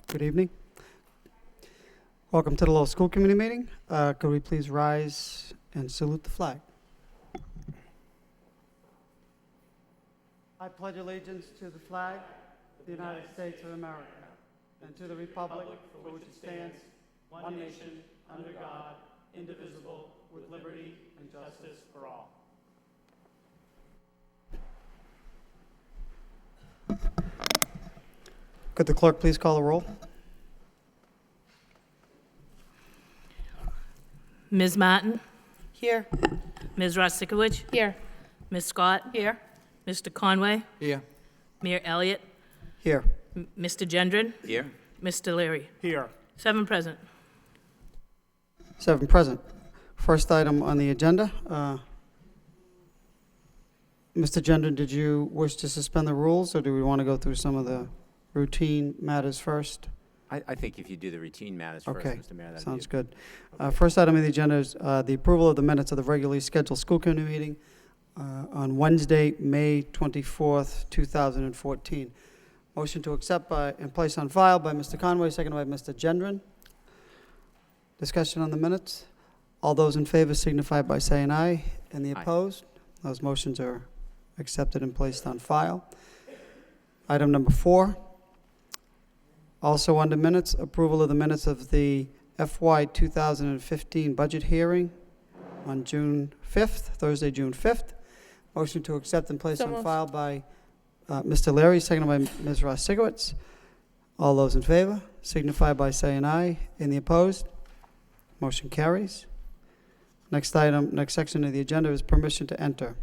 Good evening. Welcome to the Lowell School Committee meeting. Could we please rise and salute the flag? I pledge allegiance to the flag of the United States of America and to the republic for which it stands, one nation, under God, indivisible, with liberty and justice for all. Could the clerk please call the roll? Ms. Martin? Here. Ms. Rostikowicz? Here. Ms. Scott? Here. Mr. Conway? Here. Mayor Elliott? Here. Mr. Gendron? Here. Mr. Leary? Here. 7 present. 7 present. First item on the agenda. Mr. Gendron, did you wish to suspend the rules, or do we want to go through some of the routine matters first? I think if you do the routine matters first, Okay, Mr. Mayor, that'd sounds be good. okay. First item on the agenda is the approval of the minutes of the regularly scheduled school committee meeting on Wednesday, May 24th, 2014. Motion to accept and place on file by Mr. Conway, seconded by Mr. Gendron. Discussion on the minutes. All those in favor signify by saying aye. And the Aye. opposed? Those motions are accepted and placed on file. Item number 4. Also under minutes, approval of the minutes of the FY 2015 budget hearing on June 5th, Thursday, June 5th. Motion to accept and place So on moved. file by Mr. Leary, seconded by Ms. Rostikowicz. All those in favor signify by saying aye. Any opposed? Motion carries. Next item, next section of the agenda is permission to enter.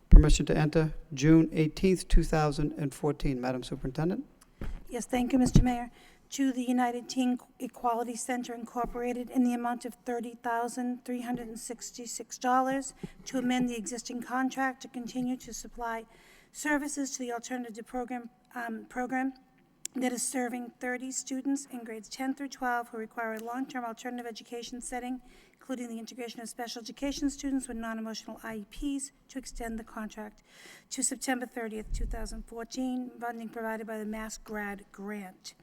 Permission to enter June 18th, 2014. Madam Superintendent? Yes, thank you, Mr. Mayor. To the United Teen Equality Center Incorporated in the amount of $30,366 to amend the existing contract to continue to supply services to the alternative program that is serving 30 students in grades 10 through 12 who require a long-term alternative education setting, including the integration of special education students with non-emotional IEPs, to extend the contract to September 30th, 2014, funding provided by the Mass Grad Grant.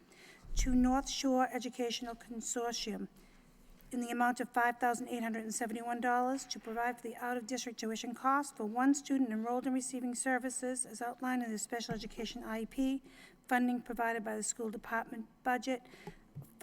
To North Shore Educational Consortium in the amount of $5,871 to provide for the out-of-district tuition costs for one student enrolled in receiving services as outlined in the special education IEP, funding provided by the school department budget,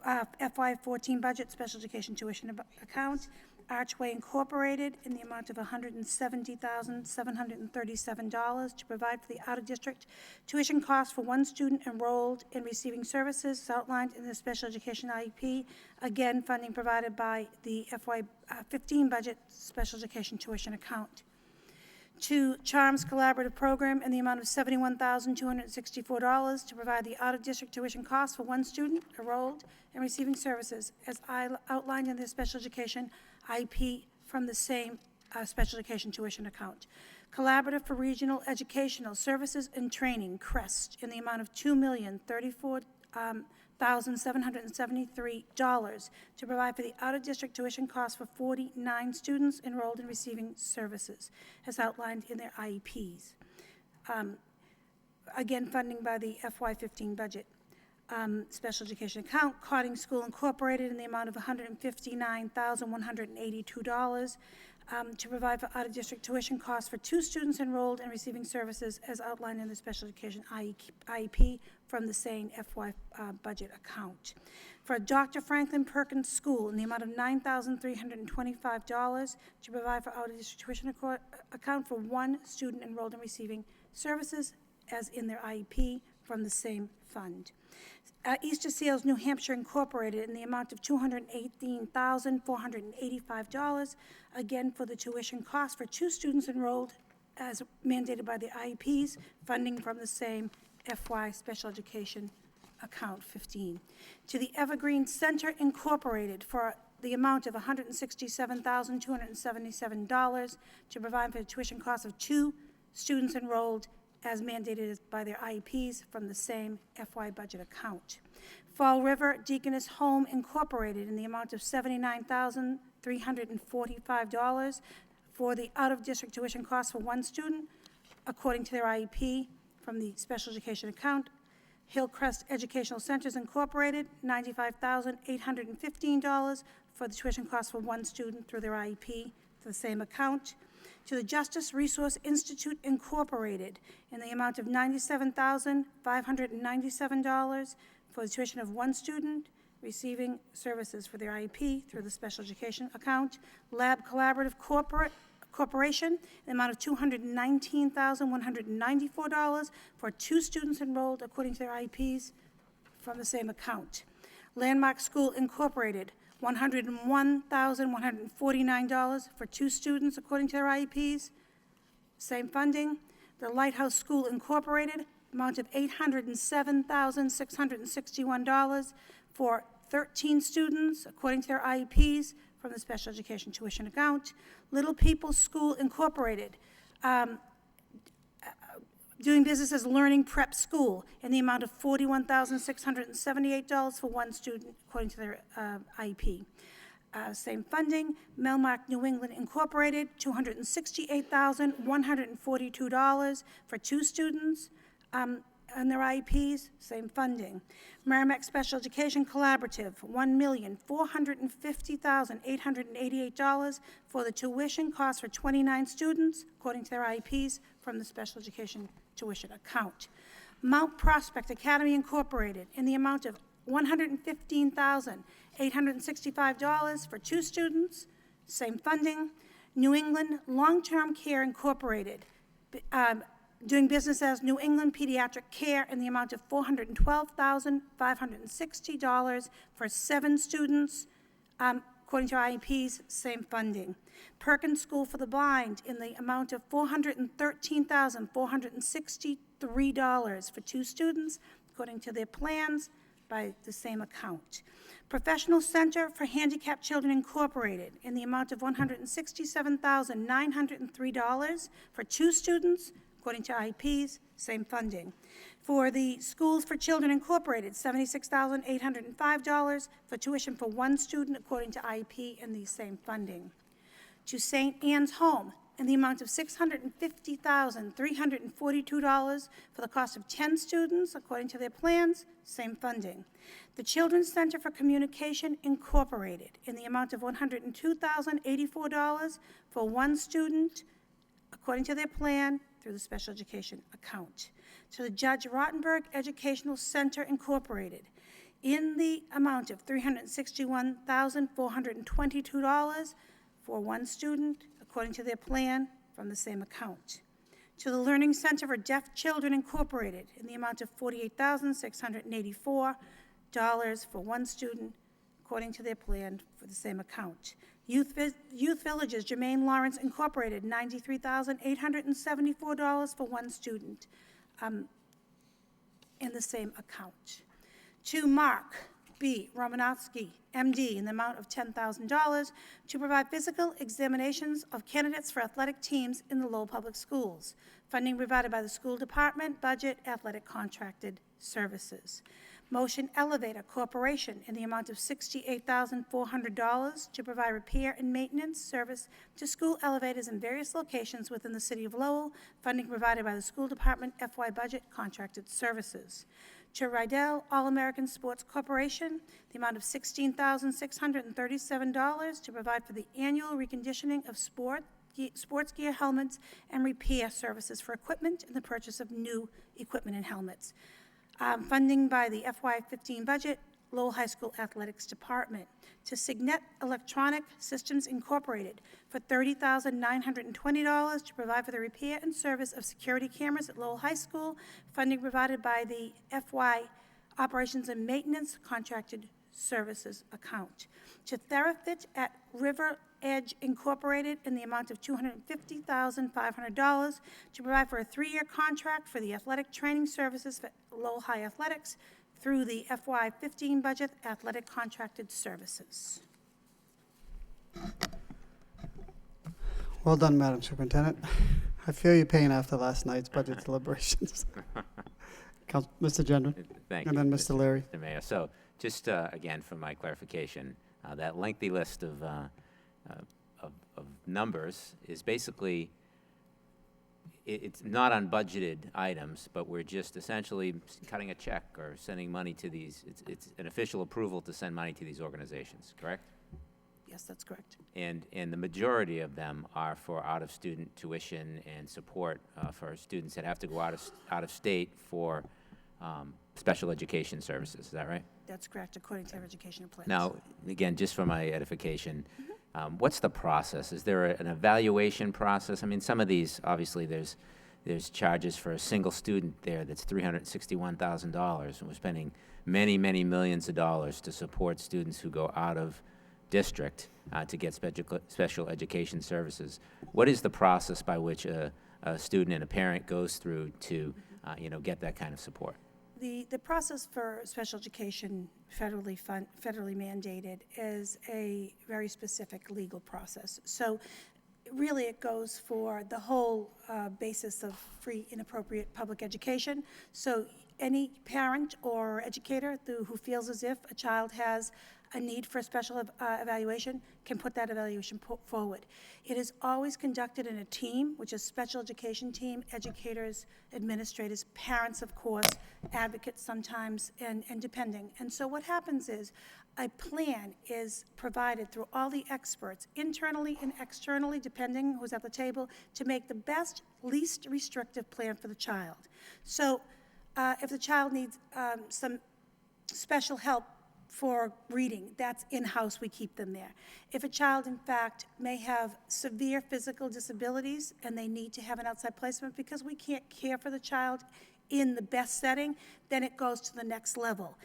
FY14 budget, special education tuition account. Archway Incorporated in the amount of $170,737 to provide for the out-of-district tuition costs for one student enrolled in receiving services as outlined in the special education IEP. Again, funding provided by the FY15 budget, special education tuition account. To Charms Collaborative Program in the amount of $71,264 to provide the out-of-district tuition costs for one student enrolled in receiving services as outlined in the special education IEP from the same special education tuition account. Collaborative for Regional Educational Services and Training, CREST, in the amount of $2,034,773 to provide for the out-of-district tuition costs for 49 students enrolled in receiving services, as outlined in their IEPs. Again, funding by the FY15 budget. Special education account, Cotting School Incorporated in the amount of $159,182 to provide for out-of-district tuition costs for 2 students enrolled in receiving services as outlined in the special education IEP from the same FY budget account. For Dr. Franklin Perkins School in the amount of $9,325 to provide for out-of-district tuition account for 1 student enrolled in receiving services as in their IEP from the same fund. Easter Seals New Hampshire Incorporated in the amount of $218,485, again for the tuition cost for 2 students enrolled as mandated by the IEPs, funding from the same FY Special Education Account 15. To the Evergreen Center Incorporated for the amount of $167,277 to provide for the tuition cost of 2 students enrolled as mandated by their IEPs from the same FY budget account. Fall River Deaconess Home Incorporated in the amount of $79,345 for the out-of-district tuition costs for 1 student according to their IEP from the special education account. Hillcrest Educational Centers Incorporated, $95,815 for the tuition cost for one student through their IEP to the same account. To the Justice Resource Institute Incorporated in the amount of $97,597 for the tuition of one student receiving services for their IEP through the special education account. Lab Collaborative Corporation in the amount of $219,194 for two students enrolled according to their IEPs from the same account. Landmark School Incorporated, $101,149 for two students according to their IEPs, same funding. The Lighthouse School Incorporated, amount of $807,661 for 13 students according to their IEPs from the special education tuition account. Little People School Incorporated, doing business as Learning Prep School in the amount of $41,678 for one student according to their IEP. Same funding. Melmark New England Incorporated, $268,142 for two students and their IEPs, same funding. Merrimack Special Education Collaborative, $1,450,888 for the tuition cost for 29 students according to their IEPs from the special education tuition account. Mount Prospect Academy Incorporated in the amount of $115,865 for two students, same funding. New England Long-Term Care Incorporated, doing business as New England Pediatric Care in the amount of $412,560 for 7 students, according to IEPs, same funding. Perkins School for the Blind in the amount of $413,463 for 2 students, according to their plans, by the same account. Professional Center for Handicapped Children Incorporated in the amount of $167,903 for 2 students, according to IEPs, same funding. For the Schools for Children Incorporated, $76,805 for tuition for 1 student, according to IEP, and the same funding. To St. Anne's Home, in the amount of $650,342 for the cost of 10 students, according to their plans, same funding. The Children's Center for Communication Incorporated, in the amount of $102,084 for 1 student, according to their plan, through the special education account. To the Judge Rottenberg Educational Center Incorporated, in the amount of $361,422 for 1 student, according to their plan, from the same account. To the Learning Center for Deaf Children Incorporated, in the amount of $48,684 for 1 student, according to their plan, for the same account. Youth Villages, Jermaine Lawrence Incorporated, $93,874 for 1 student, in the same account. To Mark B. Romanowski, MD, in the amount of $10,000 to provide physical examinations of candidates for athletic teams in the Lowell Public Schools. Funding provided by the school department, budget, athletic contracted services. Motion Elevator Corporation in the amount of $68,400 to provide repair and maintenance service to school elevators in various locations within the city of Lowell. Funding provided by the school department, FY budget, contracted services. To Rydell All-American Sports Corporation, the amount of $16,637 to provide for the annual reconditioning of sports gear helmets and repair services for equipment and the purchase of new equipment and helmets. Funding by the FY15 budget, Lowell High School Athletics Department. To Signet Electronic Systems Incorporated for $30,920 to provide for the repair and service of security cameras at Lowell High School. Funding provided by the FY Operations and Maintenance Contracted Services account. To Therafit at River Edge Incorporated in the amount of $250,500 to provide for a 3-year contract for the athletic training services for Lowell High Athletics through the FY15 budget, athletic contracted services. Well done, Madam Superintendent. I feel your pain after last night's budget deliberations. Mr. Gendron. Thank you. And then Mr. Leary. Mr. Mayor. So just, again, for my clarification, that lengthy list of numbers is basically, it's not on budgeted items, but we're just essentially cutting a check or sending money to these, it's an official approval to send money to these organizations, correct? Yes, that's correct. And the majority of them are for out-of-student tuition and support for students that have to go out of state for special education services, is that right? That's correct, according to our educational plans. Now, again, just for my edification, what's the process? Is there an evaluation process? I mean, some of these, obviously, there's charges for a single student there that's $361,000, and we're spending many, many millions of dollars to support students who go out of district to get special education services. What is the process by which a student and a parent goes through to, get that kind of support? The process for special education, federally mandated, is a very specific legal process. So really it goes for the whole basis of free inappropriate public education. So any parent or educator who feels as if a child has a need for a special evaluation can put that evaluation forward. It is always conducted in a team, which is special education team, educators, administrators, parents, of course, advocates sometimes, and depending. And so what happens is a plan is provided through all the experts, internally and externally, depending who's at the table, to make the best, least restrictive plan for the child. So if the child needs some special help for reading, that's in-house, we keep them there. If a child, in fact, may have severe physical disabilities and they need to have an outside placement because we can't care for the child in the best setting, then it goes to the next level.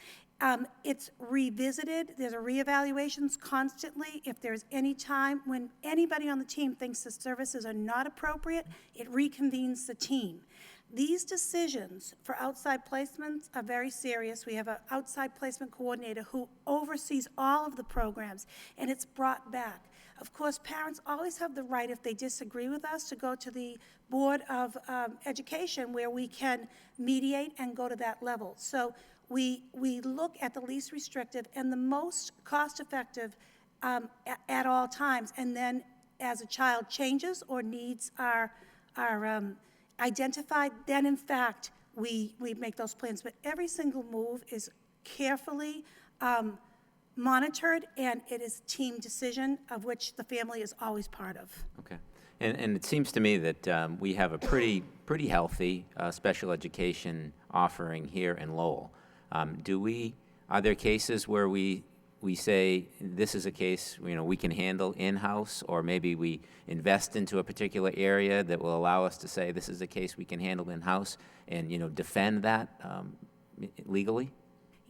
It's revisited, there's a reevaluations constantly. If there's any time when anybody on the team thinks the services are not appropriate, it reconvenes the team. These decisions for outside placements are very serious. We have an outside placement coordinator who oversees all of the programs, and it's brought back. Of course, parents always have the right, if they disagree with us, to go to the Board of Education, where we can mediate and go to that level. So we look at the least restrictive and the most cost-effective at all times, and then as a child changes or needs are identified, then in fact we make those plans. But every single move is carefully monitored, and it is a team decision of which the family is always part of. Okay. And it seems to me that we have a pretty healthy special education offering here in Lowell. Are there cases where we say this is a case we can handle in-house, or maybe we invest into a particular area that will allow us to say this is a case we can handle in-house and defend that legally?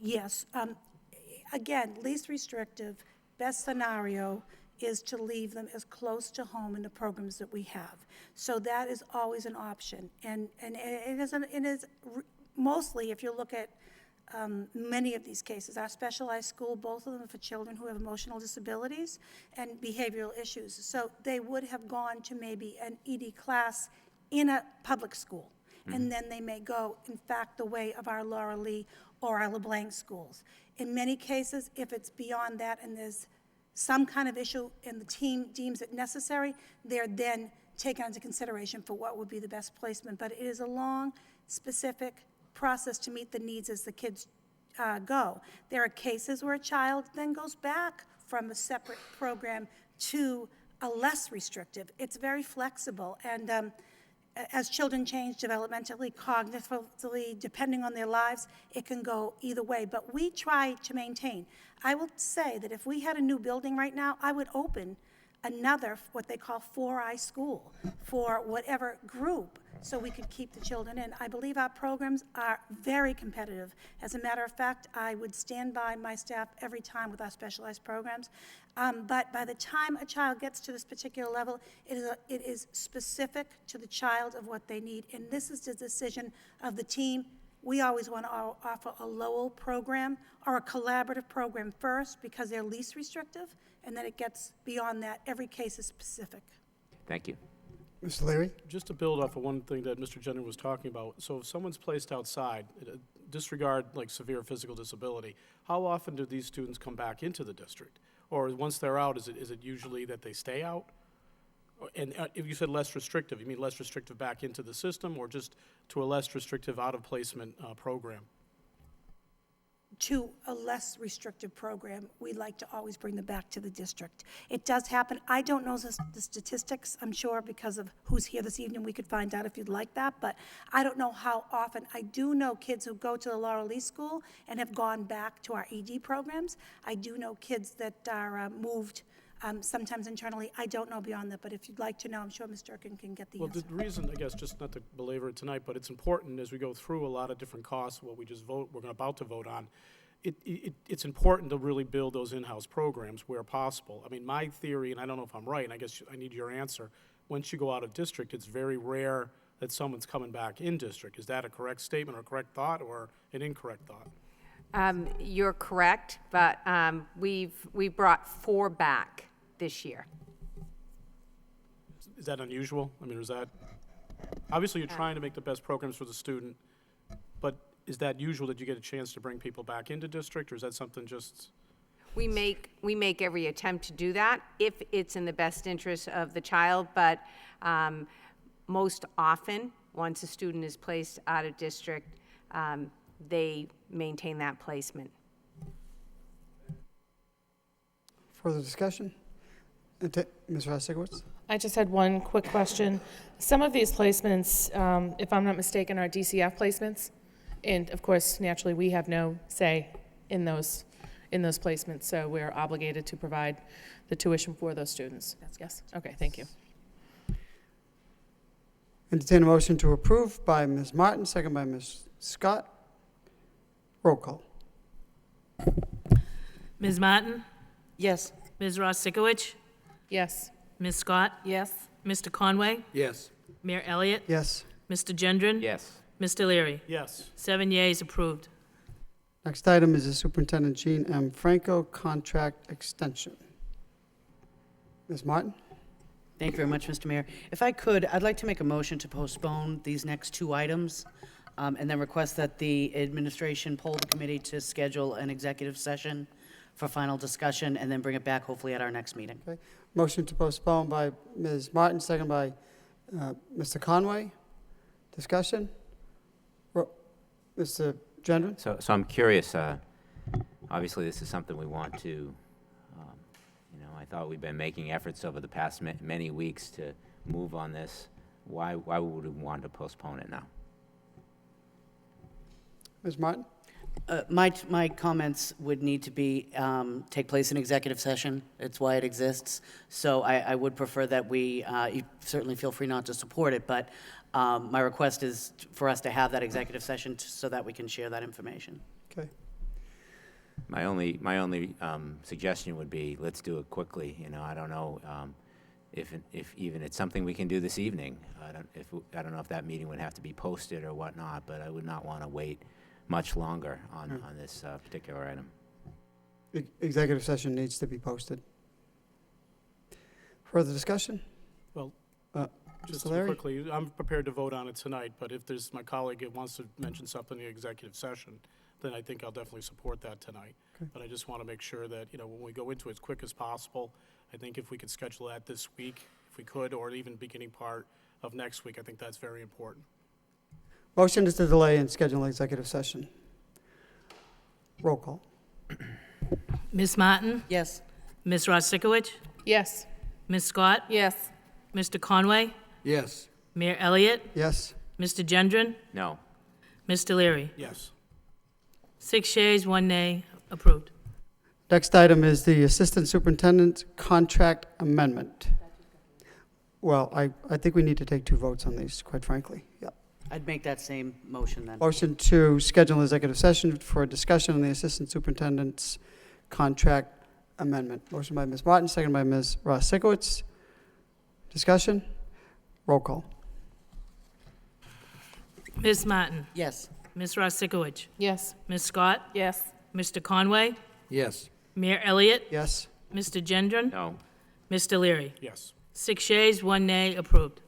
Yes. Again, least restrictive, best scenario is to leave them as close to home in the programs that we have. So that is always an option. And it is mostly, if you look at many of these cases, our specialized school, both of them are for children who have emotional disabilities and behavioral issues. So they would have gone to maybe an ED class in a public school, and then they may go, in fact, the way of our Laura Lee or our LeBlanc schools. In many cases, if it's beyond that and there's some kind of issue and the team deems it necessary, they're then taken into consideration for what would be the best placement. But it is a long, specific process to meet the needs as the kids go. There are cases where a child then goes back from a separate program to a less restrictive. It's very flexible, and as children change developmentally, cognitively, depending on their lives, it can go either way. But we try to maintain. I will say that if we had a new building right now, I would open another, what they call 4I school, for whatever group, so we could keep the children in. I believe our programs are very competitive. As a matter of fact, I would stand by my staff every time with our specialized programs. But by the time a child gets to this particular level, it is specific to the child of what they need. And this is the decision of the team. We always want to offer a Lowell program or a collaborative program first because they're least restrictive, and then it gets beyond that. Every case is specific. Thank you. Mr. Leary? Just to build off of one thing that Mr. Jenner was talking about, so if someone's placed outside, disregard like severe physical disability, how often do these students come back into the district? Or once they're out, is it usually that they stay out? And if you said less restrictive, you mean less restrictive back into the system, or just to a less restrictive out-of-placement program? To a less restrictive program, we like to always bring them back to the district. It does happen. I don't know the statistics, I'm sure, because of who's here this evening. We could find out if you'd like that, but I don't know how often. I do know kids who go to the Laurel Lee School and have gone back to our ED programs. I do know kids that are moved sometimes internally. I don't know beyond that, but if you'd like to know, I'm sure Ms. Durkin can get the Well, answer. the reason, I guess, just not to belabor it tonight, but it's important as we go through a lot of different costs, what we just we're about to vote on, it's important to really build those in-house programs where possible. I mean, my theory, and I don't know if I'm right, and I guess I need your answer, once you go out of district, it's very rare that someone's coming back in district. Is that a correct statement or a correct thought or an incorrect thought? You're correct, but we brought 4 back this year. Is that unusual? I mean, is that, obviously you're trying to make the best programs for the student, but is that usual that you get a chance to bring people back into district, or is that something just? We make every attempt to do that if it's in the best interest of the child, but most often, once a student is placed out of district, they maintain that placement. Further discussion? Ms. Ross-Sigurds? I just had one quick question. Some of these placements, if I'm not mistaken, are DCF placements. And of course, naturally, we have no say in those placements, so we're obligated to provide the tuition for those students. Yes? Okay, thank you. Entertain a motion to approve by Ms. Martin, second by Ms. Scott. Roll call. Ms. Martin? Yes. Ms. Ross Sikowicz? Yes. Ms. Scott? Yes. Mr. Conway? Yes. Mayor Elliott? Yes. Mr. Gendron? Yes. Mr. Leary? Yes. 7 yeas, approved. Next item is the Superintendent Jean M. Franco contract extension. Ms. Martin? Thank you very much, Mr. Mayor. If I could, I'd like to make a motion to postpone these next 2 items, and then request that the administration poll the committee to schedule an executive session for final discussion, and then bring it back hopefully at our next meeting. Okay. Motion to postpone by Ms. Martin, second by Mr. Conway. Discussion? Mr. Gendron? So I'm curious, obviously this is something we want to, I thought we've been making efforts over the past many weeks to move on this. Why would we want to postpone it now? Ms. Martin? My comments would need to be, take place in executive session. It's why it exists. So I would prefer that you certainly feel free not to support it, but my request is for us to have that executive session so that we can share that information. Okay. My only suggestion would be, let's do it quickly. I don't know if even it's something we can do this evening. I don't know if that meeting would have to be posted or whatnot, but I would not want to wait much longer on this particular item. Executive session needs to be posted. Further discussion? Well, just Mr. Larry? quickly, I'm prepared to vote on it tonight, but if there's my colleague that wants to mention something in the executive session, then I think I'll definitely support that tonight. Okay. But I just want to make sure that, when we go into it as quick as possible, I think if we could schedule that this week, if we could, or even beginning part of next week, I think that's very important. Motion is to delay and schedule an executive session. Roll call. Ms. Martin? Yes. Ms. Ross Sikowicz? Yes. Ms. Scott? Yes. Mr. Conway? Yes. Mayor Elliott? Yes. Mr. Gendron? No. Mr. Leary? Yes. 6 yeas, 1 nay, approved. Next item is the Assistant Superintendent Contract Amendment. Well, I think we need to take 2 votes on these, quite frankly. Yeah. I'd make that same motion then. Motion to schedule an executive session for a discussion on the Assistant Superintendent's Contract Amendment. Motion by Ms. Martin, second by Ms. Ross Sikowitz. Discussion? Roll call. Ms. Martin? Yes. Ms. Ross Sikowicz? Yes. Ms. Scott? Yes. Mr. Conway? Yes. Mayor Elliott? Yes. Mr. Gendron? No. Mr. Leary? Yes. 6 yeas, 1 nay, approved.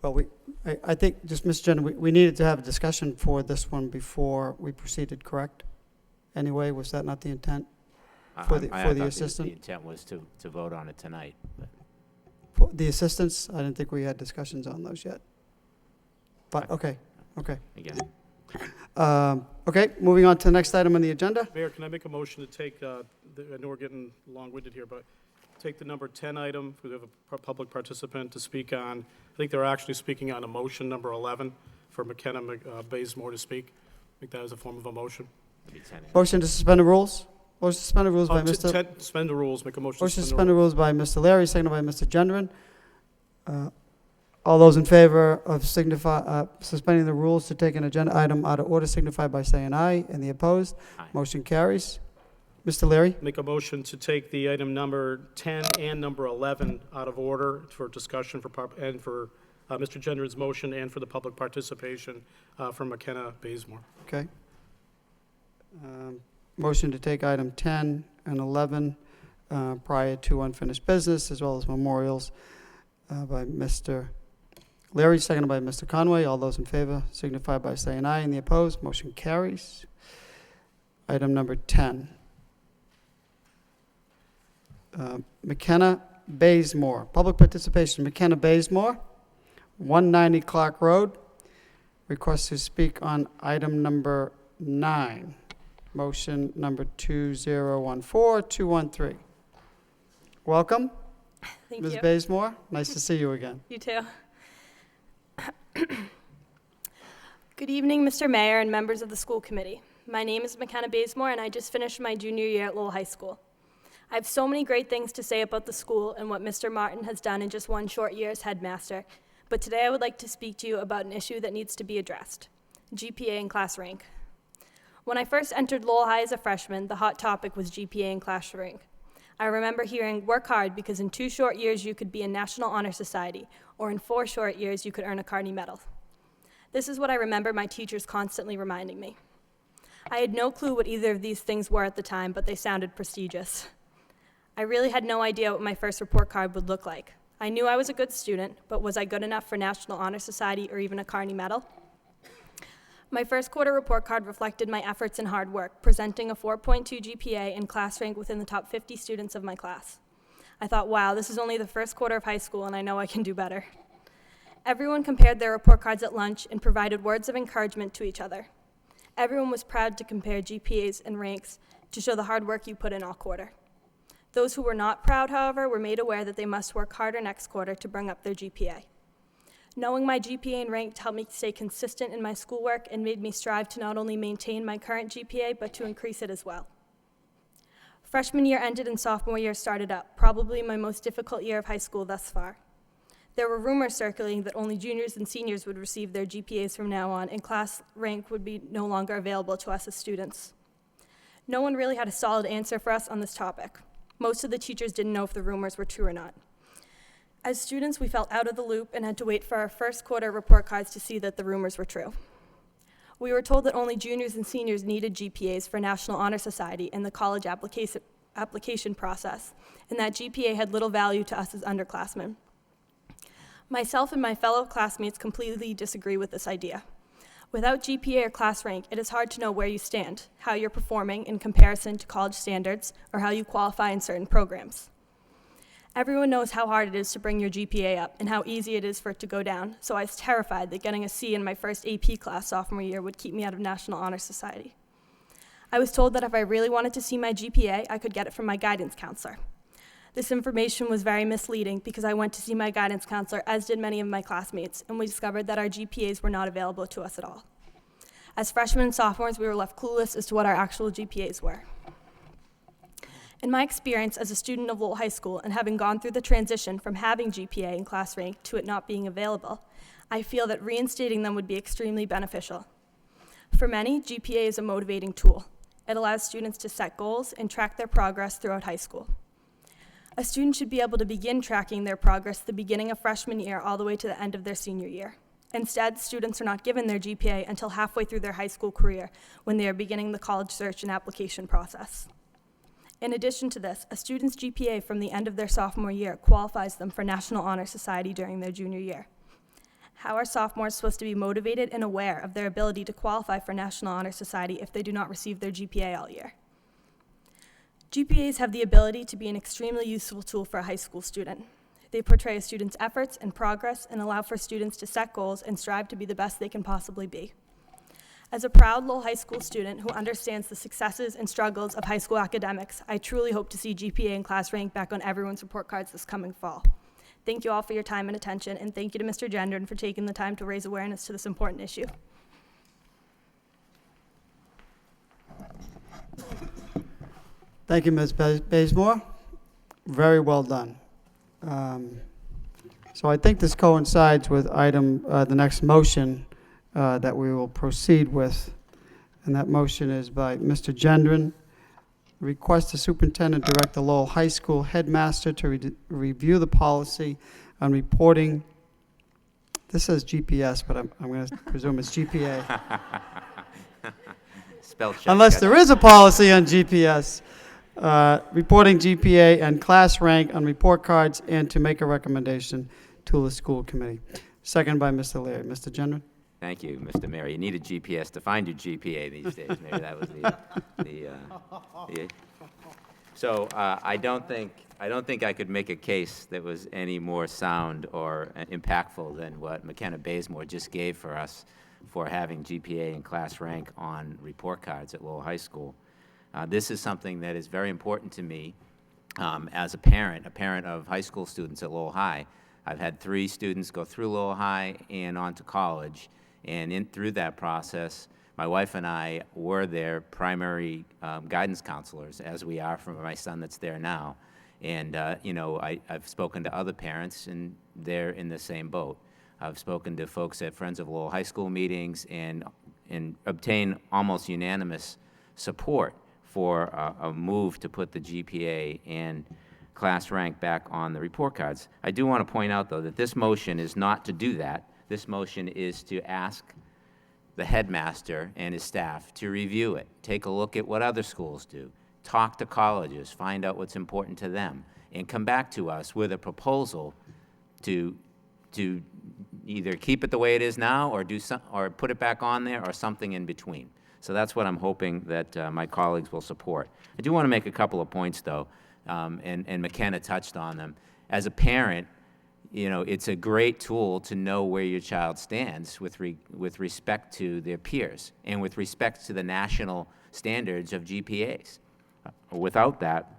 Well, I think, just Mr. Jenner, we needed to have a discussion for this one before we proceeded, correct? Anyway, was that not the intent? For the I thought assistant? The intent was to vote on it tonight. But the assistants, I didn't think we had discussions on those yet. But, okay. Again, Okay, moving on to the next item on the agenda. Mayor, can I make a motion to take, I know we're getting long-winded here, but take the number 10 item, we have a public participant to speak on. I think they're actually speaking on a motion number 11 for McKenna Bazemore to speak. I think that is a form of a motion. maybe 10. Motion to suspend the rules? Motion to suspend the rules by Mr. Suspend the rules, make a motion to Motion to suspend suspend the the rules. rules by Mr. Larry, seconded by Mr. Gendron. All those in favor of suspending the rules to take an agenda item out of order signify by saying aye, and the opposed. Aye. Motion carries. Mr. Larry, Make a motion to take the item number 10 and number 11 out of order for discussion and for Mr. Gendron's motion and for the public participation from McKenna Bazemore. okay. Motion to take item 10 and 11 prior to unfinished business, as well as memorials by Mr. Larry, seconded by Mr. Conway. All those in favor signify by saying aye, and the opposed. Motion carries. Item number 10. McKenna Bazemore, public participation, McKenna Bazemore, 190 Clark Road. Request to speak on item number 9. Motion number 2014-213. Welcome, Thank Ms. you. Bazemore. Nice to see you again. You too. Good evening, Mr. Mayor and members of the school committee. My name is McKenna Bazemore, and I just finished my junior year at Lowell High School. I have so many great things to say about the school and what Mr. Martin has done in just one short year as headmaster, but today I would like to speak to you about an issue that needs to be addressed: GPA and class rank. When I first entered Lowell High as a freshman, the hot topic was GPA and class rank. I remember hearing, work hard because in 2 short years you could be in National Honor Society, or in 4 short years you could earn a Carnegie Medal. This is what I remember my teachers constantly reminding me. I had no clue what either of these things were at the time, but they sounded prestigious. I really had no idea what my first report card would look like. I knew I was a good student, but was I good enough for National Honor Society or even a Carnegie Medal? My first quarter report card reflected my efforts and hard work, presenting a 4.2 GPA and class rank within the top 50 students of my class. I thought, wow, this is only the first quarter of high school and I know I can do better. Everyone compared their report cards at lunch and provided words of encouragement to each other. Everyone was proud to compare GPAs and ranks to show the hard work you put in all quarter. Those who were not proud, however, were made aware that they must work harder next quarter to bring up their GPA. Knowing my GPA and rank helped me stay consistent in my schoolwork and made me strive to not only maintain my current GPA, but to increase it as well. Freshman year ended and sophomore year started up, probably my most difficult year of high school thus far. There were rumors circulating that only juniors and seniors would receive their GPAs from now on, and class rank would be no longer available to us as students. No one really had a solid answer for us on this topic. Most of the teachers didn't know if the rumors were true or not. As students, we felt out of the loop and had to wait for our first quarter report cards to see that the rumors were true. We were told that only juniors and seniors needed GPAs for National Honor Society in the college application process, and that GPA had little value to us as underclassmen. Myself and my fellow classmates completely disagree with this idea. Without GPA or class rank, it is hard to know where you stand, how you're performing in comparison to college standards, or how you qualify in certain programs. Everyone knows how hard it is to bring your GPA up and how easy it is for it to go down, so I was terrified that getting a C in my first AP class sophomore year would keep me out of National Honor Society. I was told that if I really wanted to see my GPA, I could get it from my guidance counselor. This information was very misleading because I went to see my guidance counselor, as did many of my classmates, and we discovered that our GPAs were not available to us at all. As freshmen and sophomores, we were left clueless as to what our actual GPAs were. In my experience as a student of Lowell High School and having gone through the transition from having GPA and class rank to it not being available, I feel that reinstating them would be extremely beneficial. For many, GPA is a motivating tool. It allows students to set goals and track their progress throughout high school. A student should be able to begin tracking their progress at the beginning of freshman year all the way to the end of their senior year. Instead, students are not given their GPA until halfway through their high school career when they are beginning the college search and application process. In addition to this, a student's GPA from the end of their sophomore year qualifies them for National Honor Society during their junior year. How are sophomores supposed to be motivated and aware of their ability to qualify for National Honor Society if they do not receive their GPA all year? GPAs have the ability to be an extremely useful tool for a high school student. They portray a student's efforts and progress and allow for students to set goals and strive to be the best they can possibly be. As a proud Lowell High School student who understands the successes and struggles of high school academics, I truly hope to see GPA and class rank back on everyone's report cards this coming fall. Thank you all for your time and attention, and thank you to Mr. Gendron for taking the time to raise awareness to this important issue. Thank you, Ms. Bazemore. Very well done. So I think this coincides with the next motion that we will proceed with. And that motion is by Mr. Gendron. Request the superintendent direct the Lowell High School headmaster to review the policy on reporting. This says GPS, but I'm going to presume it's GPA. Spell check. Unless there is a policy on GPS. Reporting GPA and class rank on report cards, and to make a recommendation to the school committee. Second by Mr. Leary. Mr. Gendron? Thank you, Mr. Mayor. You need a GPS to find your GPA these days. Maybe that was So I don't think I could make a case that was any more sound or impactful than what McKenna Bazemore just gave for us for having GPA and class rank on report cards at Lowell High School. This is something that is very important to me as a parent of high school students at Lowell High. I've had 3 students go through Lowell High and on to college, and through that process, my wife and I were their primary guidance counselors, as we are for my son that's there now. And, I've spoken to other parents, and they're in the same boat. I've spoken to folks at Friends of Lowell High School meetings and obtain almost unanimous support for a move to put the GPA and class rank back on the report cards. I do want to point out, though, that this motion is not to do that. This motion is to ask the headmaster and his staff to review it, take a look at what other schools do, talk to colleges, find out what's important to them, and come back to us with a proposal to either keep it the way it is now or put it back on there or something in between. So that's what I'm hoping that my colleagues will support. I do want to make a couple of points, though, and McKenna touched on them. As a parent, it's a great tool to know where your child stands with respect to their peers and with respect to the national standards of GPAs. Without that,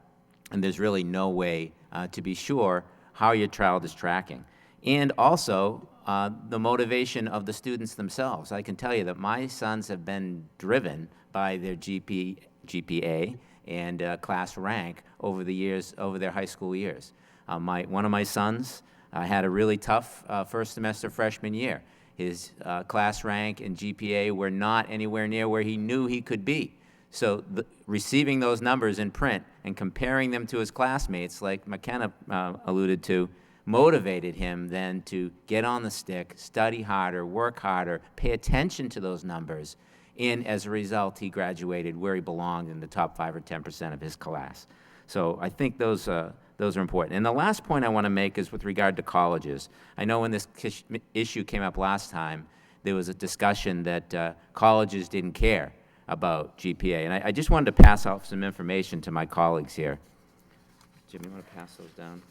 and there's really no way to be sure how your child is tracking. And also, the motivation of the students themselves. I can tell you that my sons have been driven by their GPA and class rank over the years, over their high school years. One of my sons had a really tough first semester freshman year. His class rank and GPA were not anywhere near where he knew he could be. So receiving those numbers in print and comparing them to his classmates, like McKenna alluded to, motivated him then to get on the stick, study harder, work harder, pay attention to those numbers, and as a result, he graduated where he belonged in the top 5 or 10% of his class. So I think those are important. And the last point I want to make is with regard to colleges. I know when this issue came up last time, there was a discussion that colleges didn't care about GPA, and I just wanted to pass off some information to my colleagues here. Jim, you want to pass those down?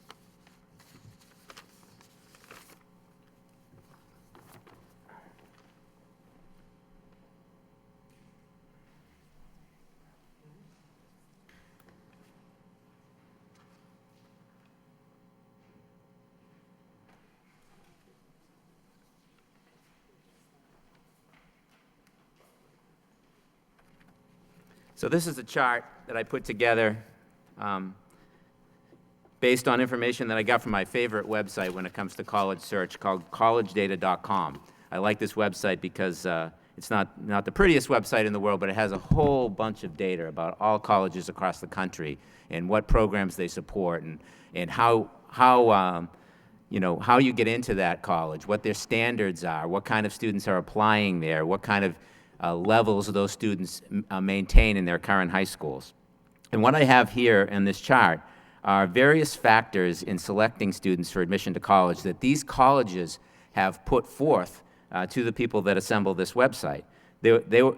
So this is a chart that I put together based on information that I got from my favorite website when it comes to college search, called collegedata.com. I like this website because it's not the prettiest website in the world, but it has a whole bunch of data about all colleges across the country and what programs they support and how you get into that college, what their standards are, what kind of students are applying there, what kind of levels those students maintain in their current high schools. And what I have here in this chart are various factors in selecting students for admission to college that these colleges have put forth to the people that assemble this website.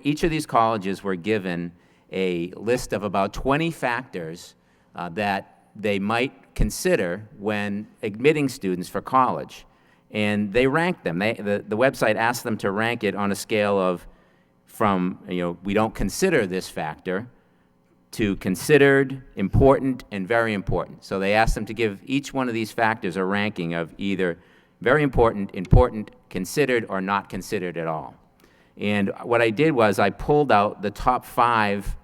Each of these colleges were given a list of about 20 factors that they might consider when admitting students for college. And they rank them. The website asks them to rank it on a scale of from, we don't consider this factor, to considered, important, and very important. So they asked them to give each one of these factors a ranking of either very important, important, considered, or not considered at all. And what I did was I pulled out the top 5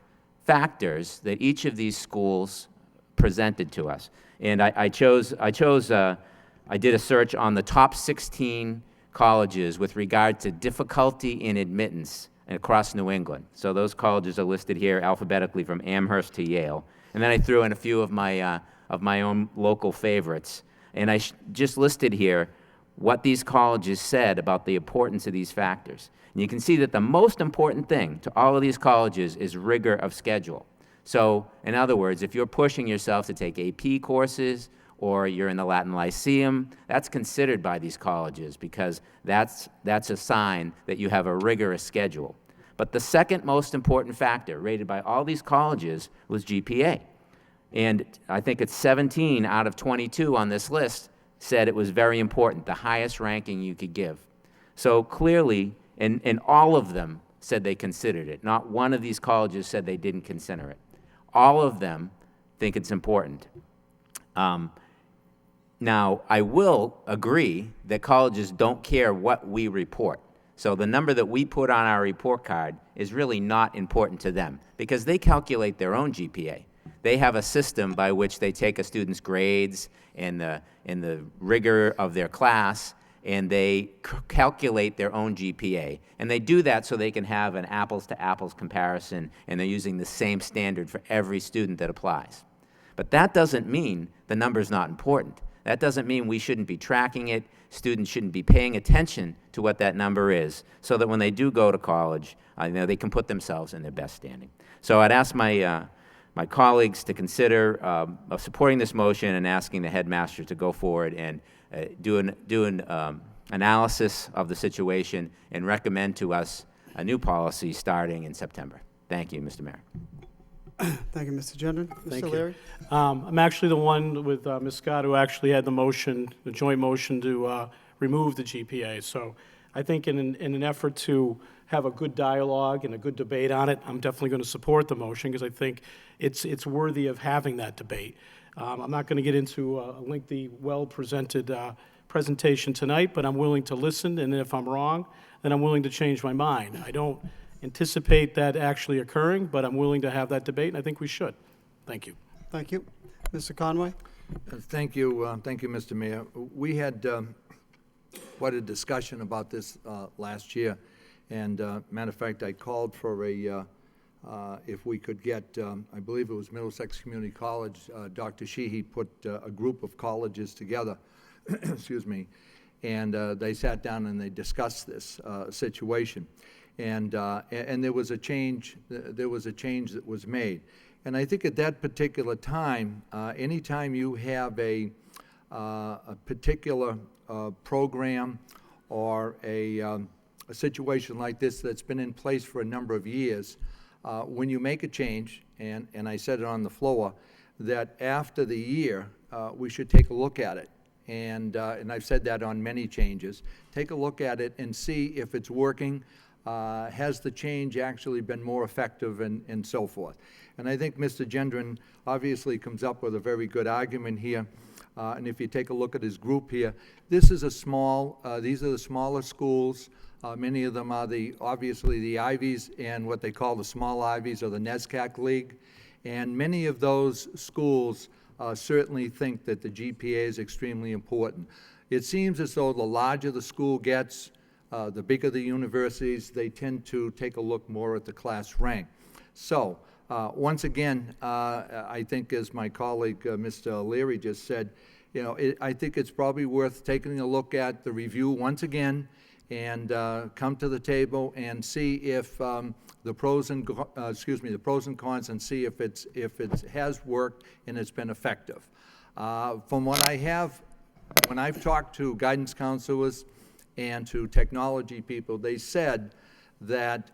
factors that each of these schools presented to us. And I did a search on the top 16 colleges with regard to difficulty in admittance across New England. So those colleges are listed here alphabetically from Amherst to Yale. And then I threw in a few of my own local favorites. And I just listed here what these colleges said about the importance of these factors. And you can see that the most important thing to all of these colleges is rigor of schedule. So, in other words, if you're pushing yourself to take AP courses or you're in the Latin Lyceum, that's considered by these colleges because that's a sign that you have a rigorous schedule. But the second most important factor rated by all these colleges was GPA. And I think it's 17 out of 22 on this list said it was very important, the highest ranking you could give. So clearly, and all of them said they considered it. Not one of these colleges said they didn't consider it. All of them think it's important. Now, I will agree that colleges don't care what we report. So the number that we put on our report card is really not important to them because they calculate their own GPA. They have a system by which they take a student's grades and the rigor of their class, and they calculate their own GPA. And they do that so they can have an apples-to-apples comparison, and they're using the same standard for every student that applies. But that doesn't mean the number's not important. That doesn't mean we shouldn't be tracking it. Students shouldn't be paying attention to what that number is so that when they do go to college, they can put themselves in their best standing. So I'd ask my colleagues to consider supporting this motion and asking the headmaster to go forward and do an analysis of the situation and recommend to us a new policy starting in September. Thank you, Mr. Mayor. Thank you, Mr. Gendron. Thank Mr. you. Leary? I'm actually the one with Ms. Scott who actually had the joint motion to remove the GPA. So I think in an effort to have a good dialogue and a good debate on it, I'm definitely going to support the motion because I think it's worthy of having that debate. I'm not going to get into a lengthy, well-presented presentation tonight, but I'm willing to listen, and if I'm wrong, then I'm willing to change my mind. I don't anticipate that actually occurring, but I'm willing to have that debate, and I think we should. Thank you. Thank you. Mr. Conway? Thank you, Mr. Mayor. We had quite a discussion about this last year, and matter of fact, I called for if we could get, I believe it was Middlesex Community College, Dr. Sheehy put a group of colleges together, excuse me, and they sat down and they discussed this situation. And there was a change. There was a change that was made, and I think at that particular time, anytime you have a particular program or a situation like this that's been in place for a number of years, when you make a change, and I said it on the floor, that after the year we should take a look at it, and I've said that on many changes. Take a look at it and see if it's working. Has the change actually been more effective and so forth? And I think Mr. Gendron obviously comes up with a very good argument here. And if you take a look at his group here, this is these are the smaller schools. Many of them are obviously the Ivies and what they call the small Ivies or the NESCAC League. And many of those schools certainly think that the GPA is extremely important. It seems as though the larger the school gets, the bigger the universities, they tend to take a look more at the class rank. So, once again, I think as my colleague, Mr. Leary just said, I think it's probably worth taking a look at the review once again and come to the table and see if the pros and cons, and see if it has worked and it's been effective. From what I have, when I've talked to guidance counselors and to technology people, they said that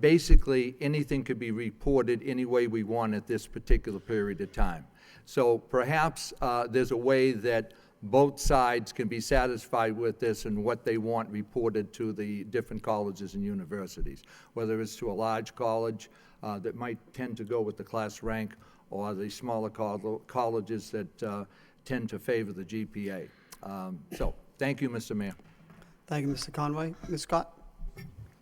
basically, anything could be reported any way we want at this particular period of time. So perhaps there's a way that both sides can be satisfied with this and what they want reported to the different colleges and universities, whether it's to a large college that might tend to go with the class rank, or the smaller colleges that tend to favor the GPA. So, thank you, Mr. Mayor. Thank you, Mr. Conway. Ms. Scott?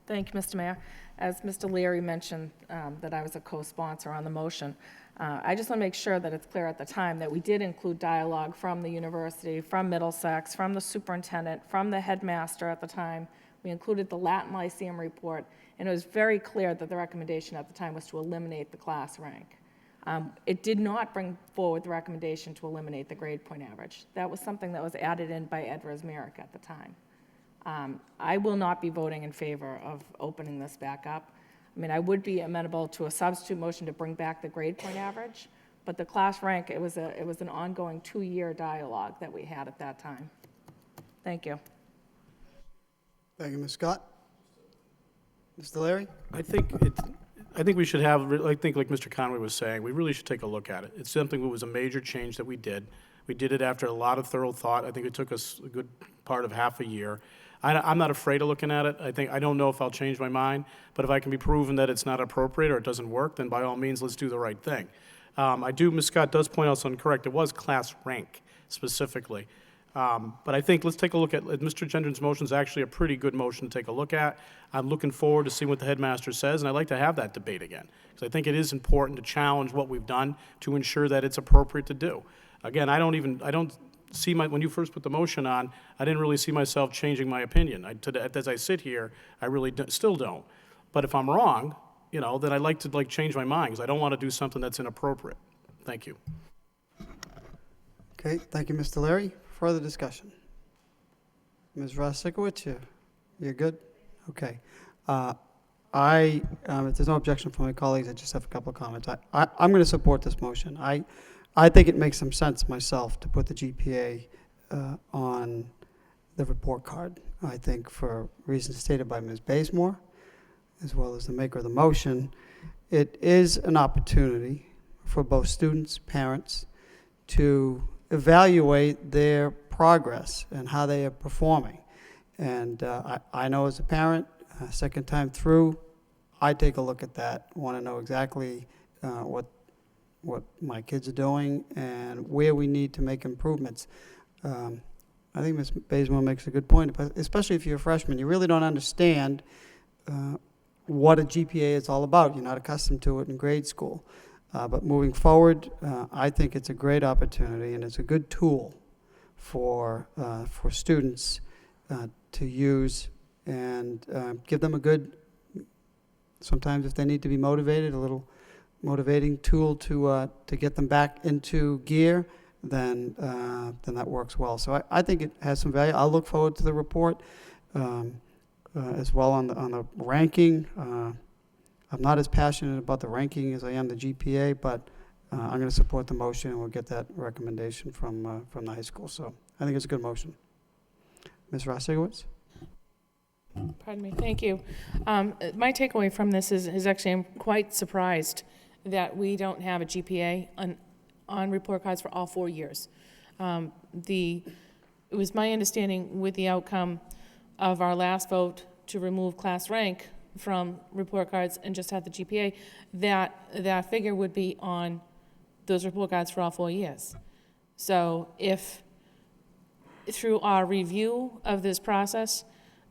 Thank you, Mr. Mayor. As Mr. Leary mentioned, that I was a co-sponsor on the motion, I just want to make sure that it's clear at the time that we did include dialogue from the university, from Middlesex, from the superintendent, from the headmaster at the time. We included the Latin Lyceum report, and it was very clear that the recommendation at the time was to eliminate the class rank. It did not bring forward the recommendation to eliminate the grade point average. That was something that was added in by Ed Rosmerick at the time. I will not be voting in favor of opening this back up. I mean, I would be amenable to a substitute motion to bring back the grade point average, but the class rank, it was an ongoing 2-year dialogue that we had at that time. Thank you. Thank you, Ms. Scott. Mr. Leary? I think we should have, I think like Mr. Conway was saying, we really should take a look at it. It's something that was a major change that we did. We did it after a lot of thorough thought. I think it took us a good part of half a year. I'm not afraid of looking at it. I don't know if I'll change my mind, but if I can be proven that it's not appropriate or it doesn't work, then by all means, let's do the right thing. Ms. Scott does point out something correct. It was class rank specifically. But I think let's take a look at Mr. Gendron's motion is actually a pretty good motion to take a look at. I'm looking forward to seeing what the headmaster says, and I'd like to have that debate again, because I think it is important to challenge what we've done to ensure that it's appropriate to do. Again, I don't see when you first put the motion on, I didn't really see myself changing my opinion. As I sit here, I really still don't. But if I'm wrong, then I'd like to change my mind, because I don't want to do something that's inappropriate. Thank you. Okay, thank you, Mr. Leary. Further discussion? Ms. Rosikowicz, you're good? Okay. If there's no objection from my colleagues, I just have a couple of comments. I'm going to support this motion. I think it makes some sense myself to put the GPA on the report card. I think for reasons stated by Ms. Bazemore, as well as the maker of the motion, it is an opportunity for both students, parents, to evaluate their progress and how they are performing. And I know as a parent, second time through, I take a look at that, want to know exactly what my kids are doing and where we need to make improvements. I think Ms. Bazemore makes a good point, especially if you're a freshman. You really don't understand what a GPA is all about. You're not accustomed to it in grade school. But moving forward, I think it's a great opportunity and it's a good tool for students to use and give them a good, sometimes if they need to be motivated, a little motivating tool to get them back into gear, then that works well. So I think it has some value. I'll look forward to the report as well on the ranking. I'm not as passionate about the ranking as I am the GPA, but I'm going to support the motion, and we'll get that recommendation from the high school. So I think it's a good motion. Ms. Rosikowicz? Pardon me, thank you. My takeaway from this is actually I'm quite surprised that we don't have a GPA on report cards for all 4 years. It was my understanding with the outcome of our last vote to remove class rank from report cards and just have the GPA, that figure would be on those report cards for all 4 years. So if through our review of this process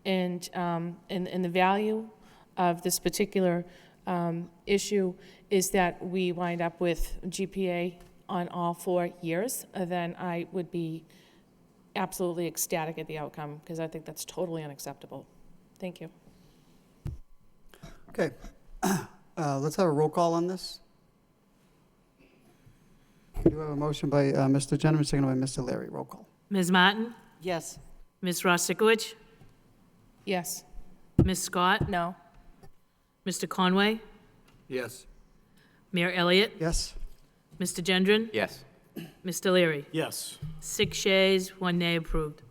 and the value of this particular issue is that we wind up with GPA on all 4 years, then I would be absolutely ecstatic at the outcome, because I think that's totally unacceptable. Thank you. Okay. Let's have a roll call on this. We do have a motion by Mr. Gendron, seconded by Mr. Leary. Roll call. Ms. Martin? Yes. Ms. Rosikowicz? Yes. Ms. Scott? No. Mr. Conway? Yes. Mayor Elliott? Yes? Mr. Gendron? Yes. Mr. Leary? Yes. 6 yeas, 1 nay approved.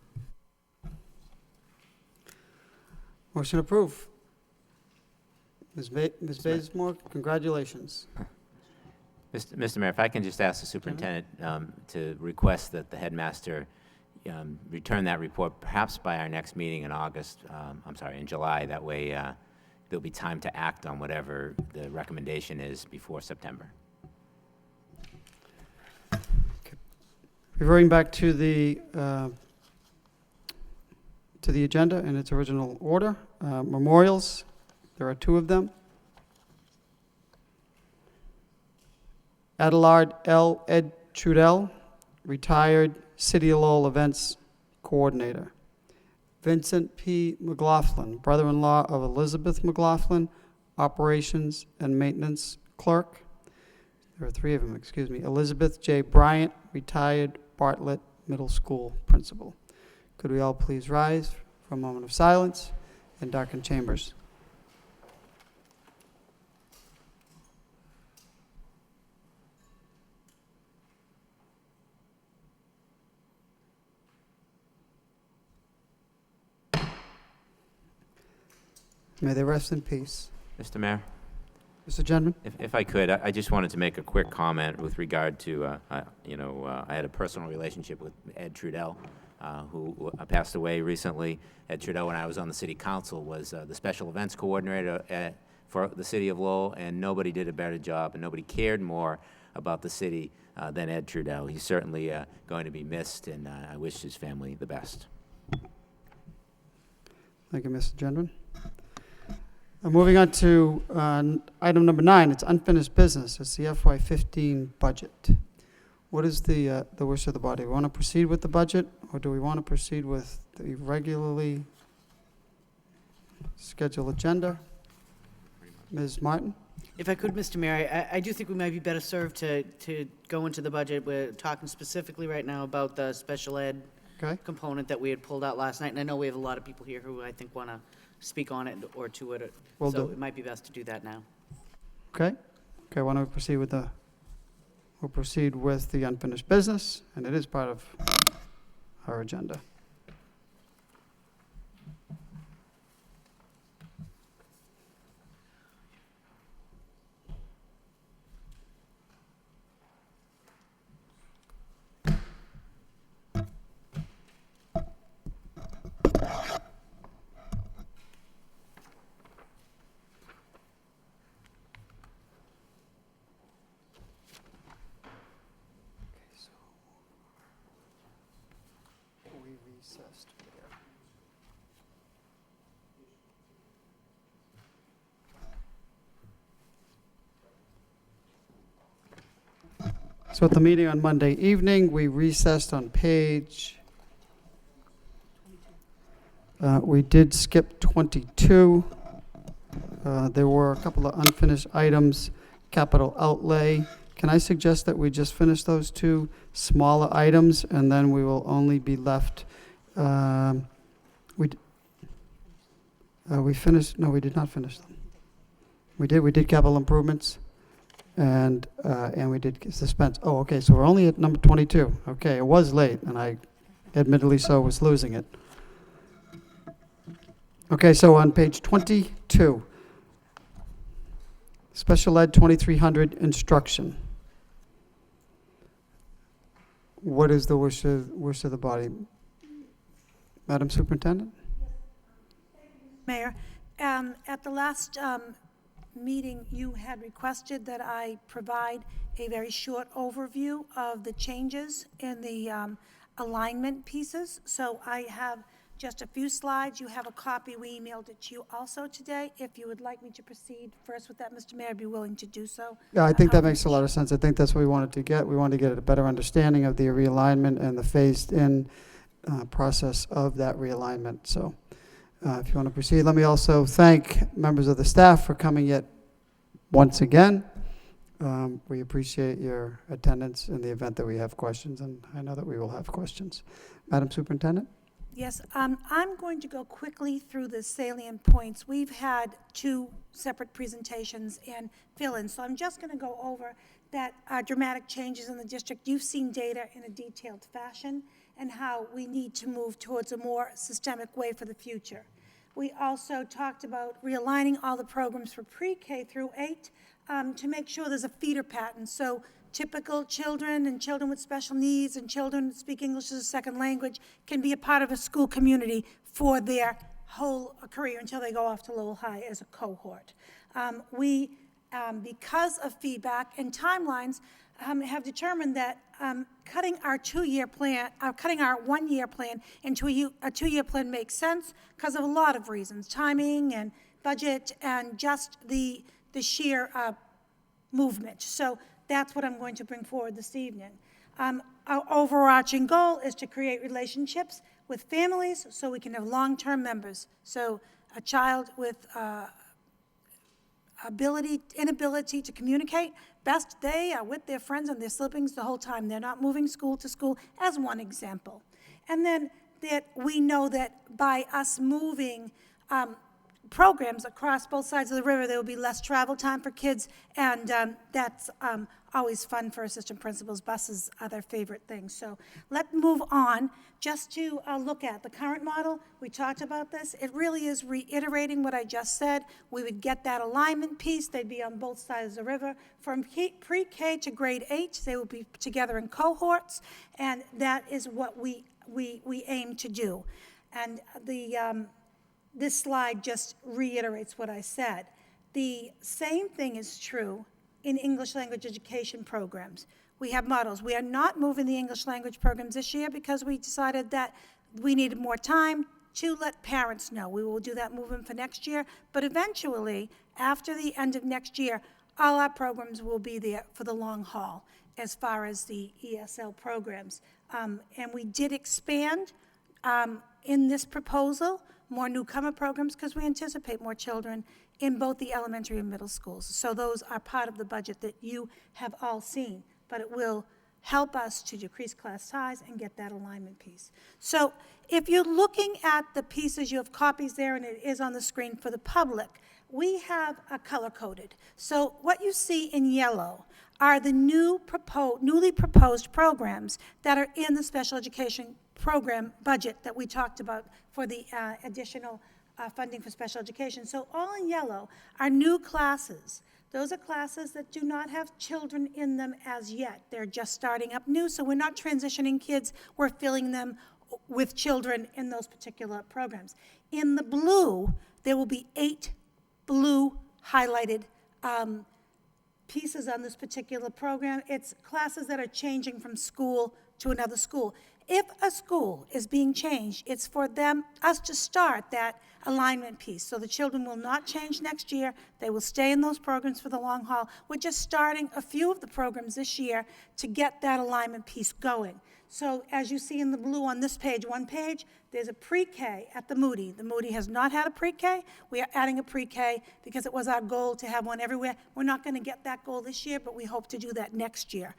Motion approved. Ms. Bazemore, congratulations. Mr. Mayor, if I can just ask the superintendent to request that the headmaster return that report perhaps by our next meeting in August, in July. That way there'll be time to act on whatever the recommendation is before September. Reverting back to the agenda in its original order, memorials, there are 2 of them. Adelard L. Ed Trudell, retired City of Lowell Events Coordinator. Vincent P. McLaughlin, brother-in-law of Elizabeth McLaughlin, Operations and Maintenance Clerk. There are 3 of them, excuse me. Elizabeth J. Bryant, retired Bartlett Middle School Principal. Could we all please rise for a moment of silence and darken chambers? May they rest in peace. Mr. Mayor? Mr. Genman? If I could, I just wanted to make a quick comment with regard to, I had a personal relationship with Ed Trudell, who passed away recently. Ed Trudell, when I was on the city council, was the special events coordinator for the city of Lowell, and nobody did a better job, and nobody cared more about the city than Ed Trudell. He's certainly going to be missed, and I wish his family the best. Thank you, Mr. Genman. Moving on to item number 9, it's unfinished business. It's the FY15 budget. What is the wish of the body? We want to proceed with the budget, or do we want to proceed with the regularly scheduled agenda? Ms. Martin? If I could, Mr. Mayor, I do think we might be better served to go into the budget. We're talking specifically right now about the special ed Okay. component that we had pulled out last night, and I know we have a lot of people here who I think want to speak on it or to it, Will so do. it might be best to do that now. Okay. Okay, why don't we proceed with we'll proceed with the unfinished business, and it is part of our agenda. So at the meeting on Monday evening, we recessed on page, we did skip 22. There were a couple of unfinished items, capital outlay. Can I suggest that we just finish those 2 smaller items, and then we will only be left, we finished, no, we did not finish them. We did capital improvements. And we did suspense. Oh, okay, so we're only at number 22. Okay, it was late, and I admittedly so was losing it. Okay, so on page 22, special ed 2300 instruction. What is the wish of the body? Madam Superintendent? Mayor, at the last meeting, you had requested that I provide a very short overview of the changes in the alignment pieces. So I have just a few slides. You have a copy. We emailed it to you also today. If you would like me to proceed first with that, Mr. Mayor, I'd be willing to do so. Yeah, I think that makes a lot of sense. I think that's what we wanted to get. We wanted to get a better understanding of the realignment and the phased-in process of that realignment. So if you want to proceed, let me also thank members of the staff for coming yet once again. We appreciate your attendance in the event that we have questions, and I know that we will have questions. Madam Superintendent? Yes, I'm going to go quickly through the salient points. We've had 2 separate presentations and fill-ins, so I'm just going to go over that dramatic changes in the district. You've seen data in a detailed fashion and how we need to move towards a more systemic way for the future. We also talked about realigning all the programs for pre-K through 8 to make sure there's a feeder pattern. So typical children and children with special needs and children who speak English as a second language can be a part of a school community for their whole career until they go off to Lowell High as a cohort. Because of feedback and timelines, have determined that cutting our 2-year plan, cutting our 1-year plan into a 2-year plan makes sense because of a lot of reasons, timing and budget and just the sheer movement. So that's what I'm going to bring forward this evening. Our overarching goal is to create relationships with families so we can have long-term members. So a child with inability to communicate, best they are with their friends and their siblings the whole time. They're not moving school to school, as one example. And then that we know that by us moving programs across both sides of the river, there will be less travel time for kids, and that's always fun for assistant principals. Buses are their favorite thing. So let's move on just to look at the current model. We talked about this. It really is reiterating what I just said. We would get that alignment piece. They'd be on both sides of the river. From pre-K to grade 8, they will be together in cohorts, and that is what we aim to do. And this slide just reiterates what I said. The same thing is true in English language education programs. We have models. We are not moving the English language programs this year because we decided that we needed more time to let parents know. We will do that movement for next year, but eventually, after the end of next year, all our programs will be there for the long haul as far as the ESL programs. And we did expand in this proposal more newcomer programs because we anticipate more children in both the elementary and middle schools. So those are part of the budget that you have all seen, but it will help us to decrease class size and get that alignment piece. So if you're looking at the pieces, you have copies there and it is on the screen for the public. We have a color-coded. So what you see in yellow are the newly proposed programs that are in the special education program budget that we talked about for the additional funding for special education. So all in yellow are new classes. Those are classes that do not have children in them as yet. They're just starting up new, so we're not transitioning kids. We're filling them with children in those particular programs. In the blue, there will be 8 blue highlighted pieces on this particular program. It's classes that are changing from school to another school. If a school is being changed, it's for us to start that alignment piece. So the children will not change next year. They will stay in those programs for the long haul. We're just starting a few of the programs this year to get that alignment piece going. So as you see in the blue on this page, one page, there's a pre-K at the Moody. The Moody has not had a pre-K. We are adding a pre-K because it was our goal to have one everywhere. We're not going to get that goal this year, but we hope to do that next year.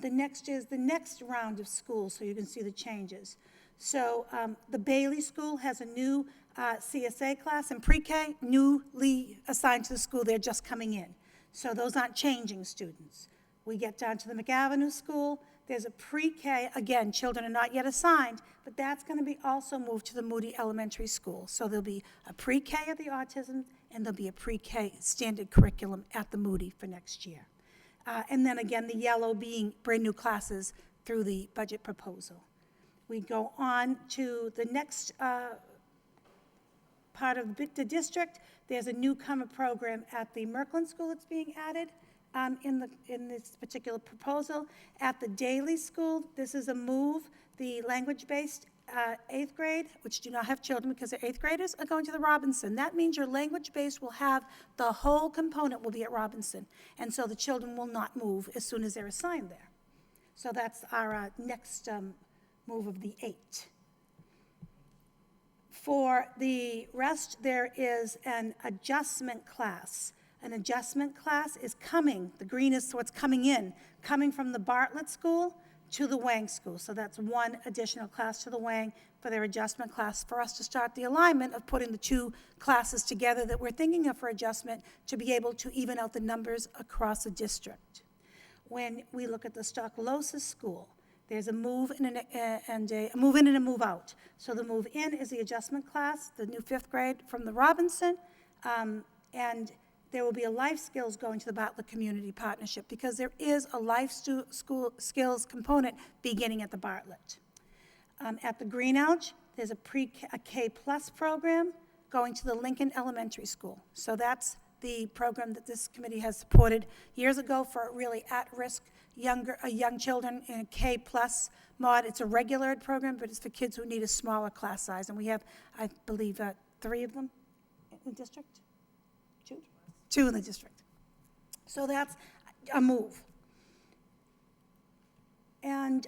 The next is the next round of schools, so you can see the changes. So the Bailey School has a new CSA class in pre-K, newly assigned to the school. They're just coming in. So those aren't changing students. We get down to the McAvenue School. There's a pre-K. Again, children are not yet assigned, but that's going to be also moved to the Moody Elementary School. So there'll be a pre-K of the autism, and there'll be a pre-K standard curriculum at the Moody for next year. And then again, the yellow being brand new classes through the budget proposal. We go on to the next part of the district. There's a newcomer program at the Merkland School that's being added in this particular proposal. At the Daly School, this is a move. The language-based 8th grade, which do not have children because they're 8th graders, are going to the Robinson. That means your language base will have the whole component will be at Robinson. And so the children will not move as soon as they're assigned there. So that's our next move of the 8. For the rest, there is an adjustment class. An adjustment class is coming. The green is what's coming in, coming from the Bartlett School to the Wang School. So that's one additional class to the Wang for their adjustment class for us to start the alignment of putting the 2 classes together that we're thinking of for adjustment to be able to even out the numbers across the district. When we look at the Stockolosis School, There's a move in and a move in and a move out. So the move in is the adjustment class, the new 5th grade from the Robinson, and there will be a life skills going to the Bartlett Community Partnership because there is a life school skills component beginning at the Bartlett. At the Greenouch, there's a K+ program going to the Lincoln Elementary School. So that's the program that this committee has supported years ago for really at-risk young children in a K+ mod. It's a regular ed program, but it's for kids who need a smaller class size. And we have, I believe, 3 of them in the district? 2? 2 in the district. So that's a move. And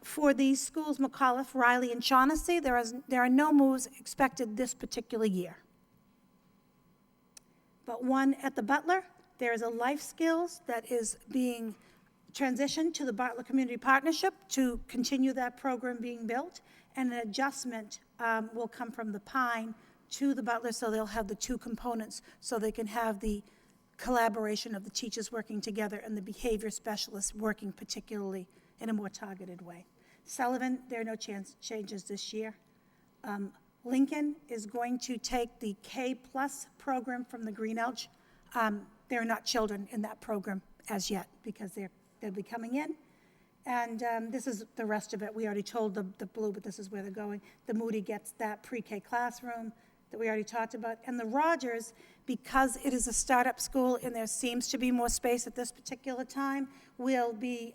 for these schools, McAuliffe, Riley, and Shaughnessy, there are no moves expected this particular year. But one at the Butler, there is a life skills that is being transitioned to the Bartlett Community Partnership to continue that program being built, and an adjustment will come from the Pine to the Butler, so they'll have the 2 components, so they can have the collaboration of the teachers working together and the behavior specialists working particularly in a more targeted way. Sullivan, there are no changes this year. Lincoln is going to take the K+ program from the Greenouch. There are not children in that program as yet because they'll be coming in. And this is the rest of it. We already told the Blue, but this is where they're going. The Moody gets that pre-K classroom that we already talked about. And the Rogers, because it is a startup school and there seems to be more space at this particular time, will be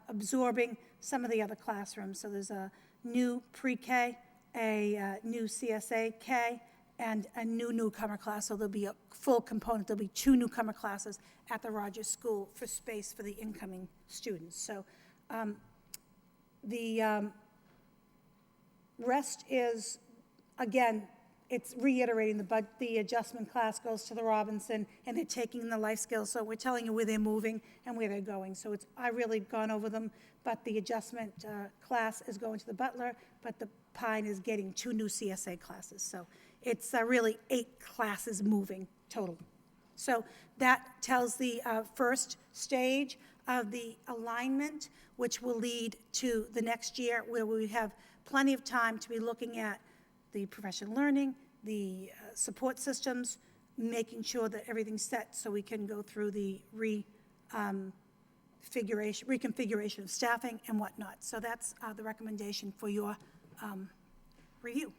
absorbing some of the other classrooms. So there's a new pre-K, a new CSA K, and a new newcomer class. So there'll be a full component. There'll be 2 newcomer classes at the Rogers School for space for the incoming students. So the rest is, again, it's reiterating the adjustment class goes to the Robinson, and they're taking the life skills. So we're telling you where they're moving and where they're going. So I really gone over them, but the adjustment class is going to the Butler, but the Pine is getting 2 new CSA classes. So it's really 8 classes moving total. So that tells the first stage of the alignment, which will lead to the next year where we have plenty of time to be looking at the professional learning, the support systems, making sure that everything's set so we can go through the reconfiguration of staffing and whatnot. So that's the recommendation for your review.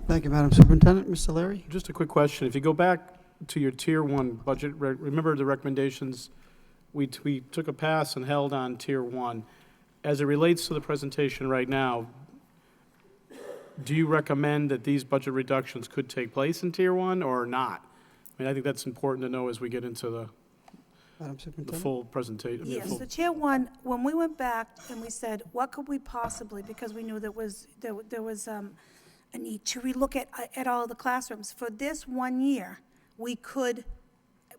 Thank you, Madam Superintendent. Mr. Larry? Just a quick question. If you go back to your Tier 1 budget, remember the recommendations? We took a pass and held on Tier 1. As it relates to the presentation right now, do you recommend that these budget reductions could take place in Tier 1 or not? I mean, I think that's important to know as we get into Madam the Superintendent? full presentation. Yes, the Tier 1, when we went back and we said, what could we possibly, because we knew there was a need to relook at all the classrooms. For this 1 year, we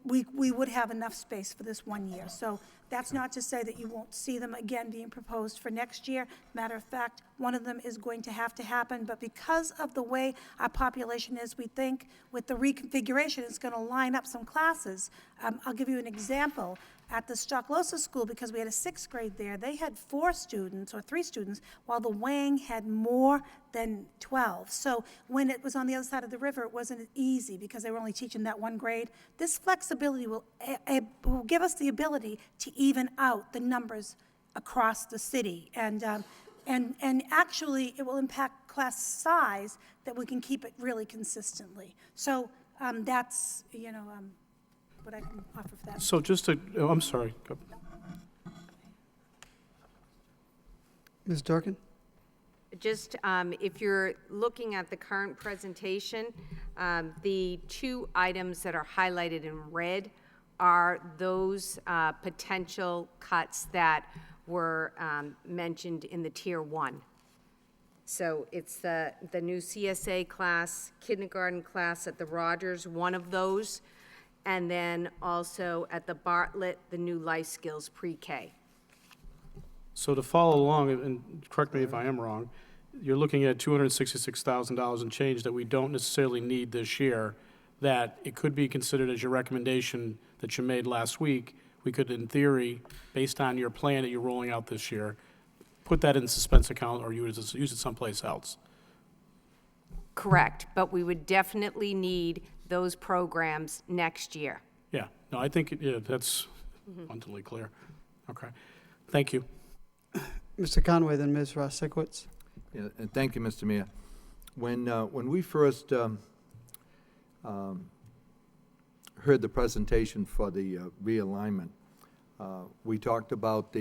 would have enough space for this 1 year. So that's not to say that you won't see them again being proposed for next year. Matter of fact, one of them is going to have to happen, but because of the way our population is, we think with the reconfiguration, it's going to line up some classes. I'll give you an example. At the Stocklosa School, because we had a 6th grade there, they had 4 students or 3 students, while the Wang had more than 12. So when it was on the other side of the river, it wasn't easy because they were only teaching that 1 grade. This flexibility will give us the ability to even out the numbers across the city. And actually, it will impact class size that we can keep it really consistently. So that's, what I can offer for that. So just to, I'm sorry. Go. Ms. Durkin? Just, if you're looking at the current presentation, the 2 items that are highlighted in red are those potential cuts that were mentioned in the Tier 1. So it's the new CSA class, kindergarten class at the Rogers, one of those, and then also at the Bartlett, the new life skills pre-K. So to follow along, and correct me if I am wrong, you're looking at $266,000 and change that we don't necessarily need this year, that it could be considered as your recommendation that you made last week we could, in theory, based on your plan that you're rolling out this year, put that in suspense account or use it someplace else. Correct, but we would definitely need those programs next year. Yeah, no, I think, yeah, that's abundantly clear. Okay, thank you. Mr. Conway, then Ms. Ross Sikowitz. Yeah, and thank you, Mr. Mayor. When we first heard the presentation for the realignment, we talked about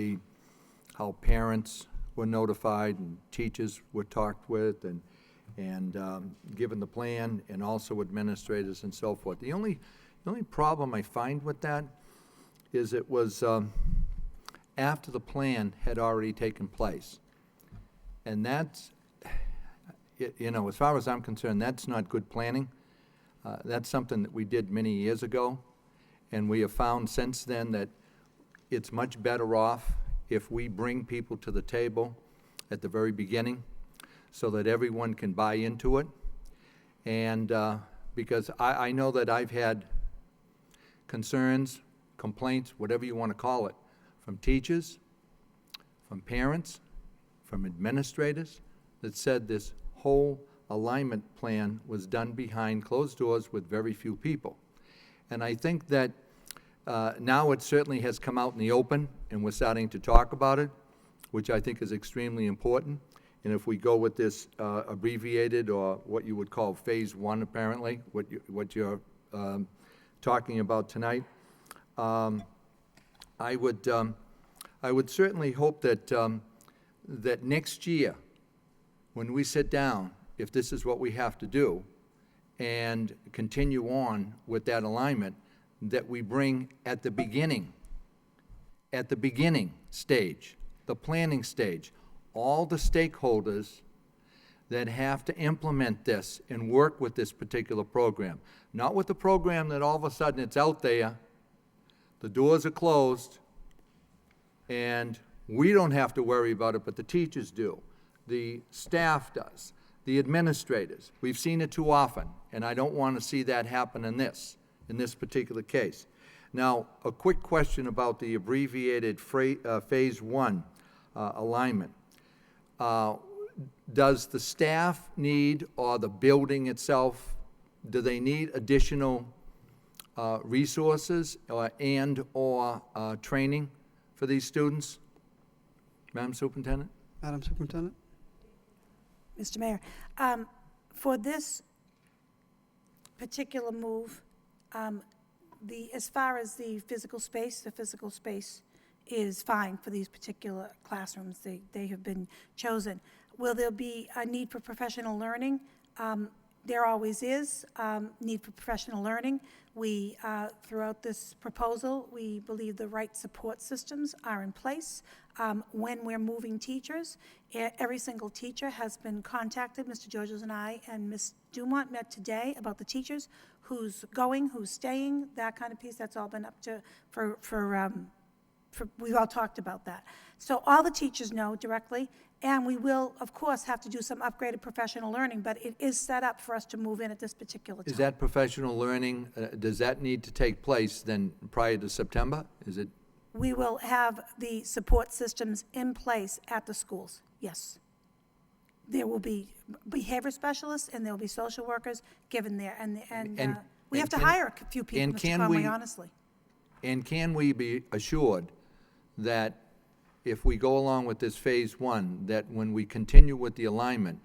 how parents were notified and teachers were talked with and given the plan, and also administrators and so forth. The only problem I find with that is it was after the plan had already taken place. And that's, you know, as far as I'm concerned, that's not good planning. That's something that we did many years ago, and we have found since then that it's much better off if we bring people to the table at the very beginning so that everyone can buy into it. And because I know that I've had concerns, complaints, whatever you want to call it, from teachers, from parents, from administrators, that said this whole alignment plan was done behind closed doors with very few people. And I think that now it certainly has come out in the open, and we're starting to talk about it, which I think is extremely important. And if we go with this abbreviated, or what you would call phase one, apparently, what you're talking about tonight, I would certainly hope that that next year, when we sit down, if this is what we have to do, and continue on with that alignment, that we bring at the beginning stage, the planning stage, all the stakeholders that have to implement this and work with this particular program. Not with the program that all of a sudden it's out there, the doors are closed, and we don't have to worry about it, but the teachers do. The staff does. The administrators. We've seen it too often, and I don't want to see that happen in this particular case. Now, a quick question about the abbreviated phase one alignment. Does the staff need, or the building itself, do they need additional resources and/or training for these students? Madam Superintendent? Madam Superintendent? Mr. Mayor, for this particular move, as far as the physical space is fine for these particular classrooms. They have been chosen. Will there be a need for professional learning? There always is need for professional learning. We, throughout this proposal, we believe the right support systems are in place. When we're moving teachers, every single teacher has been contacted. Mr. Georges and I and Ms. Dumont met today about the teachers, who's going, who's staying, that kind of piece. That's all been up to, we've all talked about that. So all the teachers know directly, and we will, of course, have to do some upgraded professional learning, but it is set up for us to move in at this particular time. Is that professional learning, does that need to take place then prior to September? Is it? We will have the support systems in place at the schools, yes. There will be behavior specialists and there will be social workers given there, and we have to hire a few people, Mr. Conway, honestly. And can we be assured that if we go along with this phase one, that when we continue with the alignment,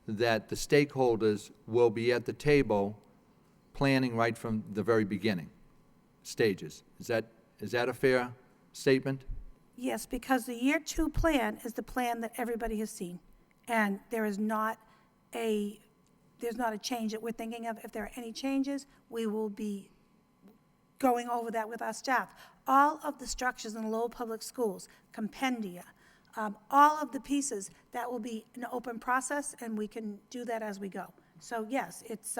that the stakeholders will be at the table planning right from the very beginning stages? Is that a fair statement? Yes, because the year two plan is the plan that everybody has seen. And there is not there's not a change that we're thinking of. If there are any changes, we will be going over that with our staff. All of the structures in Lowell Public Schools, compendia, all of the pieces, that will be an open process, and we can do that as we go. So yes, it's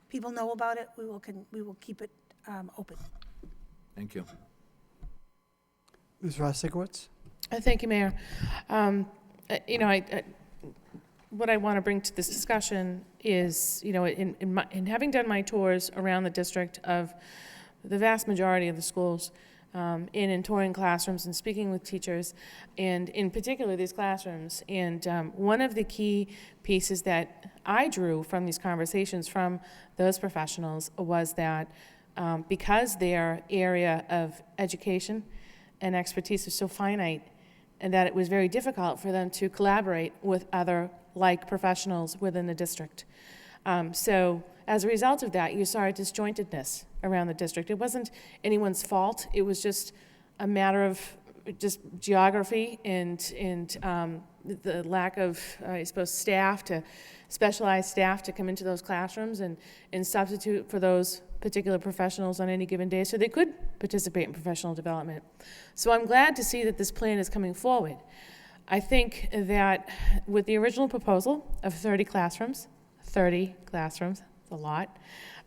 people know about it. We will keep it open. Thank you. Ms. Ross Sikowitz? Thank you, Mayor. What I want to bring to this discussion is, in having done my tours around the district of the vast majority of the schools, in touring classrooms and speaking with teachers, and in particular these classrooms. And one of the key pieces that I drew from these conversations from those professionals was that because their area of education and expertise is so finite, and that it was very difficult for them to collaborate with other like professionals within the district. So as a result of that, you saw a disjointedness around the district. It wasn't anyone's fault. It was just a matter of just geography and the lack of, I suppose, specialized staff to come into those classrooms and substitute for those particular professionals on any given day so they could participate in professional development. So I'm glad to see that this plan is coming forward. I think that with the original proposal of 30 classrooms, it's a lot,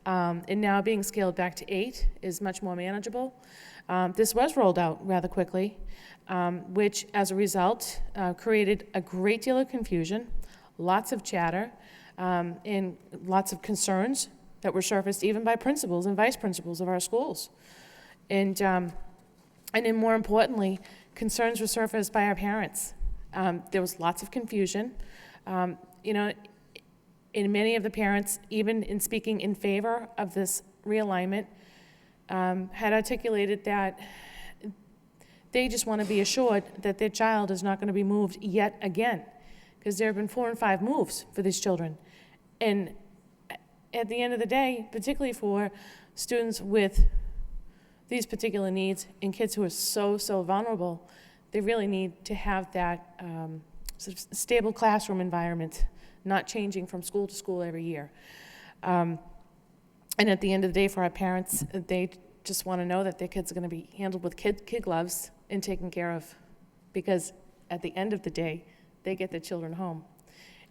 and now being scaled back to 8 is much more manageable. This was rolled out rather quickly, which as a result created a great deal of confusion, lots of chatter, and lots of concerns that were surfaced even by principals and vice principals of our schools. And then more importantly, concerns were surfaced by our parents. There was lots of confusion. And many of the parents, even in speaking in favor of this realignment, had articulated that they just want to be assured that their child is not going to be moved yet again, because there have been 4 and 5 moves for these children. And at the end of the day, particularly for students with these particular needs and kids who are so vulnerable, they really need to have that sort of stable classroom environment, not changing from school to school every year. And at the end of the day, for our parents, they just want to know that their kids are going to be handled with kid gloves and taken care of, because at the end of the day, they get their children home.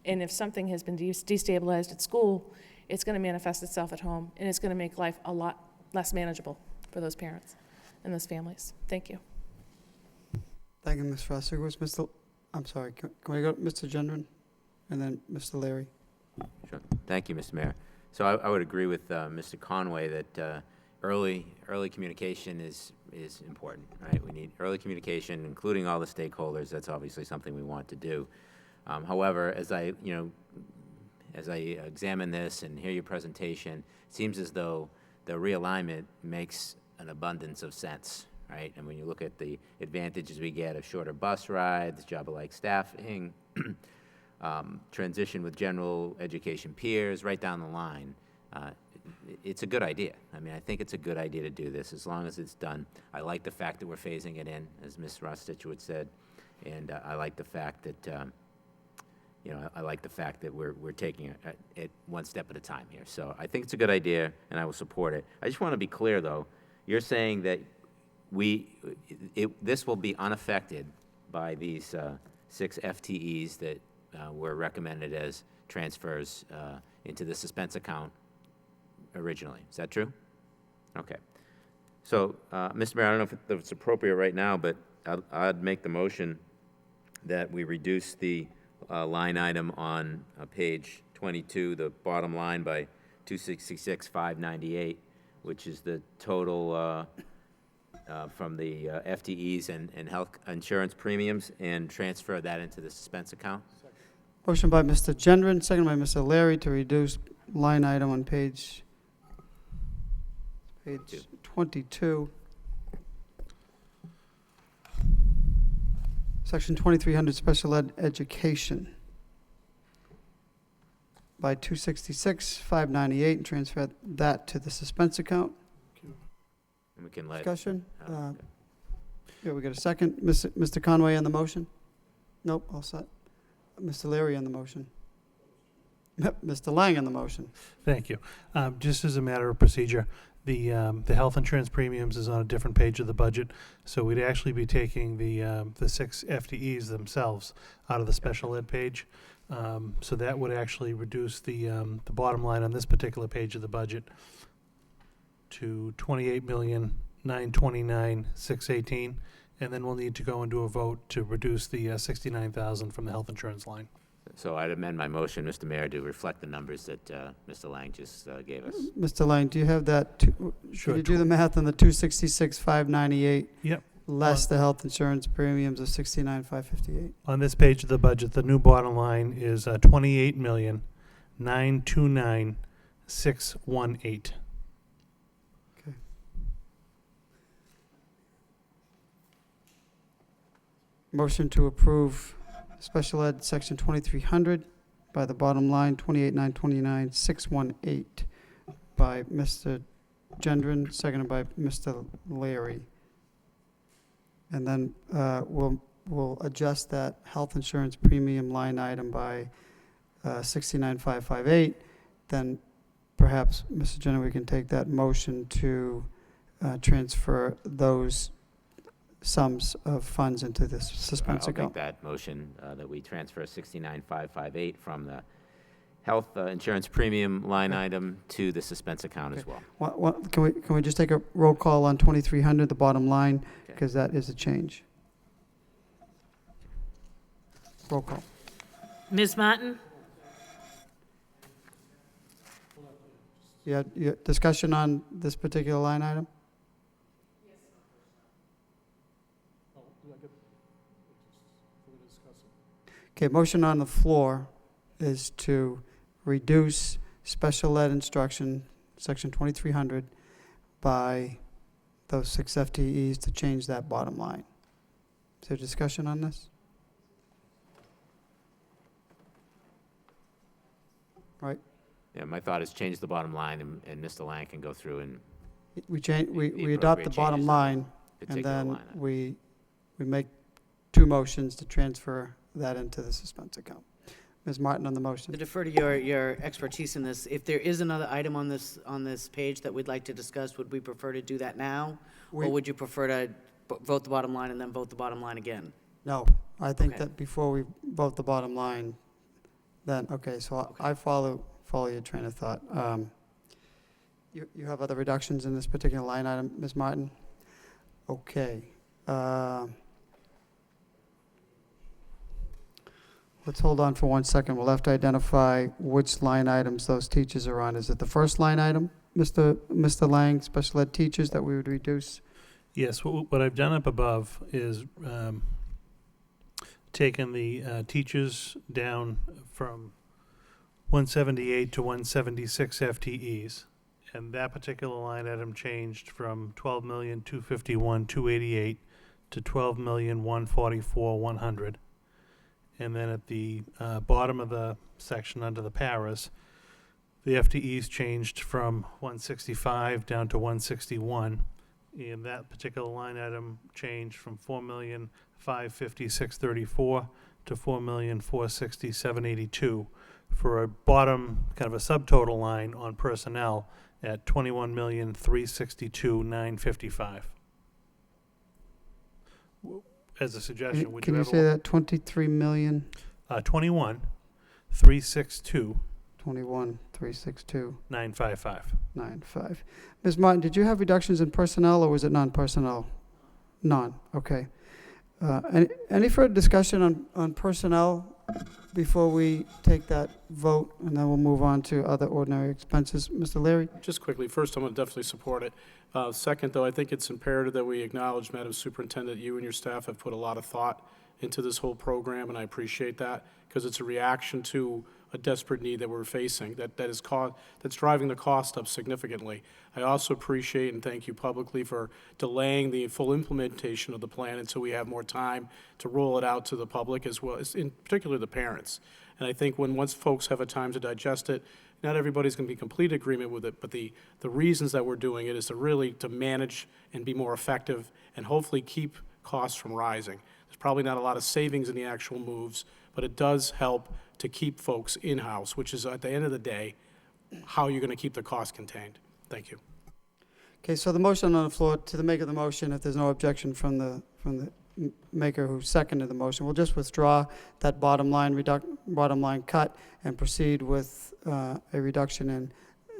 And if something has been destabilized at school, it's going to manifest itself at home, and it's going to make life a lot less manageable for those parents and those families. Thank you. Thank you, Ms. Frasser. I'm sorry, can we go to Mr. Gendron and then Mr. Leary? Sure. Thank you, Mr. Mayor. So I would agree with Mr. Conway that early communication is important, right? We need early communication, including all the stakeholders. That's obviously something we want to do. However, as I examine this and hear your presentation, it seems as though the realignment makes an abundance of sense, right? And when you look at the advantages we get of shorter bus rides, job-alike staffing, transition with general education peers, right down the line, it's a good idea. I mean, I think it's a good idea to do this as long as it's done. I like the fact that we're phasing it in, as Ms. Rostich said, and I like the fact that we're taking it one step at a time here. So I think it's a good idea, and I will support it. I just want to be clear, though. You're saying that this will be unaffected by these 6 FTEs that were recommended as transfers into the suspense account originally. Is that true? Okay. So, Mr. Mayor, I don't know if it's appropriate right now, but I'd make the motion that we reduce the line item on page 22, the bottom line, by $266,598, which is the total from the FTEs and health insurance premiums, and transfer that into the suspense account. Motion by Mr. Gendron, second by Mr. Leary, to reduce line item on page 22. Section 2300, Special Ed Education, by $266,598, and transfer that to the suspense account. And we can let Discussion? okay. Yeah, we got a second. Mr. Conway on the motion? Nope, all set. Mr. Leary on the motion. Mr. Lang on the motion. Thank you. Just as a matter of procedure, the health insurance premiums is on a different page of the budget, so we'd actually be taking the 6 FTEs themselves out of the special ed page. So that would actually reduce the bottom line on this particular page of the budget to $28,929,618, and then we'll need to go into a vote to reduce the $69,000 from the health insurance line. So I'd amend my motion, Mr. Mayor, to reflect the numbers that Mr. Lang just gave us. Mr. Lang, do you have that? Sure. Could you do the math on the 266,598 Yep. less the health insurance premiums of 69,558? On this page of the budget, the new bottom line is 28,929,618. Okay. Motion to approve special ed section 2300 by the bottom line 28,929,618 by Mr. Gendron, seconded by Mr. Larry. And then we'll adjust that health insurance premium line item by 69,558. Then perhaps, Mr. Gendron, we can take that motion to transfer those sums of funds into this suspense I'll account. make that motion that we transfer 69,558 from the health insurance premium line item to the suspense account as well. Can we just take a roll call on 2300, the bottom line, Okay. because that is a change. Roll call. Ms. Martin? You had discussion on this particular line item? Okay, motion on the floor is to reduce special ed instruction, section 2300, by those 6 FTEs to change that bottom line. Is there discussion on this? Right? Yeah, my thought is change the bottom line, and Mr. Lang can go through and We The adopt the appropriate bottom changes line, and particular then line item. we make 2 motions to transfer that into the suspense account. Ms. Martin on the To motion. defer to your expertise in this, if there is another item on this page that we'd like to discuss, would we prefer to do that now? We- Or would you prefer to vote the bottom line and then vote the bottom line again? No, I think Okay. that before we vote the bottom line, then, okay, so I follow your train of thought. You have other reductions in this particular line item, Ms. Martin? Okay. Let's hold on for 1 second. We'll have to identify which line items those teachers are on. Is it the first line item, Mr. Lang, special ed teachers, that we would reduce? Yes, what I've done up above is taken the teachers down from 178 to 176 FTEs, and that particular line item changed from 12,251,288 to 12,144,100. And then at the bottom of the section under the paras, the FTEs changed from 165 down to 161. And that particular line item changed from 4,556,34 to 4,467,82 for a bottom, kind of a subtotal line on personnel at 21,362,955. As a suggestion, would you Can you have say that, 23 million, 21,362,955. 21,362,955. Ms. Martin, did you have reductions in personnel, or was it non-personnel? None, okay. Any further discussion on personnel before we take that vote, and then we'll move on to other ordinary expenses? Mr. Leary? Just quickly, first, I'm going to definitely support it. Second, though, I think it's imperative that we acknowledge, Madam Superintendent, you and your staff have put a lot of thought into this whole program, and I appreciate that, because it's a reaction to a desperate need that we're facing that's driving the cost up significantly. I also appreciate and thank you publicly for delaying the full implementation of the plan until we have more time to roll it out to the public, as well as, in particular, the parents. And I think once folks have a time to digest it, not everybody's going to be in complete agreement with it, but the reasons that we're doing it is to manage and be more effective and hopefully keep costs from rising. There's probably not a lot of savings in the actual moves, but it does help to keep folks in-house, which is, at the end of the day, how you're going to keep the cost contained. Thank you. Okay, so the motion on the floor, to the maker of the motion, if there's no objection from the maker who seconded the motion, we'll just withdraw that bottom line cut and proceed with a reduction in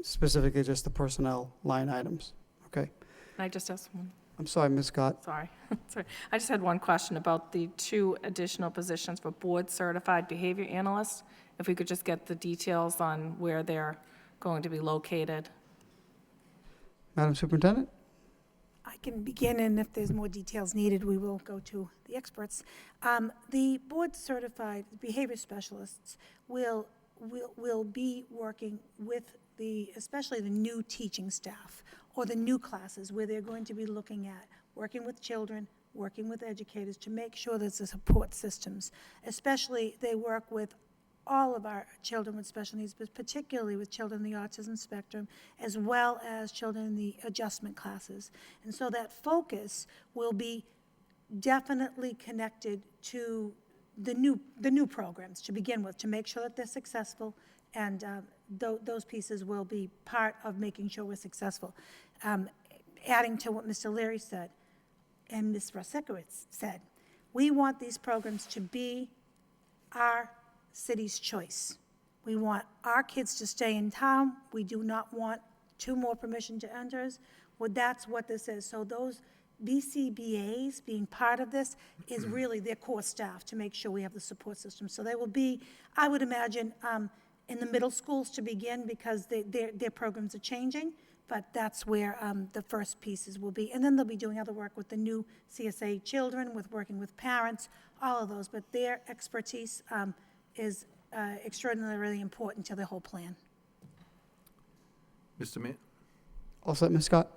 specifically just the personnel line items. Okay? Can I just ask one? I'm sorry, Ms. Scott. Sorry. Sorry. I just had one question about the 2 additional positions for board-certified behavior analysts. If we could just get the details on where they're going to be located. Madam Superintendent? I can begin, and if there's more details needed, we will go to the experts. The board-certified behavior specialists will be working with especially the new teaching staff or the new classes where they're going to be looking at working with children, working with educators to make sure there's the support systems. Especially, they work with all of our children with special needs, but particularly with children in the autism spectrum, as well as children in the adjustment classes. And so that focus will be definitely connected to the new programs to begin with, to make sure that they're successful, and those pieces will be part of making sure we're successful. Adding to what Mr. Leary said, and Ms. Rosekowitz said, we want these programs to be our city's choice. We want our kids to stay in town. We do not want 2 more permission to enters. Well, that's what this is. So those BCBAs being part of this is really their core staff to make sure we have the support system. So they will be, I would imagine, in the middle schools to begin, because their programs are changing, but that's where the first pieces will be. And then they'll be doing other work with the new CSA children, with working with parents, all of those. But their expertise is extraordinarily important to the whole plan. Mr. Mayor? All set, Ms. Scott?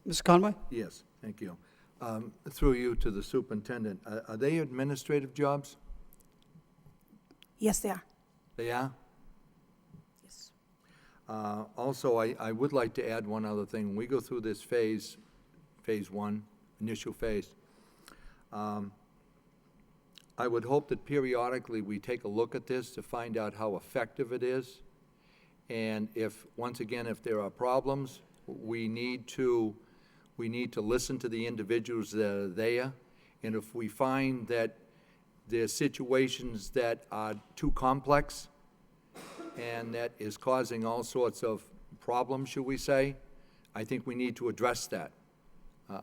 Mr. Conway? Yes, thank you. Through you to the superintendent, are they administrative jobs? Yes, they are. They are? Yes. Also, I would like to add one other thing. When we go through this phase 1, initial phase, I would hope that periodically we take a look at this to find out how effective it is. And once again, if there are problems, we need to listen to the individuals that are there. And if we find that there's situations that are too complex and that is causing all sorts of problems, should we say, I think we need to address that.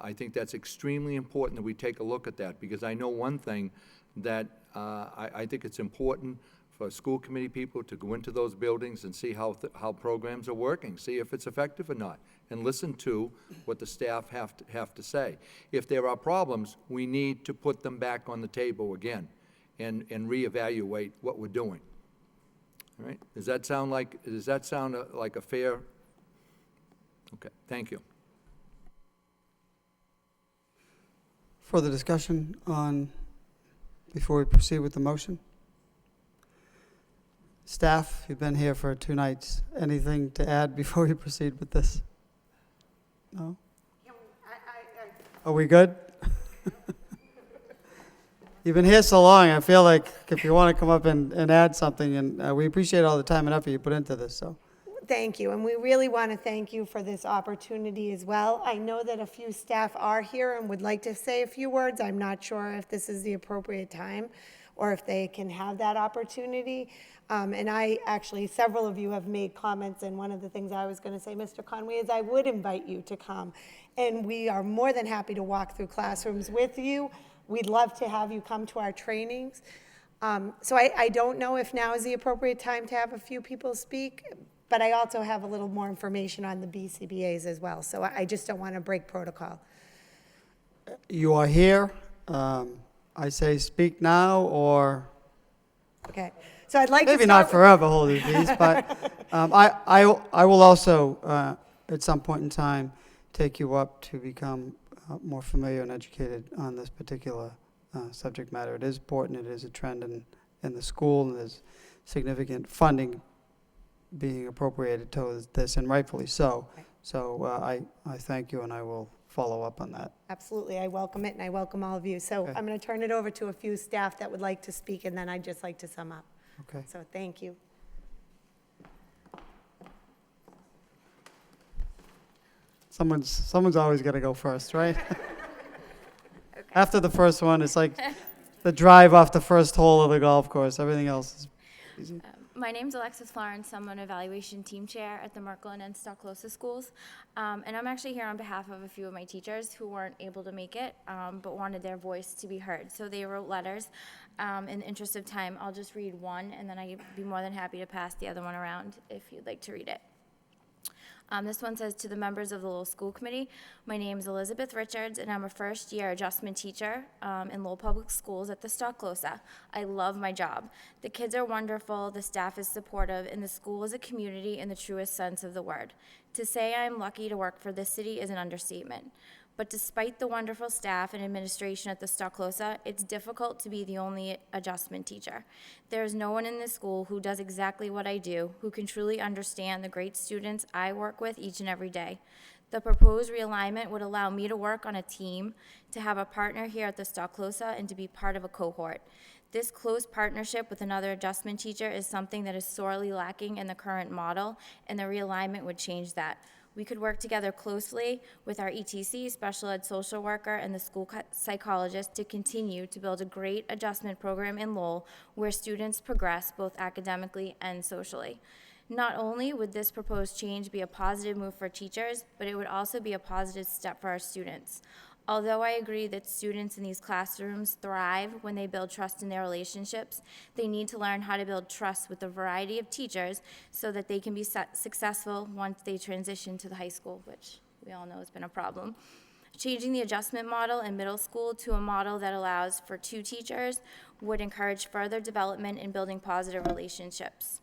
I think that's extremely important that we take a look at that, because I know one thing, that I think it's important for school committee people to go into those buildings and see how programs are working, see if it's effective or not, and listen to what the staff have to say. If there are problems, we need to put them back on the table again and reevaluate what we're doing. All right? Does that sound like a fair? Okay, thank you. Further discussion on, before we proceed with the motion? Staff, you've been here for 2 nights. Anything to add before we proceed with this? No? Are we good? You've been here so long, I feel like if you want to come up and add something, and we appreciate all the time and effort you put into this, so. Thank you, and we really want to thank you for this opportunity as well. I know that a few staff are here and would like to say a few words. I'm not sure if this is the appropriate time or if they can have that opportunity. And several of you have made comments, and one of the things I was going to say, Mr. Conway, is I would invite you to come. And we are more than happy to walk through classrooms with you. We'd love to have you come to our trainings. So I don't know if now is the appropriate time to have a few people speak, but I also have a little more information on the BCBAs as well. So I just don't want to break protocol. You are here. I say speak now, or Okay. So I'd like to maybe start not forever hold your peace, but I will also, at some point in time, take you up to become more familiar and educated on this particular subject matter. It is important. It is a trend in the school, and there's significant funding being appropriated towards this, and rightfully so. Right. So I thank you, and I will follow up on that. Absolutely. I welcome it, and I welcome all of you. So Okay. I'm going to turn it over to a few staff that would like to speak, and then I'd just like to sum up. Okay. So thank you. Someone's always got to go first, right? After the first one, it's like the drive off the first hole of the golf course. Everything else is easy. My name's Alexis Florence. I'm an evaluation team chair at the Merklin and Stocklosa schools. And I'm actually here on behalf of a few of my teachers who weren't able to make it, but wanted their voice to be heard. So they wrote letters. In the interest of time, I'll just read one, and then I'd be more than happy to pass the other one around if you'd like to read it. This one says, to the members of the Lowell School Committee, my name is Elizabeth Richards, and I'm a first-year adjustment teacher in Lowell Public Schools at the Stocklosa. I love my job. The kids are wonderful, the staff is supportive, and the school is a community in the truest sense of the word. To say I'm lucky to work for this city is an understatement. But despite the wonderful staff and administration at the Stocklosa, it's difficult to be the only adjustment teacher. There's no one in this school who does exactly what I do, who can truly understand the great students I work with each and every day. The proposed realignment would allow me to work on a team, to have a partner here at the Stocklosa, and to be part of a cohort. This close partnership with another adjustment teacher is something that is sorely lacking in the current model, and the realignment would change that. We could work together closely with our ETC, special ed social worker, and the school psychologist to continue to build a great adjustment program in Lowell where students progress both academically and socially. Not only would this proposed change be a positive move for teachers, but it would also be a positive step for our students. Although I agree that students in these classrooms thrive when they build trust in their relationships, they need to learn how to build trust with a variety of teachers so that they can be successful once they transition to the high school, which we all know has been a problem. Changing the adjustment model in middle school to a model that allows for 2 teachers would encourage further development in building positive relationships.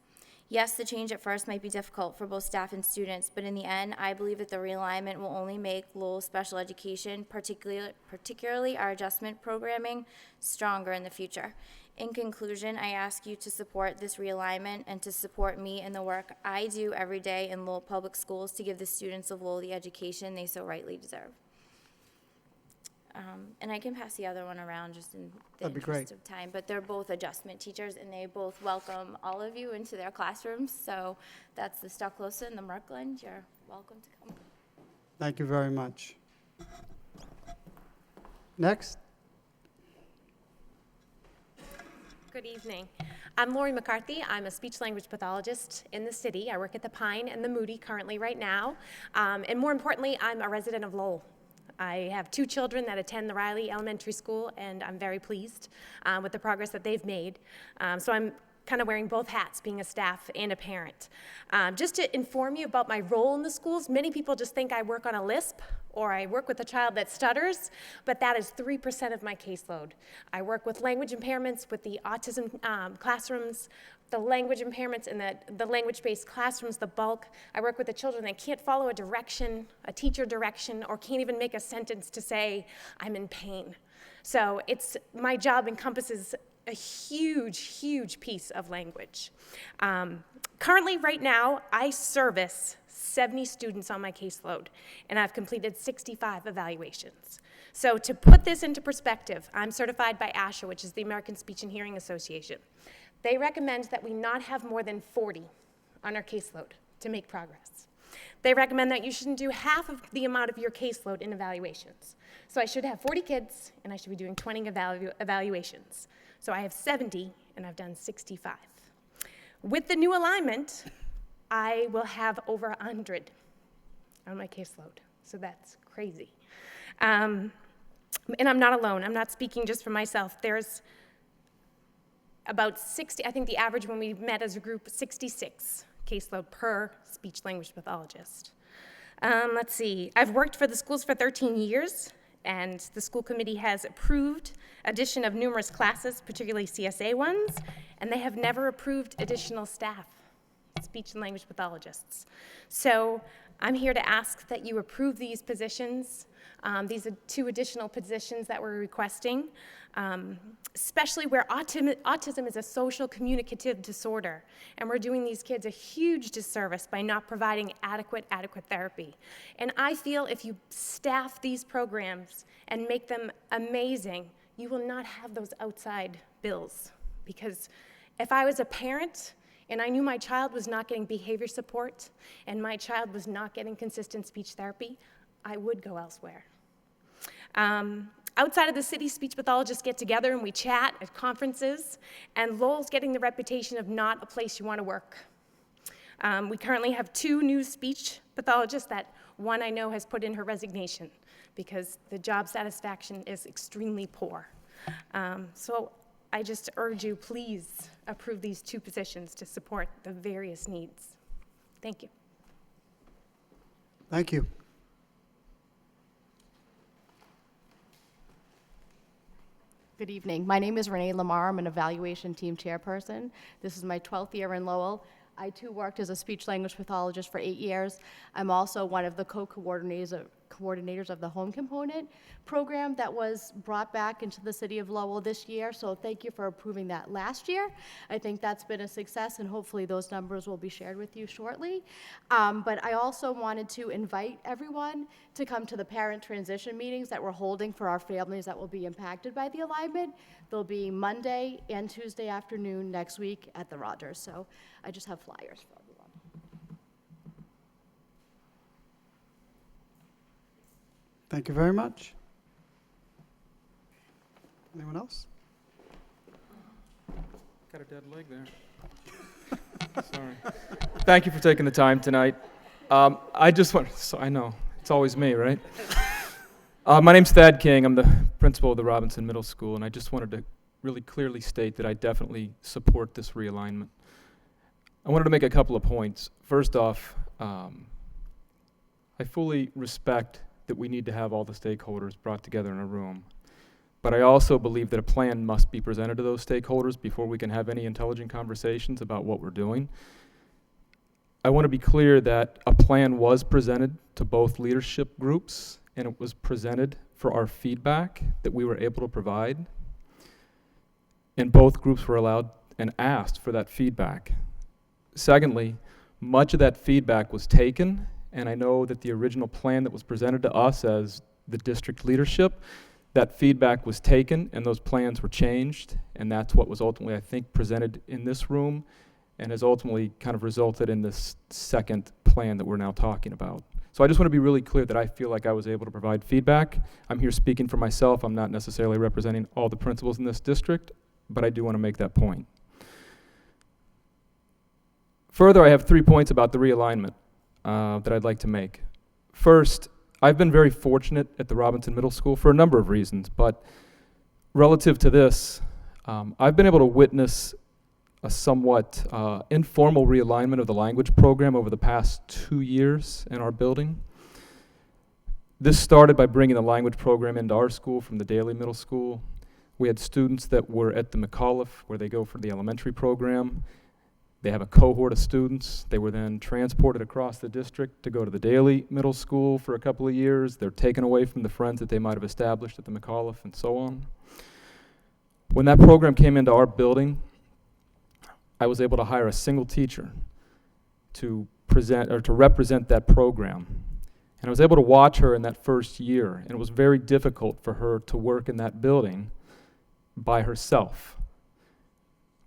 Yes, the change at first might be difficult for both staff and students, but in the end, I believe that the realignment will only make Lowell special education, particularly our adjustment programming, stronger in the future. In conclusion, I ask you to support this realignment and to support me in the work I do every day in Lowell Public Schools to give the students of Lowell the education they so rightly deserve. And I can pass the other one around just in the That'd be interest great. of time, but they're both adjustment teachers, and they both welcome all of you into their classrooms. So that's the Stocklosa and the Merklin. You're welcome to come. Thank you very much. Next. Good evening. I'm Lori McCarthy. I'm a speech-language pathologist in the city. I work at the Pine and the Moody currently right now. And more importantly, I'm a resident of Lowell. I have 2 children that attend the Riley Elementary School, and I'm very pleased with the progress that they've made. So I'm kind of wearing both hats, being a staff and a parent. Just to inform you about my role in the schools, many people just think I work on a lisp or I work with a child that stutters, but that is 3% of my caseload. I work with language impairments, with the autism classrooms, the language impairments in the language-based classrooms, the bulk. I work with the children that can't follow a direction, a teacher direction, or can't even make a sentence to say, I'm in pain. So my job encompasses a huge, huge piece of language. Currently, right now, I service 70 students on my caseload, and I've completed 65 evaluations. So to put this into perspective, I'm certified by ASHA, which is the American Speech and Hearing Association. They recommend that we not have more than 40 on our caseload to make progress. They recommend that you shouldn't do half of the amount of your caseload in evaluations. So I should have 40 kids, and I should be doing 20 evaluations. So I have 70, and I've done 65. With the new alignment, I will have over 100 on my caseload. So that's crazy. And I'm not alone. I'm not speaking just for myself. There's about 60, I think the average when we met as a group, 66 caseload per speech-language pathologist. Let's see. I've worked for the schools for 13 years, and the school committee has approved addition of numerous classes, particularly CSA ones, and they have never approved additional staff, speech and language pathologists. So I'm here to ask that you approve these positions. These are 2 additional positions that we're requesting, especially where autism is a social communicative disorder, and we're doing these kids a huge disservice by not providing adequate therapy. And I feel if you staff these programs and make them amazing, you will not have those outside bills. Because if I was a parent and I knew my child was not getting behavior support and my child was not getting consistent speech therapy, I would go elsewhere. Outside of the city, speech pathologists get together and we chat at conferences, and Lowell's getting the reputation of not a place you want to work. We currently have 2 new speech pathologists that one I know has put in her resignation because the job satisfaction is extremely poor. So I just urge you, please approve these 2 positions to support the various needs. Thank you. Thank you. Good evening. My name is Renee Lamar. I'm an evaluation team chairperson. This is my 12th year in Lowell. I too worked as a speech-language pathologist for 8 years. I'm also one of the coordinators of the home component program that was brought back into the city of Lowell this year. So thank you for approving that last year. I think that's been a success, and hopefully those numbers will be shared with you shortly. But I also wanted to invite everyone to come to the parent transition meetings that we're holding for our families that will be impacted by the alignment. They'll be Monday and Tuesday afternoon next week at the Rogers. So I just have flyers for everyone. Thank you very much. Anyone else? Got a dead leg there. Sorry. Thank you for taking the time tonight. I just want, so I know, it's always me, right? My name's Thad King. I'm the principal of the Robinson Middle School, and I just wanted to really clearly state that I definitely support this realignment. I wanted to make a couple of points. First off, I fully respect that we need to have all the stakeholders brought together in a room. But I also believe that a plan must be presented to those stakeholders before we can have any intelligent conversations about what we're doing. I want to be clear that a plan was presented to both leadership groups, and it was presented for our feedback that we were able to provide. And both groups were allowed and asked for that feedback. Secondly, much of that feedback was taken, and I know that the original plan that was presented to us as the district leadership, that feedback was taken and those plans were changed, and that's what was ultimately, I think, presented in this room and has ultimately kind of resulted in this second plan that we're now talking about. So I just want to be really clear that I feel like I was able to provide feedback. I'm here speaking for myself. I'm not necessarily representing all the principals in this district, but I do want to make that point. Further, I have 3 points about the realignment that I'd like to make. First, I've been very fortunate at the Robinson Middle School for a number of reasons, but relative to this, I've been able to witness a somewhat informal realignment of the language program over the past 2 years in our building. This started by bringing the language program into our school from the Daly Middle School. We had students that were at the McAuliffe, where they go for the elementary program. They have a cohort of students. They were then transported across the district to go to the Daly Middle School for a couple of years. They're taken away from the friends that they might have established at the McAuliffe and so on. When that program came into our building, I was able to hire a single teacher to represent that program. And I was able to watch her in that first year, and it was very difficult for her to work in that building by herself.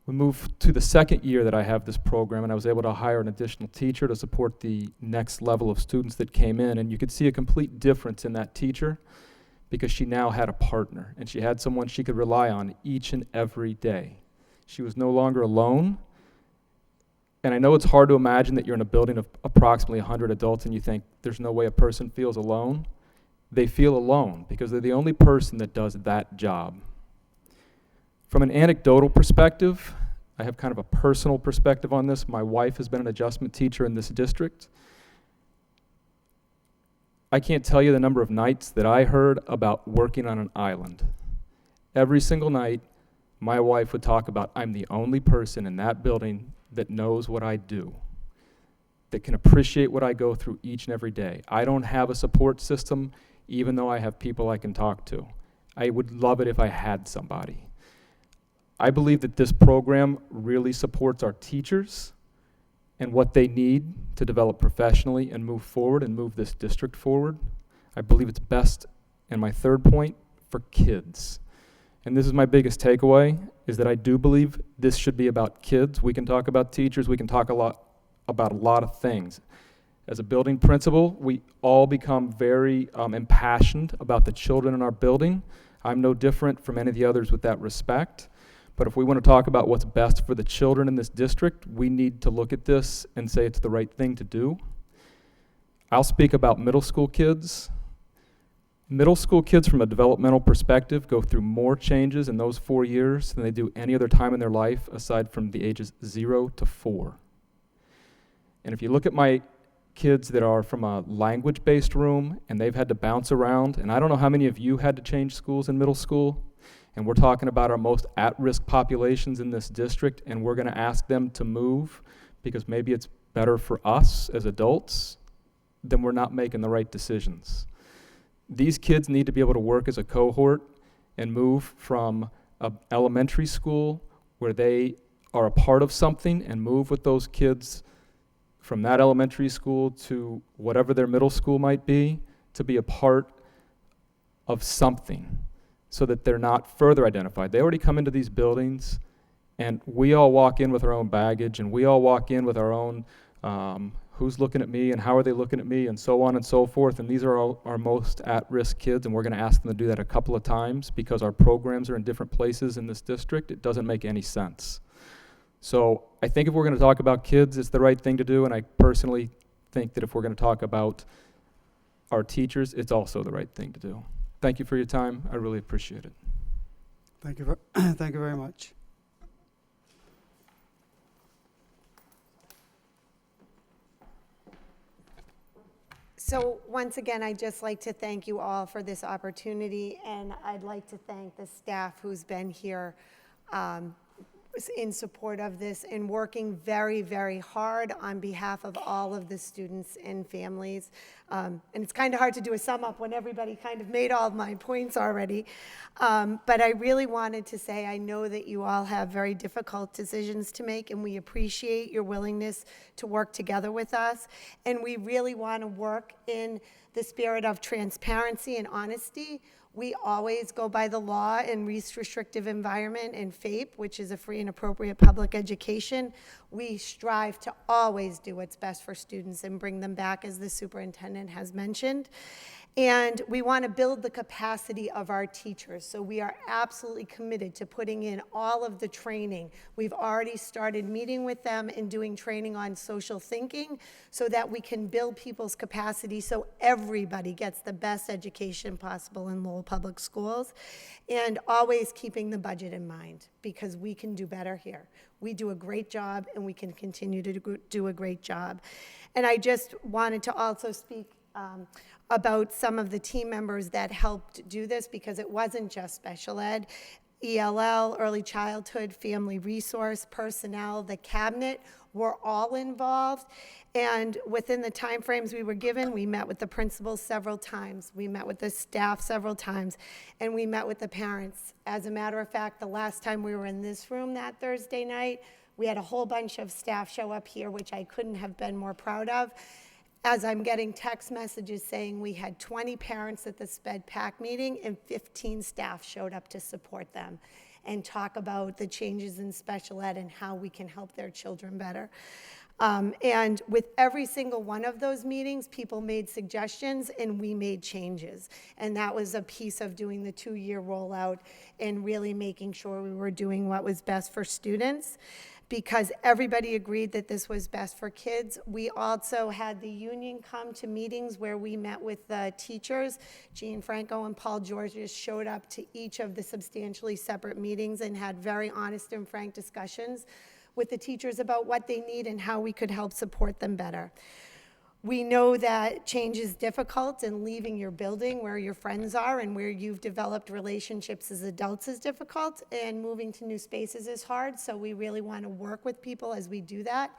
We moved to the second year that I have this program, and I was able to hire an additional teacher to support the next level of students that came in, and you could see a complete difference in that teacher because she now had a partner, and she had someone she could rely on each and every day. She was no longer alone, and I know it's hard to imagine that you're in a building of approximately 100 adults and you think there's no way a person feels alone. They feel alone because they're the only person that does that job. From an anecdotal perspective, I have kind of a personal perspective on this. My wife has been an adjustment teacher in this district. I can't tell you the number of nights that I heard about working on an island. Every single night, my wife would talk about, I'm the only person in that building that knows what I do, that can appreciate what I go through each and every day. I don't have a support system, even though I have people I can talk to. I would love it if I had somebody. I believe that this program really supports our teachers and what they need to develop professionally and move forward and move this district forward. I believe it's best, and my third point, for kids. And this is my biggest takeaway, is that I do believe this should be about kids. We can talk about teachers, we can talk about a lot of things. As a building principal, we all become very impassioned about the children in our building. I'm no different from any of the others with that respect. But if we want to talk about what's best for the children in this district, we need to look at this and say it's the right thing to do. I'll speak about middle school kids. Middle school kids, from a developmental perspective, go through more changes in those 4 years than they do any other time in their life aside from the ages 0 to 4. And if you look at my kids that are from a language-based room and they've had to bounce around, and I don't know how many of you had to change schools in middle school, and we're talking about our most at-risk populations in this district, and we're going to ask them to move because maybe it's better for us as adults, then we're not making the right decisions. These kids need to be able to work as a cohort and move from an elementary school where they are a part of something and move with those kids from that elementary school to whatever their middle school might be, to be a part of something so that they're not further identified. They already come into these buildings, and we all walk in with our own baggage, and we all walk in with our own who's looking at me and how are they looking at me and so on and so forth. And these are all our most at-risk kids, and we're going to ask them to do that a couple of times because our programs are in different places in this district. It doesn't make any sense. So I think if we're going to talk about kids, it's the right thing to do, and I personally think that if we're going to talk about our teachers, it's also the right thing to do. Thank you for your time. I really appreciate it. Thank you, thank you very much. So once again, I'd just like to thank you all for this opportunity, and I'd like to thank the staff who's been here in support of this and working very, very hard on behalf of all of the students and families. And it's kind of hard to do a sum up when everybody kind of made all of my points already. But I really wanted to say I know that you all have very difficult decisions to make, and we appreciate your willingness to work together with us. And we really want to work in the spirit of transparency and honesty. We always go by the law in least restrictive environment and FAPE, which is a free and appropriate public education. We strive to always do what's best for students and bring them back, as the superintendent has mentioned. And we want to build the capacity of our teachers. So we are absolutely committed to putting in all of the training. We've already started meeting with them and doing training on social thinking so that we can build people's capacity so everybody gets the best education possible in Lowell Public Schools. And always keeping the budget in mind, because we can do better here. We do a great job, and we can continue to do a great job. And I just wanted to also speak about some of the team members that helped do this, because it wasn't just special ed. ELL, early childhood, family resource, personnel, the cabinet were all involved. And within the timeframes we were given, we met with the principals several times. We met with the staff several times, and we met with the parents. As a matter of fact, the last time we were in this room that Thursday night, we had a whole bunch of staff show up here, which I couldn't have been more proud of. As I'm getting text messages saying we had 20 parents at the SPED PAC meeting and 15 staff showed up to support them and talk about the changes in special ed and how we can help their children better. And with every single one of those meetings, people made suggestions and we made changes. And that was a piece of doing the 2-year rollout and really making sure we were doing what was best for students, because everybody agreed that this was best for kids. We also had the union come to meetings where we met with the teachers. Jean Franco and Paul Georges showed up to each of the substantially separate meetings and had very honest and frank discussions with the teachers about what they need and how we could help support them better. We know that change is difficult, and leaving your building where your friends are and where you've developed relationships as adults is difficult, and moving to new spaces is hard, so we really want to work with people as we do that.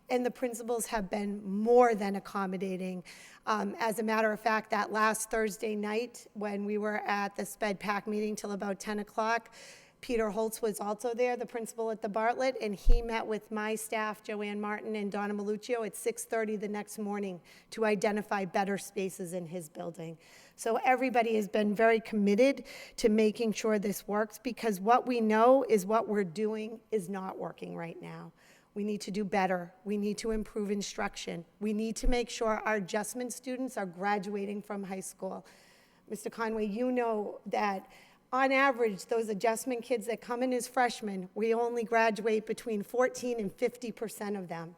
And the principals have been more than accommodating. As a matter of fact, that last Thursday night when we were at the SPED PAC meeting till about 10 o'clock, Peter Holtz was also there, the principal at the Bartlett, and he met with my staff, Joanne Martin and Donna Maluccio, at 6:30 the next morning to identify better spaces in his building. So everybody has been very committed to making sure this works, because what we know is what we're doing is not working right now. We need to do better. We need to improve instruction. We need to make sure our adjustment students are graduating from high school. Mr. Conway, you know that On average, those adjustment kids that come in as freshmen, we only graduate between 14 and 50% of them.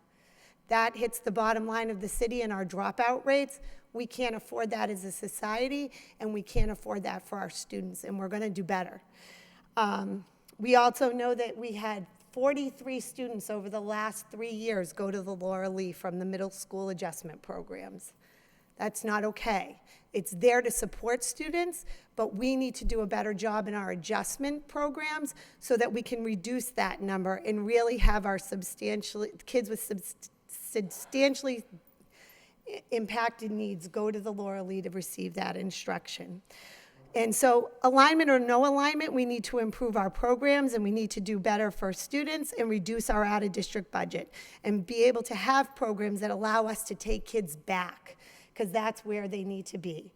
That hits the bottom line of the city and our dropout rates. We can't afford that as a society, and we can't afford that for our students, and we're going to do better. We also know that we had 43 students over the last 3 years go to the Lowell from the middle school adjustment programs. That's not okay. It's there to support students, but we need to do a better job in our adjustment programs so that we can reduce that number and really have our kids with substantially impacted needs go to the Lowell to receive that instruction. And so alignment or no alignment, we need to improve our programs, and we need to do better for students and reduce our out-of-district budget and be able to have programs that allow us to take kids back, because that's where they need to be.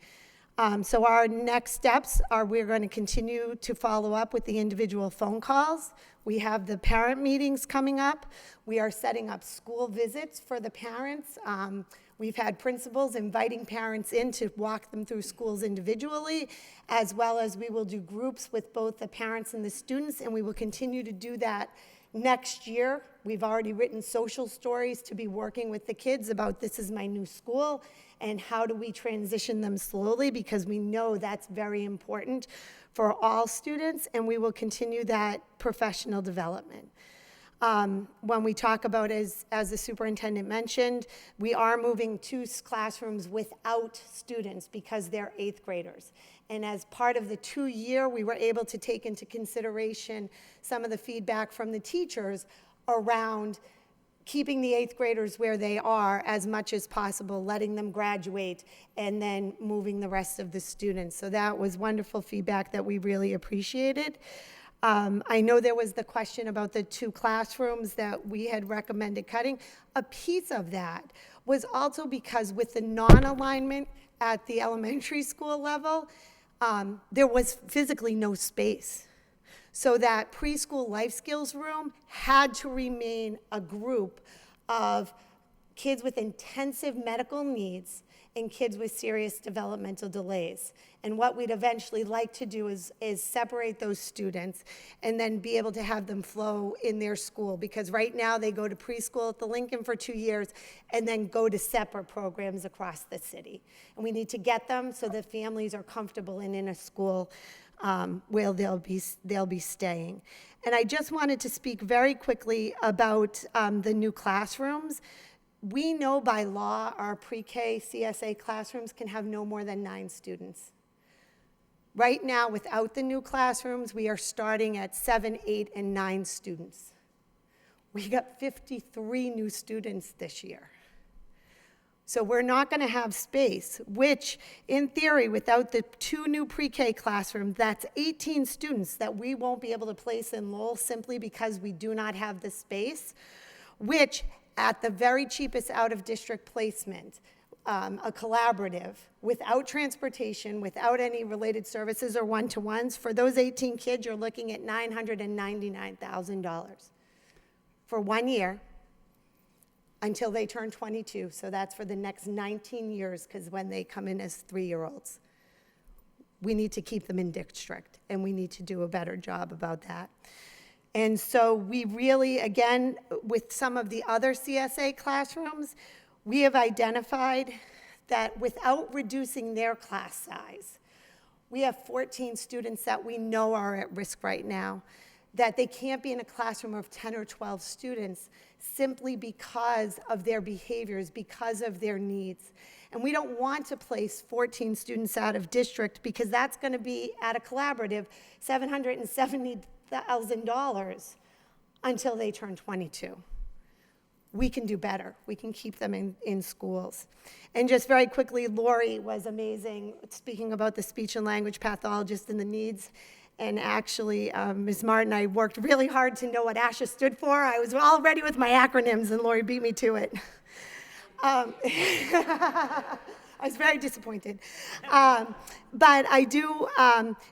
So our next steps are we're going to continue to follow up with the individual phone calls. We have the parent meetings coming up. We are setting up school visits for the parents. We've had principals inviting parents in to walk them through schools individually, as well as we will do groups with both the parents and the students, and we will continue to do that next year. We've already written social stories to be working with the kids about this is my new school and how do we transition them slowly, because we know that's very important for all students, and we will continue that professional development. When we talk about, as the superintendent mentioned, we are moving 2 classrooms without students because they're 8th graders. And as part of the 2-year, we were able to take into consideration some of the feedback from the teachers around keeping the 8th graders where they are as much as possible, letting them graduate, and then moving the rest of the students. So that was wonderful feedback that we really appreciated. I know there was the question about the 2 classrooms that we had recommended cutting. A piece of that was also because with the non-alignment at the elementary school level, there was physically no space. So that preschool life skills room had to remain a group of kids with intensive medical needs and kids with serious developmental delays. And what we'd eventually like to do is separate those students and then be able to have them flow in their school, because right now they go to preschool at the Lincoln for 2 years and then go to separate programs across the city. And we need to get them so that families are comfortable and in a school where they'll be staying. And I just wanted to speak very quickly about the new classrooms. We know by law our pre-K CSA classrooms can have no more than 9 students. Right now, without the new classrooms, we are starting at 7, 8, and 9 students. We got 53 new students this year. So we're not going to have space, which, in theory, without the 2 new pre-K classrooms, that's 18 students that we won't be able to place in Lowell simply because we do not have the space, which, at the very cheapest out-of-district placement, a collaborative, without transportation, without any related services or one-to-ones, for those 18 kids, you're looking at $999,000 for 1 year until they turn 22. So that's for the next 19 years, because when they come in as 3-year-olds. We need to keep them in district, and we need to do a better job about that. And so we really, again, with some of the other CSA classrooms, we have identified that without reducing their class size, we have 14 students that we know are at risk right now, that they can't be in a classroom of 10 or 12 students simply because of their behaviors, because of their needs. And we don't want to place 14 students out of district, because that's going to be, at a collaborative, $770,000 until they turn 22. We can do better. We can keep them in schools. And just very quickly, Lori was amazing, speaking about the speech and language pathologist and the needs. And actually, Ms. Martin, I worked really hard to know what ASHA stood for. I was all ready with my acronyms, and Lori beat me to it. I was very disappointed. But I do,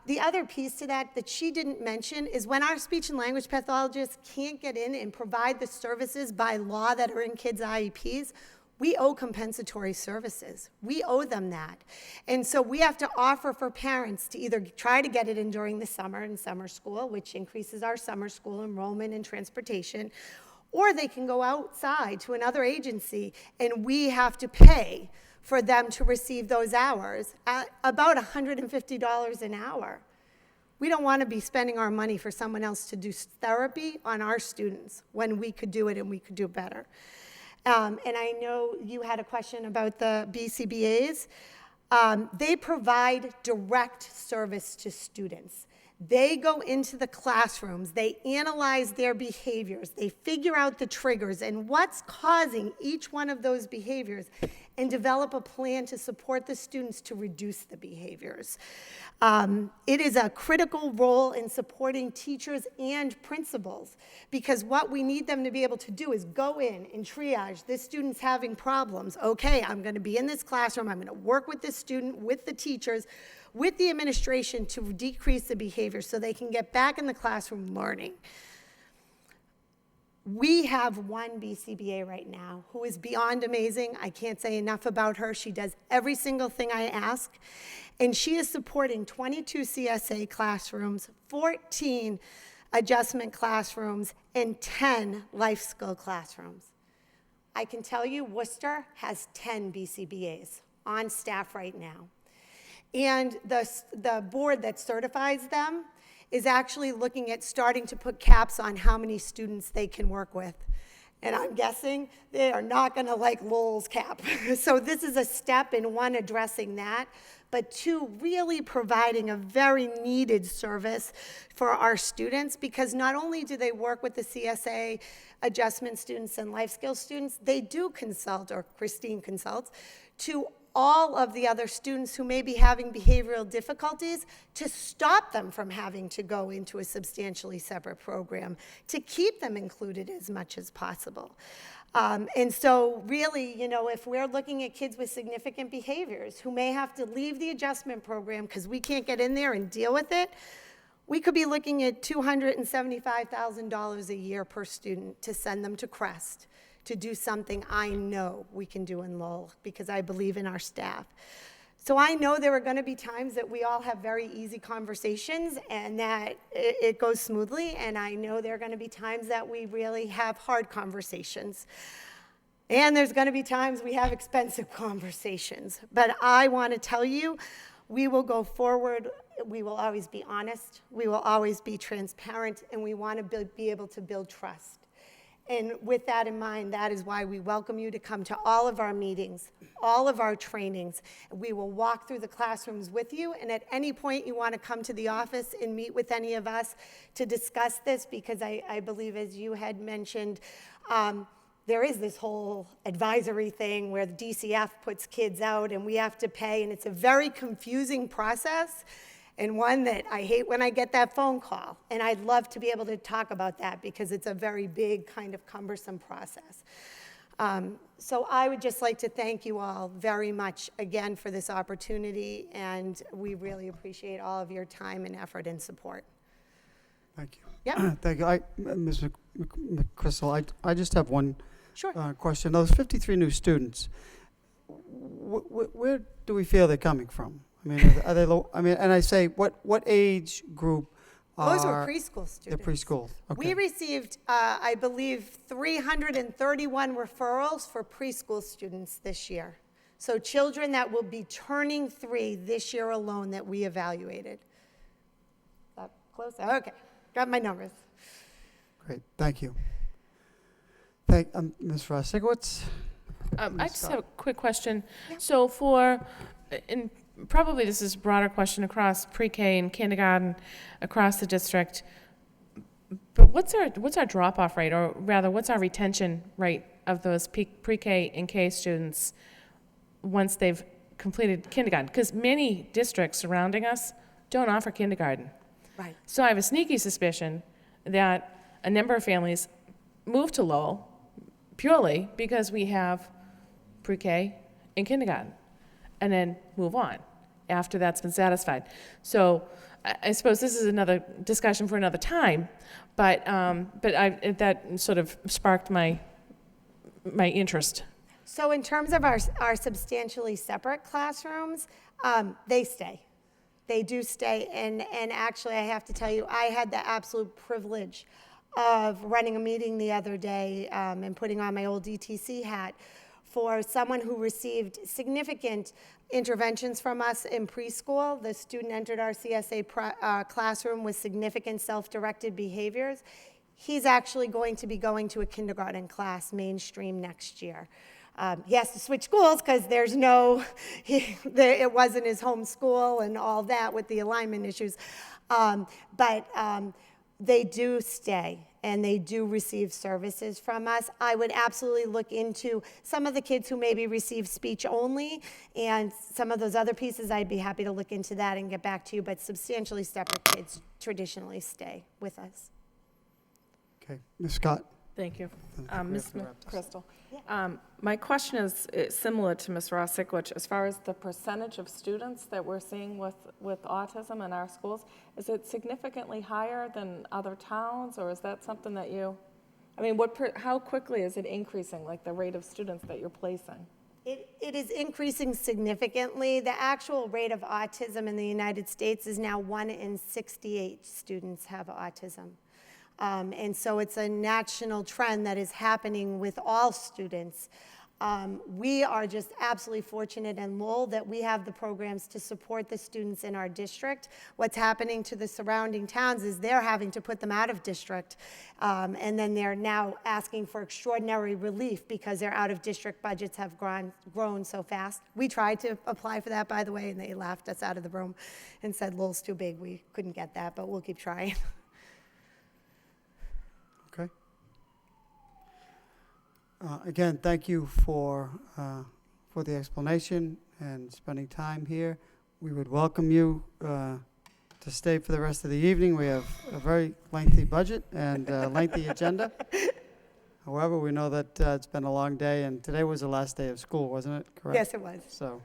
the other piece to that she didn't mention is when our speech and language pathologists can't get in and provide the services by law that are in kids' IEPs, We owe compensatory services. We owe them that. And so we have to offer for parents to either try to get it in during the summer in summer school, which increases our summer school enrollment and transportation, or they can go outside to another agency and we have to pay for them to receive those hours at about $150 an hour. We don't want to be spending our money for someone else to do therapy on our students when we could do it and we could do better. And I know you had a question about the BCBAs. They provide direct service to students. They go into the classrooms, they analyze their behaviors, they figure out the triggers and what's causing each one of those behaviors and develop a plan to support the students to reduce the behaviors. It is a critical role in supporting teachers and principals because what we need them to be able to do is go in and triage this student's having problems. Okay, I'm going to be in this classroom, I'm going to work with this student, with the teachers, with the administration to decrease the behavior so they can get back in the classroom learning. We have one BCBA right now who is beyond amazing. I can't say enough about her. She does every single thing I ask. And she is supporting 22 CSA classrooms, 14 adjustment classrooms, and 10 life skill classrooms. I can tell you Worcester has 10 BCBAs on staff right now. And the board that certifies them is actually looking at starting to put caps on how many students they can work with. And I'm guessing they are not going to like Lowell's cap. So this is a step in one, addressing that, but two, really providing a very needed service for our students, because not only do they work with the CSA adjustment students and life skills students, they do consult, or Christine consults, to all of the other students who may be having behavioral difficulties to stop them from having to go into a substantially separate program, to keep them included as much as possible. And so really, you know, if we're looking at kids with significant behaviors who may have to leave the adjustment program because we can't get in there and deal with it, we could be looking at $275,000 a year per student to send them to Crest, to do something I know we can do in Lowell because I believe in our staff. So I know there are going to be times that we all have very easy conversations and that it goes smoothly, and I know there are going to be times that we really have hard conversations. And there's going to be times we have expensive conversations. But I want to tell you, we will go forward. We will always be honest. We will always be transparent, and we want to be able to build trust. And with that in mind, that is why we welcome you to come to all of our meetings, all of our trainings. We will walk through the classrooms with you, and at any point you want to come to the office and meet with any of us to discuss this, because I believe, as you had mentioned, there is this whole advisory thing where the DCF puts kids out and we have to pay, and it's a very confusing process. And one that I hate when I get that phone call. And I'd love to be able to talk about that because it's a very big, kind of cumbersome process. So I would just like to thank you all very much again for this opportunity, and we really appreciate all of your time and effort and support. Thank you. Yep. Thank you. Ms. McChrystal, I just have one Sure. question. Those 53 new students, where do we feel they're coming from? I mean, are they low? I mean, and I say, what age group are? Those were preschool students. They're preschool. Okay. We received, I believe, 331 referrals for preschool students this year. So children that will be turning 3 this year alone that we evaluated. That close? Okay, got my numbers. Great. Thank you. Ms. Rosikowitz? I just have a quick question. Yeah. So and probably this is a broader question across pre-K and kindergarten across the district, but what's our drop-off rate, or rather, what's our retention rate of those pre-K and K students once they've completed kindergarten? Because many districts surrounding us don't offer kindergarten. Right. So I have a sneaky suspicion that a number of families move to Lowell purely because we have pre-K and kindergarten, and then move on after that's been satisfied. So I suppose this is another discussion for another time, but that sort of sparked my interest. So in terms of our substantially separate classrooms, they stay. They do stay, and actually, I have to tell you, I had the absolute privilege of running a meeting the other day and putting on my old DTC hat for someone who received significant interventions from us in preschool. The student entered our CSA classroom with significant self-directed behaviors. He's actually going to be going to a kindergarten class mainstream next year. He has to switch schools because there's no, it wasn't his home school and all that with the alignment issues. But they do stay and they do receive services from us. I would absolutely look into some of the kids who maybe receive speech only and some of those other pieces. I'd be happy to look into that and get back to you, but substantially separate kids traditionally stay with us. Okay, Ms. Scott. Thank you. Ms. Ms. Crystal. My question is similar to Ms. Rossikwich. As far as the percentage of students that we're seeing with autism in our schools, is it significantly higher than other towns, or is that something that you, I mean, how quickly is it increasing, like the rate of students that you're placing? It is increasing significantly. The actual rate of autism in the United States is now 1 in 68 students have autism. And so it's a national trend that is happening with all students. We are just absolutely fortunate in Lowell that we have the programs to support the students in our district. What's happening to the surrounding towns is they're having to put them out of district, and then they're now asking for extraordinary relief because their out-of-district budgets have grown so fast. We tried to apply for that, by the way, and they laughed us out of the room and said, Lowell's too big, we couldn't get that, but we'll keep trying. Okay. Again, thank you for the explanation and spending time here. We would welcome you to stay for the rest of the evening. We have a very lengthy budget and lengthy agenda. However, we know that it's been a long day, and today was the last day of school, wasn't it? Correct? Yes, it was. So,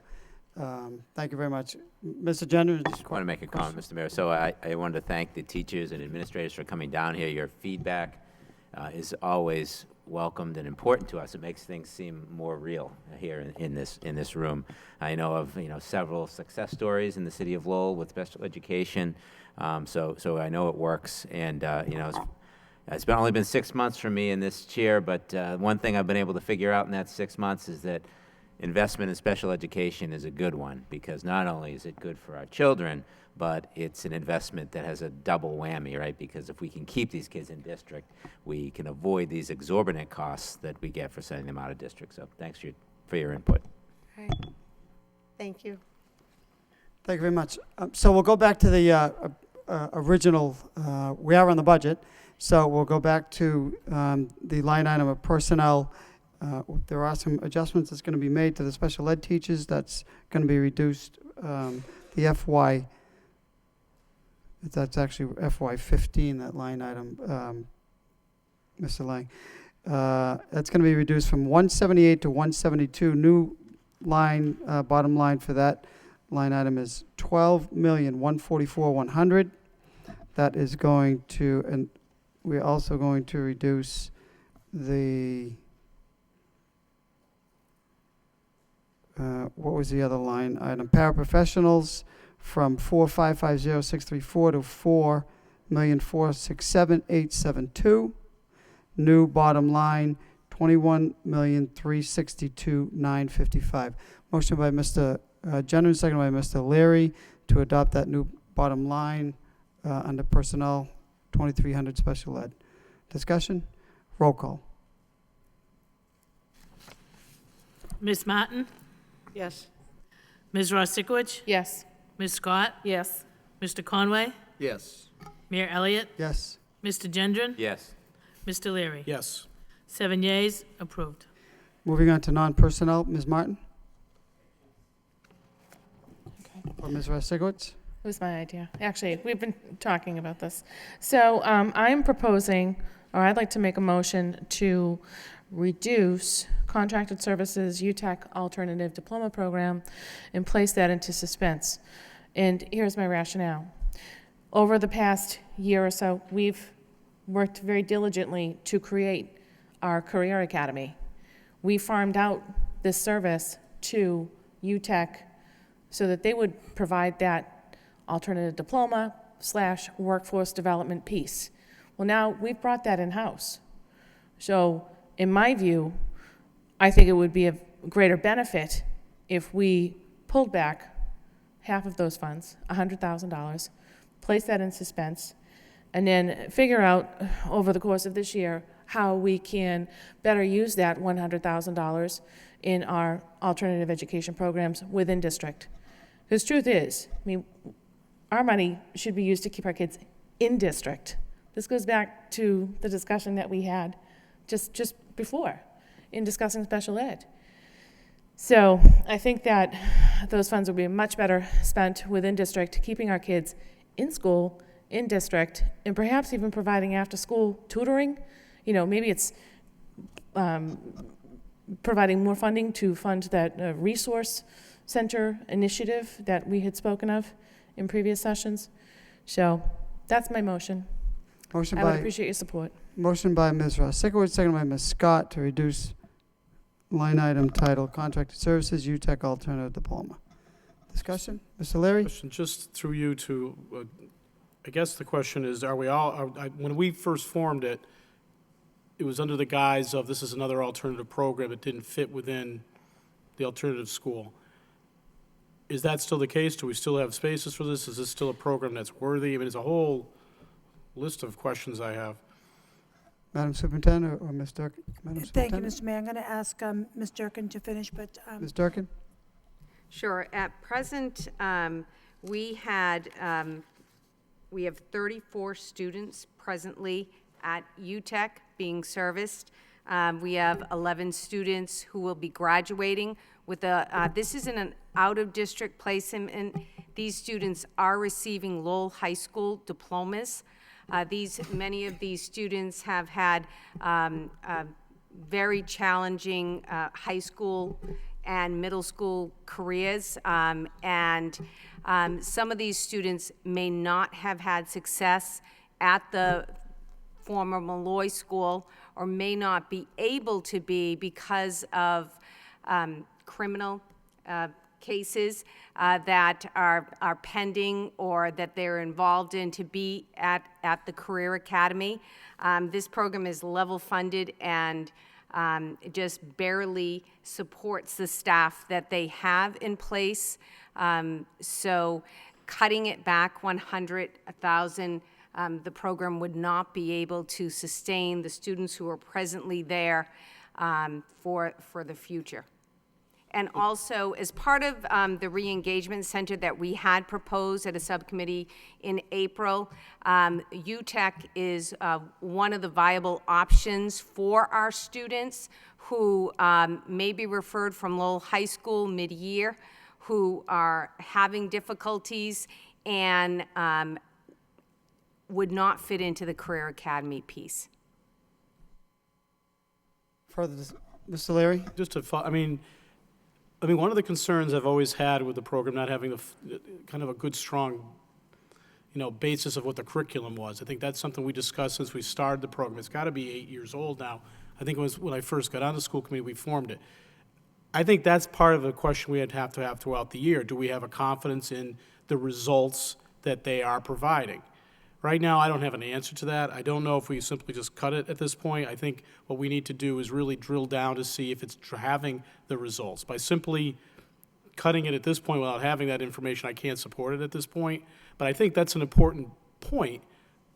thank you very much. Mr. Jenner? I want to make a comment, Mr. Mayor. So I wanted to thank the teachers and administrators for coming down here. Your feedback is always welcomed and important to us. It makes things seem more real here in this room. I know of several success stories in the city of Lowell with special education, so I know it works. And it's only been 6 months for me in this chair, but one thing I've been able to figure out in that 6 months is that investment in special education is a good one, because not only is it good for our children, but it's an investment that has a double whammy, right? Because if we can keep these kids in district, we can avoid these exorbitant costs that we get for sending them out of district. So thanks for your input. All right. Thank you. Thank you very much. So we'll go back to the original, we are on the budget, so we'll go back to the line item of personnel. There are some adjustments that's going to be made to the special ed teachers. That's going to be reduced, the FY, that's actually FY15, that line item, Mr. Lang. That's going to be reduced from 178 to 172. New line, bottom line for that line item is $12,144,100. That is going to, and we're also going to reduce the, what was the other line item? Paraprofessionals from 4,550,634 to 4,467,872. New bottom line, 21,362,955. Motion by Mr. Jenner, second by Mr. Leary, to adopt that new bottom line under personnel, 2300 special ed. Discussion? Roll call. Ms. Martin? Yes. Ms. Rossikwich? Yes. Ms. Scott? Yes. Mr. Conway? Yes. Mayor Elliott? Yes. Mr. Gendron? Yes. Mr. Leary? Yes. 7 yeas, approved. Moving on to non-personnel, Ms. Martin? Okay. Or Ms. Rosigowitz? It was my idea. Actually, we've been talking about this. So I'm proposing, or I'd like to make a motion to reduce contracted services UTEC alternative diploma program and place that into suspense. And here's my rationale. Over the past year or so, we've worked very diligently to create our career academy. We farmed out this service to UTech so that they would provide that alternative diploma / workforce development piece. Well, now we've brought that in-house. So in my view, I think it would be of greater benefit if we pulled back half of those funds, $100,000, place that in suspense, and then figure out over the course of this year how we can better use that $100,000 in our alternative education programs within district. Because truth is, I mean, our money should be used to keep our kids in district. This goes back to the discussion that we had just before in discussing special ed. So I think that those funds would be much better spent within district, keeping our kids in school, in district, and perhaps even providing after-school tutoring. You know, maybe it's providing more funding to fund that resource center initiative that we had spoken of in previous sessions. So that's my motion. Motion I would by, appreciate your support. motion by Ms. Sikowitz, second by Ms. Scott to reduce line item title Contracted Services, UTech Alternative Diploma. Discussion? Mr. Leary? Question, just through you to, I guess the question is, are we all, when we first formed it, it was under the guise of this is another alternative program. It didn't fit within the alternative school. Is that still the case? Do we still have spaces for this? Is this still a program that's worthy? I mean, there's a whole list of questions I have. Madam Superintendent or Ms. Durkin? Madam Thank you, Superintendent? Mr. Mayor. I'm going to ask Ms. Durkin to finish, but Ms. Durkin? Sure. At present, we have 34 students presently at UTech being serviced. We have 11 students who will be graduating with this isn't an out-of-district placement. These students are receiving Lowell High School diplomas. Many of these students have had very challenging high school and middle school careers, and some of these students may not have had success at the former Malloy School or may not be able to be because of criminal cases that are pending or that they're involved in to be at the Career Academy. This program is level funded and just barely supports the staff that they have in place. So cutting it back 100,000, the program would not be able to sustain the students who are presently there for the future. And also, as part of the re-engagement center that we had proposed at a subcommittee in April, UTech is one of the viable options for our students who may be referred from Lowell High School mid-year, who are having difficulties and would not fit into the Career Academy piece. Further, Mr. Leary? Just to, I mean, one of the concerns I've always had with the program not having kind of a good, strong, basis of what the curriculum was. I think that's something we discussed since we started the program. It's got to be 8 years old now. I think it was when I first got on the school committee, we formed it. I think that's part of the question we have to have throughout the year. Do we have a confidence in the results that they are providing? Right now, I don't have an answer to that. I don't know if we simply just cut it at this point. I think what we need to do is really drill down to see if it's having the results. By simply cutting it at this point without having that information, I can't support it at this point. But I think that's an important point.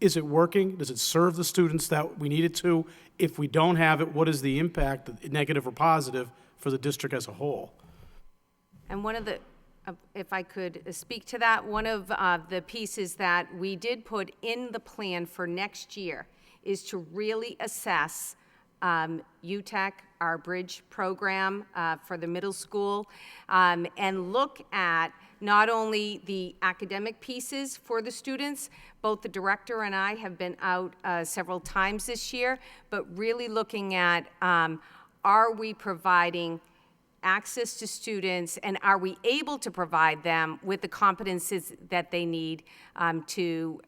Is it working? Does it serve the students that we need it to? If we don't have it, what is the impact, negative or positive, for the district as a whole? And one of the, if I could speak to that, one of the pieces that we did put in the plan for next year is to really assess UTech, our bridge program for the middle school, and look at not only the academic pieces for the students. Both the director and I have been out several times this year, but really looking at are we providing access to students, and are we able to provide them with the competencies that they need to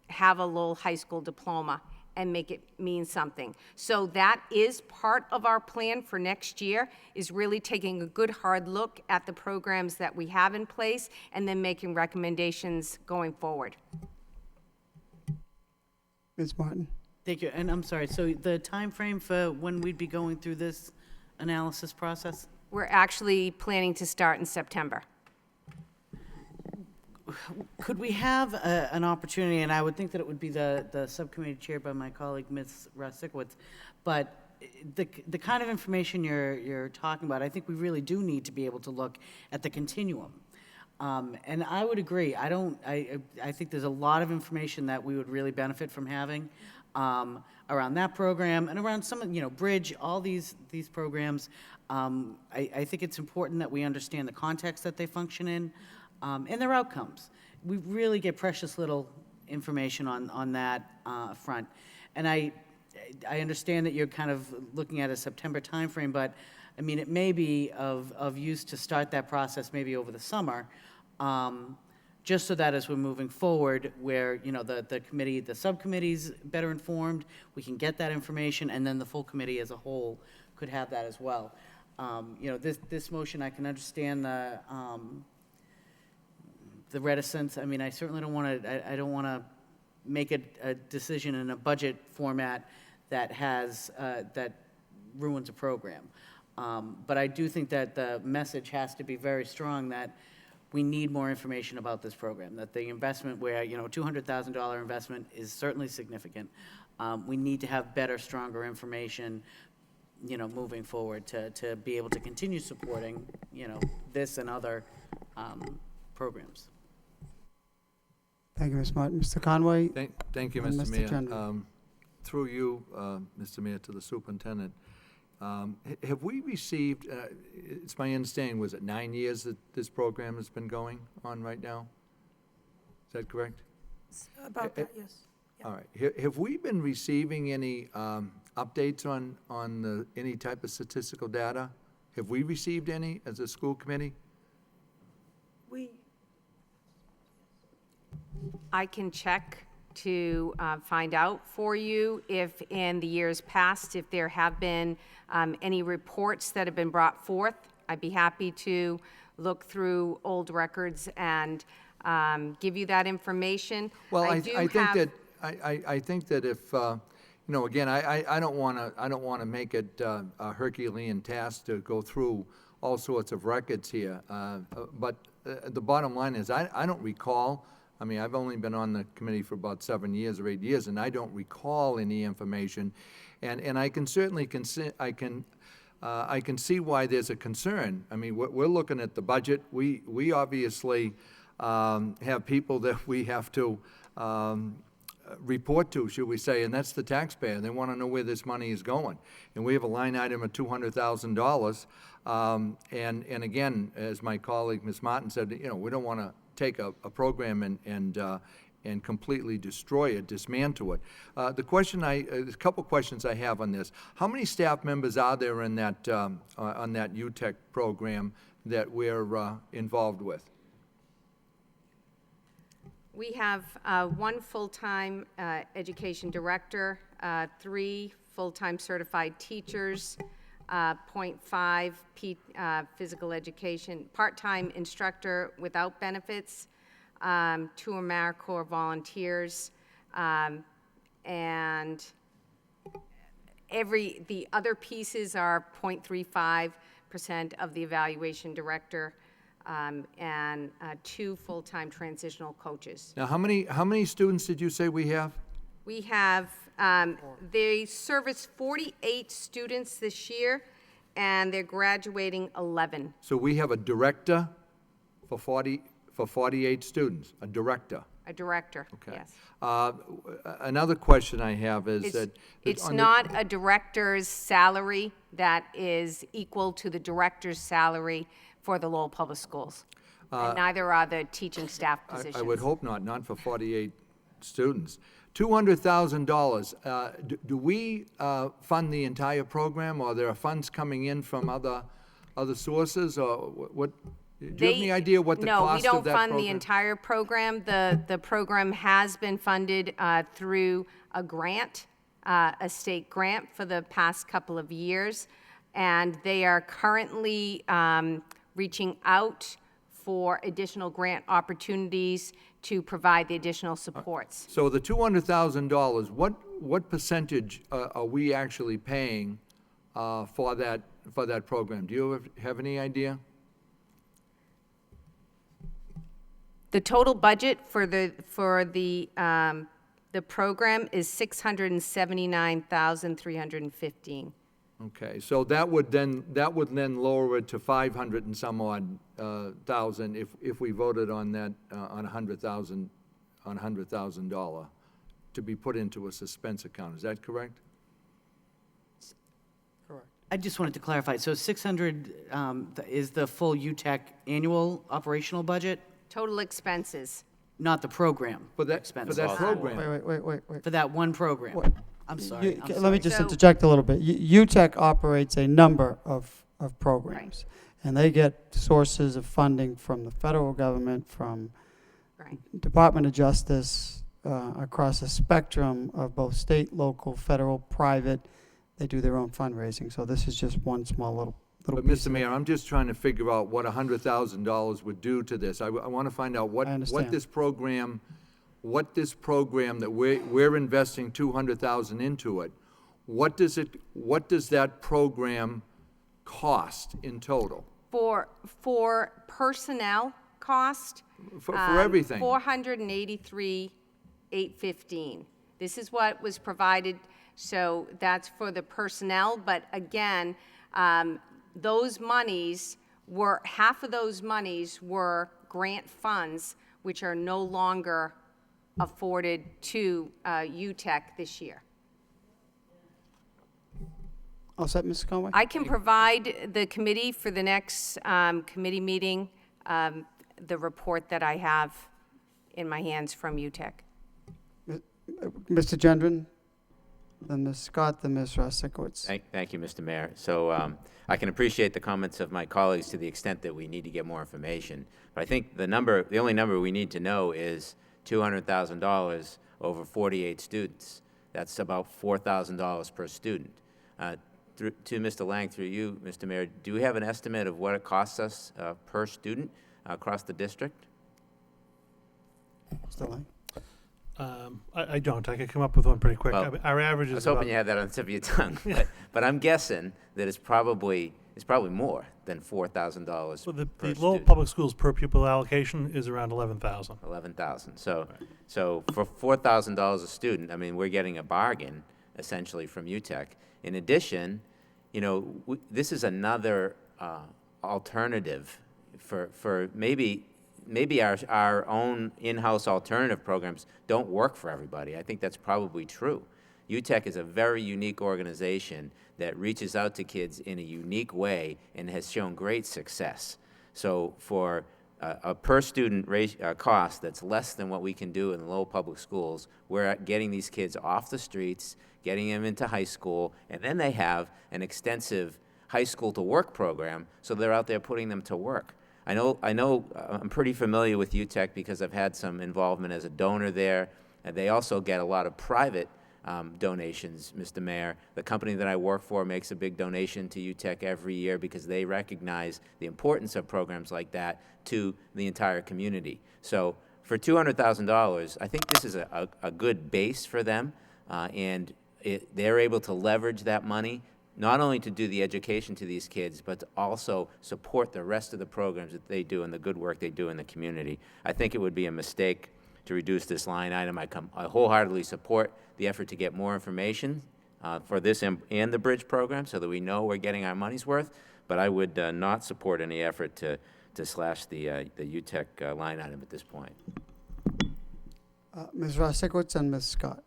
have a Lowell High School diploma? and make it mean something. So that is part of our plan for next year, is really taking a good hard look at the programs that we have in place and then making recommendations going forward. Ms. Martin? Thank you, and I'm sorry, so the time frame for when we'd be going through this analysis process? We're actually planning to start in September. Could we have an opportunity, and I would think that it would be the subcommittee chaired by my colleague, Ms. Rosikowitz, but the kind of information you're talking about, I think we really do need to be able to look at the continuum. And I would agree. I think there's a lot of information that we would really benefit from having around that program and around some of, Bridge, all these programs. I think it's important that we understand the context that they function in and their outcomes. We really get precious little information on that front. And I understand that you're kind of looking at a September timeframe, but I mean, it may be of use to start that process maybe over the summer, just so that as we're moving forward, where, the committee, the subcommittee's better informed, we can get that information, and then the full committee as a whole could have that as well. This motion, I can understand the reticence. I mean, I certainly don't want to, I don't want to make a decision in a budget format that has, that ruins a program. But I do think that the message has to be very strong that we need more information about this program, that the investment where, $200,000 investment is certainly significant. We need to have better, stronger information, moving forward to be able to continue supporting, this and other programs. Thank you, Ms. Martin. Mr. Conway? Thank you, And Mr. Mr. Mayor. Turnbull. Through you, Mr. Mayor, to the superintendent. Have we received, it's my understanding, was it 9 years that this program has been going on right now? Is that correct? About that, yes. All right. Have we been receiving any updates on any type of statistical data? Have we received any as a school committee? I can check to find out for you if in the years past, if there have been any reports that have been brought forth. I'd be happy to look through old records and give you that information. Well, I think that if, again, I don't want to make it a Herculean task to go through all sorts of records here. But the bottom line is, I don't recall. I mean, I've only been on the committee for about 7 years or 8 years, and I don't recall any information. And I can certainly I can see why there's a concern. I mean, we're looking at the budget. We obviously have people that we have to report to, should we say, and that's the taxpayer. They want to know where this money is going. And we have a line item of $200,000. And again, as my colleague, Ms. Martin, said, we don't want to take a program and completely destroy it, dismantle it. The question there's a couple questions I have on this. How many staff members are there in that on that UTEC program that we're involved with? We have one full-time education director, 3 full-time certified teachers, 0.5 physical education, part-time instructor without benefits, 2 AmeriCorps volunteers, and the other pieces are 0.35% of the evaluation director, and 2 full-time transitional coaches. Now, how many students did you say we have? We have, they service 48 students this year, and they're graduating 11. So we have a director for 48 students, a director. A director, Okay. yes. Another question I have is that... It's not a director's salary that is equal to the director's salary for the Lowell Public Schools. And neither are the teaching staff positions. I would hope not for 48 students. $200,000, do we fund the entire program, or there are funds coming in from other sources, or what? Do you have any idea what the cost of that program? No, we don't fund the entire program. The program has been funded through a grant a state grant for the past couple of years, and they are currently reaching out for additional grant opportunities to provide the additional supports. So the $200,000, what percentage are we actually paying for that program? Do you have any idea? The total budget for the program is $679,315. Okay, so that would then lower it to 500 and some odd thousand if we voted on that on $100,000 to be put into a suspense account. Is that correct? Correct. I just wanted to clarify, so 600 is the full UTEC annual operational budget, Total expenses. not the program For that expenses? program. Wait. For that one program? What? I'm sorry. Let me just So- interject a little bit. UTEC operates a number of programs, and they get sources of funding from the federal government, from Right. Department of Justice, across a spectrum of both state, local, federal, private. They do their own fundraising, so this is just one small little But piece Mr. of it. Mayor, I'm just trying to figure out what $100,000 would do to this. I want to find out what understand. this program that we're investing $200,000 into it, what does that program cost in total? For personnel cost. For everything? $483,815. This is what was provided, so that's for the personnel, but again, those monies were, half of those monies were grant funds, which are no longer afforded to UTEC this year. All set, Mrs. Conway? I can provide the committee for the next committee meeting, the report that I have in my hands from UTEC. Mr. Gendron, then Ms. Scott, then Ms. Rosikowitz. Thank you, Mr. Mayor. So I can appreciate the comments of my colleagues to the extent that we need to get more information. But I think the only number we need to know is $200,000 over 48 students. That's about $4,000 per student. To Mr. Lang, through you, Mr. Mayor, do we have an estimate of what it costs us per student across the district? Mr. Lang? I don't. I could come up with one pretty quick. Well, Our average I is was hoping about, you had that on the tip of your tongue, but I'm guessing that it's probably more than $4,000 well, the per Lowell student. Public Schools per pupil allocation is around 11,000. 11,000. So for $4,000 a student, I mean, we're getting a bargain essentially from UTEC. In addition, this is another alternative for maybe our own in-house alternative programs don't work for everybody. I think that's probably true. UTEC is a very unique organization that reaches out to kids in a unique way and has shown great success. So for a per-student cost that's less than what we can do in the Lowell Public Schools, we're getting these kids off the streets, getting them into high school, and then they have an extensive high school to work program, so they're out there putting them to work. I know I'm pretty familiar with UTEC because I've had some involvement as a donor there, and they also get a lot of private donations, Mr. Mayor. The company that I work for makes a big donation to UTEC every year because they recognize the importance of programs like that to the entire community. So for $200,000, I think this is a good base for them, and they're able to leverage that money not only to do the education to these kids, but to also support the rest of the programs that they do and the good work they do in the community. I think it would be a mistake to reduce this line item. I wholeheartedly support the effort to get more information for this and the bridge program so that we know we're getting our money's worth, but I would not support any effort to slash the UTEC line item at this point. Ms. Rosikowitz and Ms. Scott.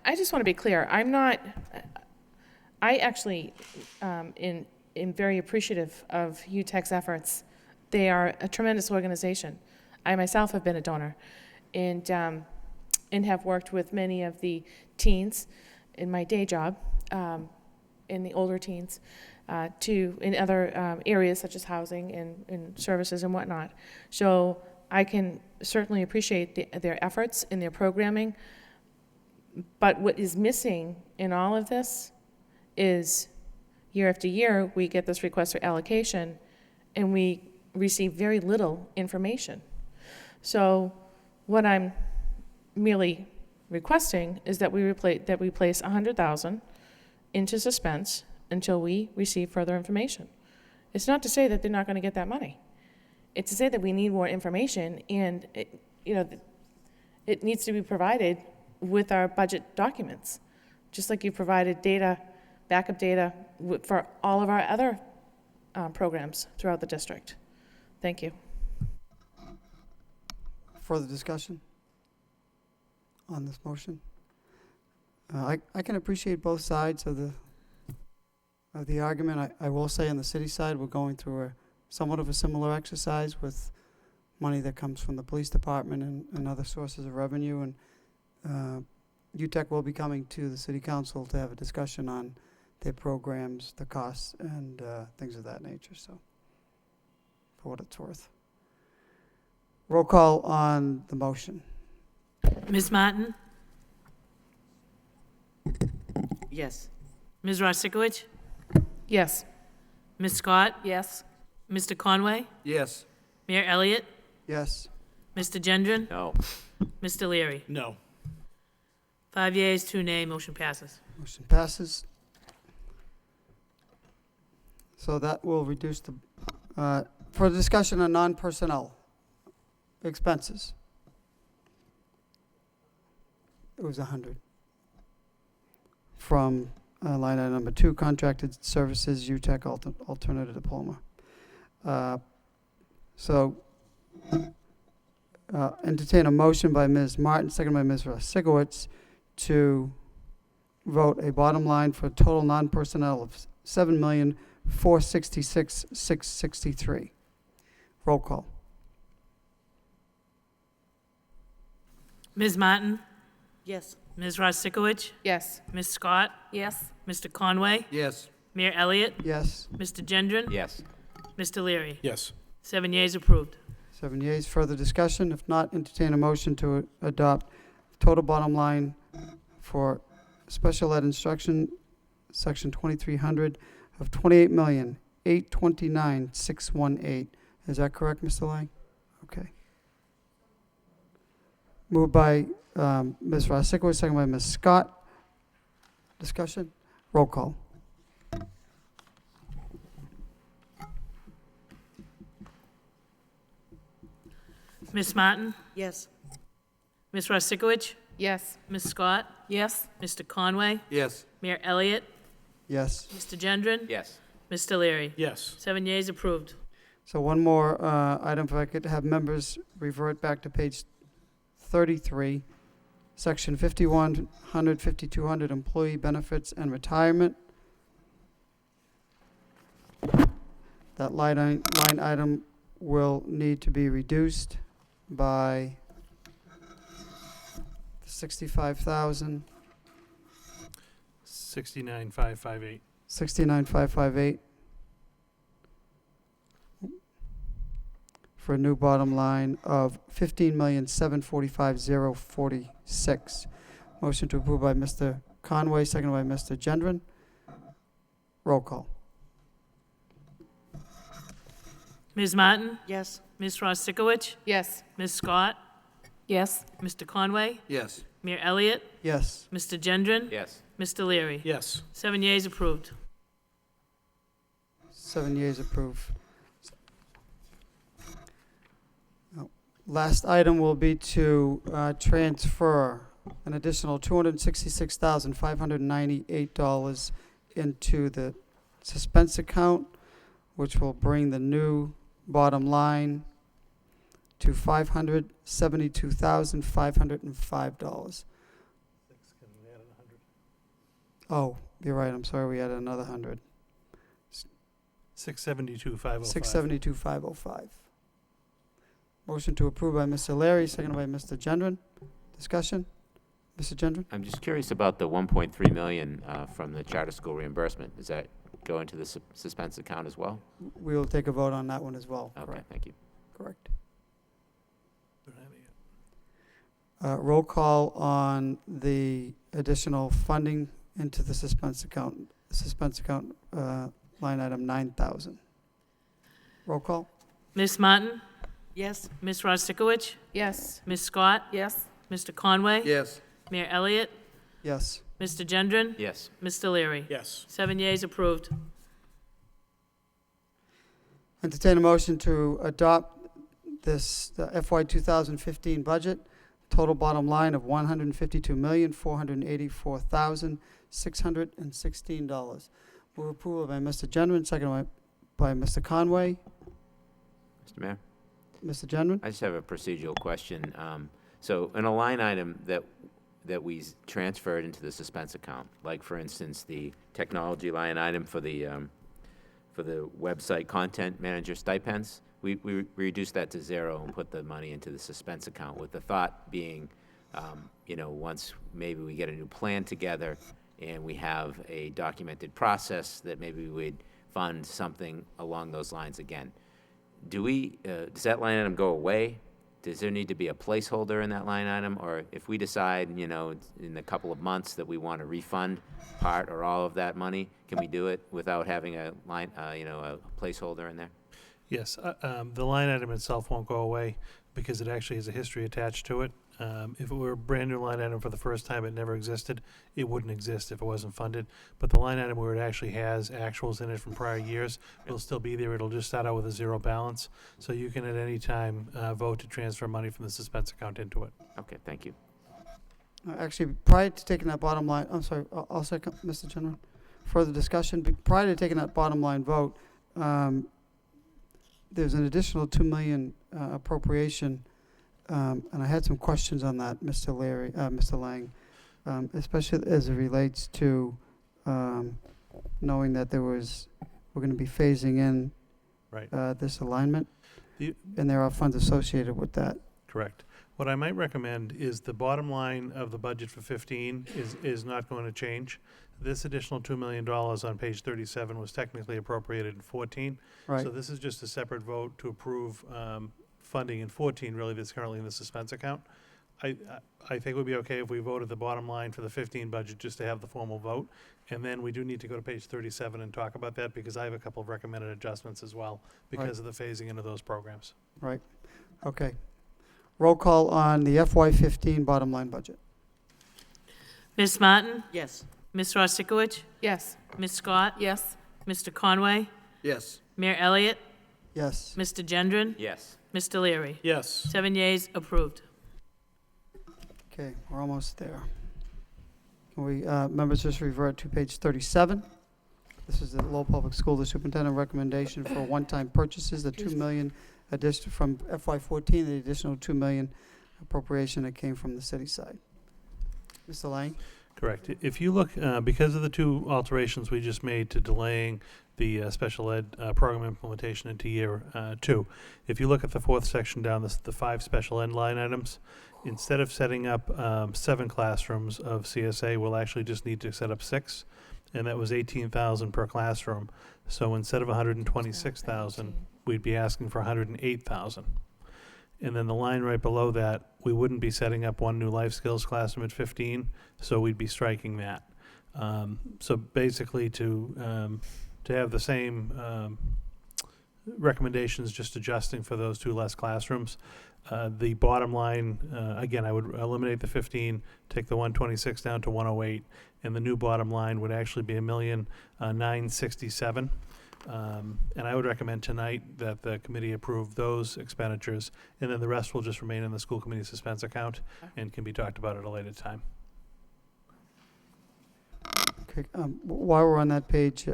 I just want to be clear. I actually am very appreciative of UTEC's efforts. They are a tremendous organization. I myself have been a donor and have worked with many of the teens in my day job, in the older teens, in other areas such as housing and services and whatnot. So I can certainly appreciate their efforts in their programming. But what is missing in all of this is year after year, we get this request for allocation and we receive very little information. So what I'm merely requesting is that we place 100,000 into suspense until we receive further information. It's not to say that they're not going to get that money. It's to say that we need more information, and it needs to be provided with our budget documents, just like you provided data, backup data for all of our other programs throughout the district. Thank you. Further discussion on this motion? I can appreciate both sides of the argument. I will say on the city side, we're going through somewhat of a similar exercise with money that comes from the police department and other sources of revenue. And UTEC will be coming to the city council to have a discussion on their programs, the costs, and things of that nature. So, for what it's worth. Roll call on the motion. Ms. Martin? Yes. Ms. Rosikowicz? Yes. Ms. Scott? Yes. Mr. Conway? Yes. Mayor Elliott? Yes. Mr. Gendron? No. Mr. Leary? No. 5 yeas, 2 nay, motion passes. Motion passes. So that will reduce the, for discussion on non-personnel expenses. It was 100. From line item number 2, contracted services, UTEC alternative diploma. Entertain a motion by Ms. Martin, second by Ms. Rosikowicz, to vote a bottom line for total non-personnel of $7,466,663. Roll call. Ms. Martin? Yes. Ms. Rosikowicz? Yes. Ms. Scott? Yes. Mr. Conway? Yes. Mayor Elliott? Yes. Mr. Gendron? Yes. Mr. Leary? Yes. 7 yeas, approved. 7 yeas. Further discussion? If not, entertain a motion to adopt total bottom line for special ed instruction, section 2300, of $28,829,618. Is that correct, Mr. Lang? Okay. Moved by Ms. Rosikowicz, second by Ms. Scott. Discussion? Roll call. Ms. Martin? Yes. Ms. Rosikowicz? Yes. Ms. Scott? Yes. Mr. Conway? Yes. Mayor Elliott? Yes. Mr. Gendron? Yes. Mr. Leary? Yes. 7 yeas, approved. So one more item, if I could have members revert back to page 33, section 5100, 5200, employee benefits and retirement. That line item will need to be reduced by 65,000, 69,558. 69,558. For a new bottom line of $15,745,046. Motion to approve by Mr. Conway, seconded by Mr. Gendron. Roll call. Ms. Martin? Yes. Ms. Rosikowicz? Yes. Ms. Scott? Yes. Mr. Conway? Yes. Mayor Elliott? Yes. Mr. Gendron? Yes. Mr. Leary? Yes. 7 yeas, approved. 7 yeas approved. Last item will be to transfer an additional $266,598 into the suspense account, which will bring the new bottom line to $572,505. Oh, you're right. I'm sorry. We added another 100. 672,505. 672,505. Motion to approve by Mr. Leary, seconded by Mr. Gendron. Discussion? Mr. Gendron? I'm just curious about the 1.3 million from the charter school reimbursement. Does that go into the suspense account as well? We will take a vote on that one as well. Okay, Correct. thank you. Correct. Roll call on the additional funding into the suspense account, line item 9,000. Roll call? Ms. Martin? Yes. Ms. Rostikowicz? Yes. Ms. Scott? Yes. Mr. Conway? Yes. Mayor Elliott? Yes. Mr. Gendron? Yes. Mr. Leary? Yes. 7 yeas, approved. Entertain a motion to adopt the FY 2015 budget. Total bottom line of $152,484,616. Move approval by Mr. Gendron, second by Mr. Conway. Mr. Mayor? Mr. Gendron? I just have a procedural question. So in a line item that we transferred into the suspense account, like for instance, the technology line item for the website content manager stipends, we reduced that to 0 and put the money into the suspense account, with the thought being, once maybe we get a new plan together and we have a documented process, that maybe we'd fund something along those lines again. Does that line item go away? Does there need to be a placeholder in that line item? Or if we decide, in a couple of months that we want to refund part or all of that money, can we do it without having a line, a placeholder in there? Yes, the line item itself won't go away because it actually has a history attached to it. If it were a brand-new line item for the first time, it never existed, it wouldn't exist if it wasn't funded. But the line item where it actually has actuals in it from prior years will still be there. It'll just start out with a 0 balance. So you can at any time vote to transfer money from the suspense account into it. Okay, thank you. Actually, prior to taking that bottom line, I'm sorry, I'll second, Mr. General. Further discussion, prior to taking that bottom line vote, there's an additional $2 million appropriation, and I had some questions on that, Mr. Lang, especially as it relates to knowing that we're going to be phasing in Right. this alignment, The- and there are funds associated with that. Correct. What I might recommend is the bottom line of the budget for 15 is not going to change. This additional $2 million on page 37 was technically appropriated in 14. Right. So this is just a separate vote to approve funding in 14, really, that's currently in the suspense account. I think it would be okay if we voted the bottom line for the 15 budget just to have the formal vote. And then we do need to go to page 37 and talk about that because I have a couple of recommended adjustments as well because of the phasing into those programs. Right. Okay. Roll call on the FY15 bottom line budget. Ms. Martin? Yes. Ms. Rostikowicz? Yes. Ms. Scott? Yes. Mr. Conway? Yes. Mayor Elliott? Yes. Mr. Gendron? Yes. Mr. Leary? Yes. 7 yeas, approved. Okay, we're almost there. Can we, members, just revert to page 37? This is the Lowell Public School, the superintendent recommendation for one-time purchases, the $2 million addition from FY14, the additional $2 million appropriation that came from the city side. Mr. Lang? Correct. If you look, because of the 2 alterations we just made to delaying the special ed program implementation into year 2, if you look at the 4th section down, the 5 special ed line items, instead of setting up 7 classrooms of CSA, we'll actually just need to set up 6, and that was $18,000 per classroom. So instead of $126,000, we'd be asking for $108,000. And then the line right below that, we wouldn't be setting up 1 new life skills classroom at 15, so we'd be striking that. So basically, to have the same recommendations, just adjusting for those 2 less classrooms. The bottom line, again, I would eliminate the 15, take the 126 down to 108, and the new bottom line would actually be $1,967,000. And I would recommend tonight that the committee approve those expenditures, and then the rest will just remain in the school committee suspense account and can be talked about at a later time. Okay, while we're on that page,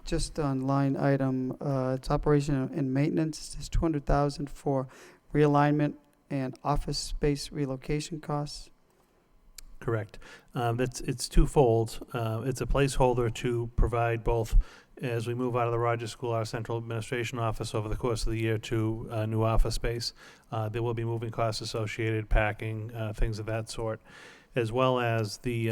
just on line item, it's operation and maintenance, it's $200,000 for realignment and office space relocation costs. Correct. It's twofold. It's a placeholder to provide both, as we move out of the Rogers School, our central administration office over the course of the year, to new office space. There will be moving costs associated, packing, things of that sort, as well as the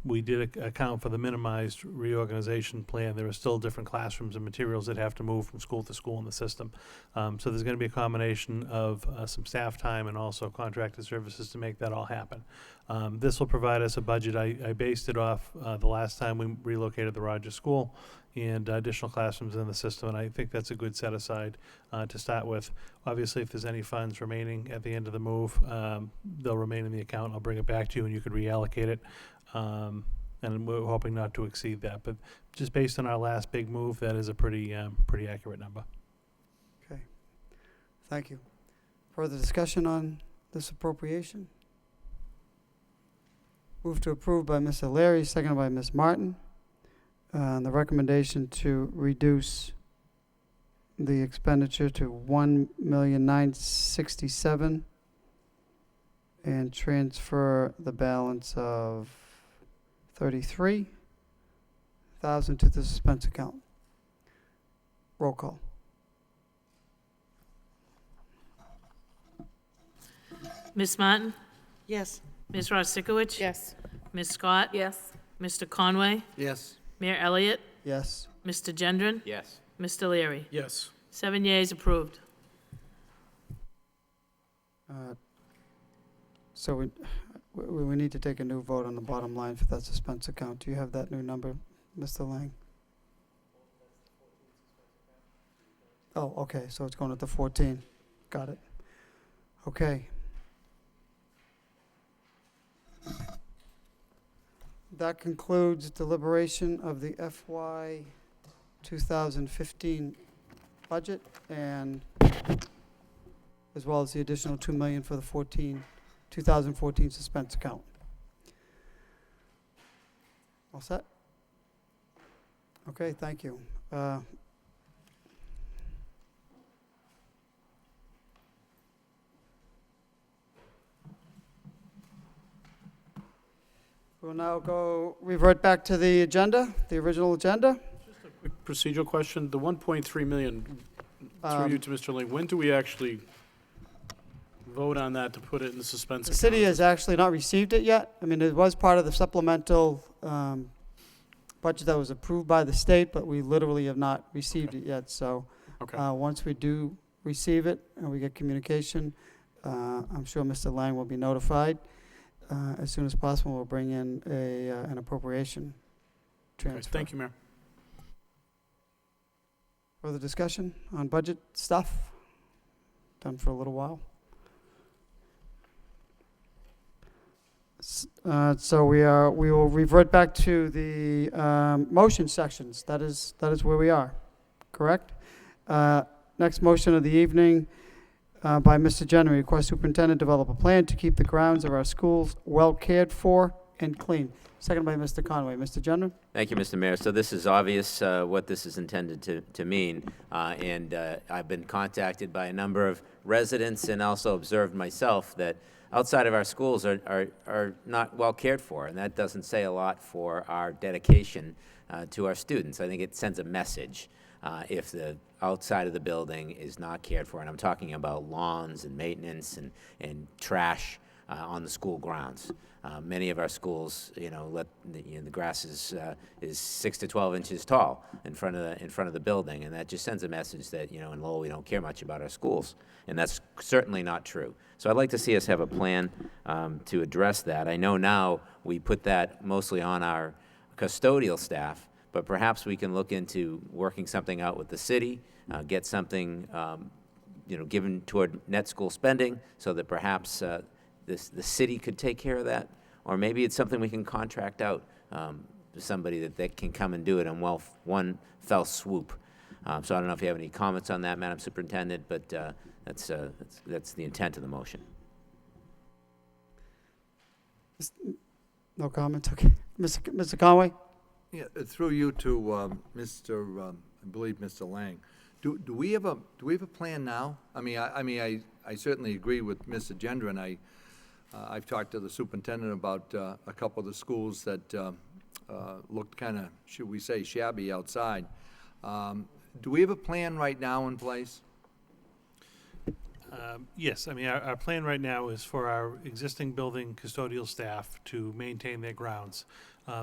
we did account for the minimized reorganization plan. There are still different classrooms and materials that have to move from school to school in the system. So there's going to be a combination of some staff time and also contracted services to make that all happen. This will provide us a budget. I based it off the last time we relocated the Rogers School and additional classrooms in the system, and I think that's a good set aside to start with. Obviously, if there's any funds remaining at the end of the move, they'll remain in the account. I'll bring it back to you and you could reallocate it. And we're hoping not to exceed that, but just based on our last big move, that is a pretty accurate number. Okay. Thank you. Further discussion on this appropriation? Move to approve by Ms. O'Leary, seconded by Ms. Martin. The recommendation to reduce the expenditure to $1,967,000 and transfer the balance of $33,000 to the suspense account. Roll call. Ms. Martin? Yes. Ms. Rosikowicz? Yes. Ms. Scott? Yes. Mr. Conway? Yes. Mayor Elliott? Yes. Mr. Gendron? Yes. Mr. Leary? Yes. 7 yeas, approved. So we need to take a new vote on the bottom line for that suspense account. Do you have that new number, Mr. Lang? Oh, okay, so it's going up to 14. Got it. Okay. That concludes deliberation of the FY 2015 budget, and as well as the additional $2 million for the 2014 suspense account. All set? Okay, thank you. We'll now revert back to the agenda, the original agenda. Quick procedural question. The 1.3 million, through you to Mr. Ling, when do we actually vote on that to put it in the suspense The account? city has actually not received it yet. I mean, it was part of the supplemental budget that was approved by the state, but we literally have not received it yet. So Okay. once we do receive it and we get communication, I'm sure Mr. Lang will be notified. As soon as possible, we'll bring in an appropriation Okay, transfer. thank you, Mayor. Further discussion on budget stuff? Done for a little while. So we will revert back to the motion sections. That is where we are, correct? Next motion of the evening by Mr. Jenner, request superintendent develop a plan to keep the grounds of our schools well cared for and clean. Second by Mr. Conway. Mr. Jenner? Thank you, Mr. Mayor. So this is obvious what this is intended to mean, and I've been contacted by a number of residents and also observed myself that outside of our schools are not well cared for, and that doesn't say a lot for our dedication to our students. I think it sends a message if the outside of the building is not cared for, and I'm talking about lawns and maintenance and trash on the school grounds. Many of our schools, the grass is 6 to 12 inches tall in front of the building, and that just sends a message that in Lowell we don't care much about our schools, and that's certainly not true. So I'd like to see us have a plan to address that. I know now we put that mostly on our custodial staff, but perhaps we can look into working something out with the city, get something given toward net school spending, so that perhaps the city could take care of that, or maybe it's something we can contract out to somebody that can come and do it in one fell swoop. So I don't know if you have any comments on that, Madam Superintendent, but that's the intent of the motion. No comments? Okay. Mr. Conway? Yeah, through you to I believe Mr. Lang. Do we have a plan now? I certainly agree with Mr. Gendron. I've talked to the superintendent about a couple of the schools that looked kind of, should we say, shabby outside. Do we have a plan right now in place? Yes, I mean, our plan right now is for our existing building custodial staff to maintain their grounds.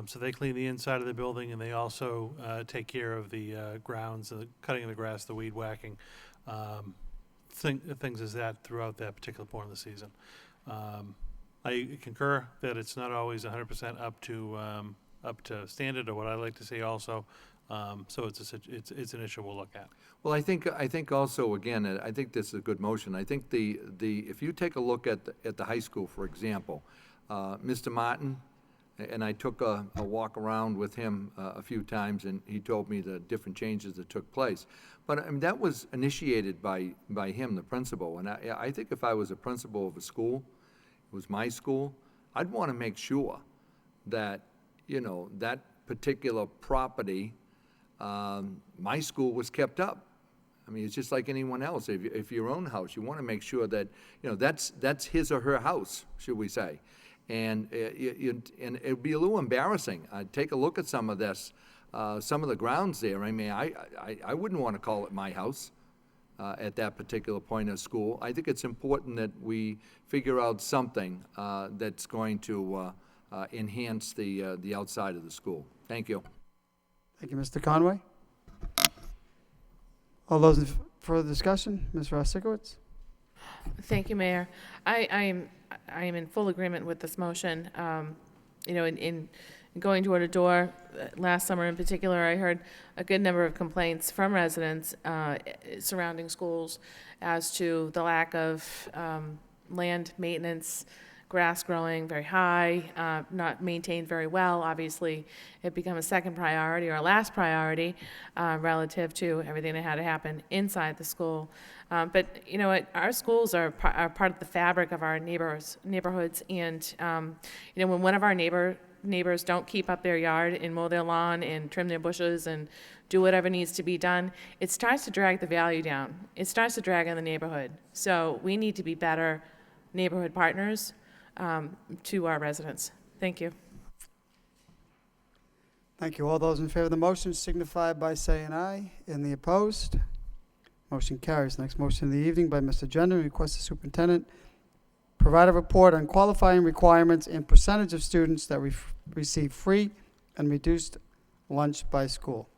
So they clean the inside of the building, and they also take care of the grounds, the cutting of the grass, the weed whacking, things as that throughout that particular point of the season. I concur that it's not always 100% up to standard, or what I like to say also. So it's an issue we'll look at. Well, I think also, again, I think this is a good motion. I think if you take a look at the high school, for example, Mr. Martin, and I took a walk around with him a few times, and he told me the different changes that took place. But I mean, that was initiated by him, the principal. And I think if I was a principal of a school, it was my school, I'd want to make sure that, that particular property, my school was kept up. I mean, it's just like anyone else. If your own house, you want to make sure that, that's his or her house, should we say. And it'd be a little embarrassing. I'd take a look at some of this, some of the grounds there. I mean, I wouldn't want to call it my house at that particular point of school. I think it's important that we figure out something that's going to enhance the outside of the school. Thank you. Thank you, Mr. Conway. All those in further discussion? Ms. Ross Sikowitz? Thank you, Mayor. I am in full agreement with this motion. In going door to door last summer in particular, I heard a good number of complaints from residents surrounding schools as to the lack of land maintenance, grass growing very high, not maintained very well. Obviously, it became a second priority or a last priority relative to everything that had to happen inside the school. But you know what? Our schools are part of the fabric of our neighborhoods, and when one of our neighbors don't keep up their yard and mow their lawn and trim their bushes and do whatever needs to be done, it starts to drag the value down. It starts to drag on the neighborhood. So we need to be better neighborhood partners to our residents. Thank you. Thank you. All those in favor of the motion signify by saying aye. And the opposed? Motion carries. Next motion of the evening by Mr. Gendron, request the superintendent provide a report on qualifying requirements and percentage of students that receive free and reduced lunch by school.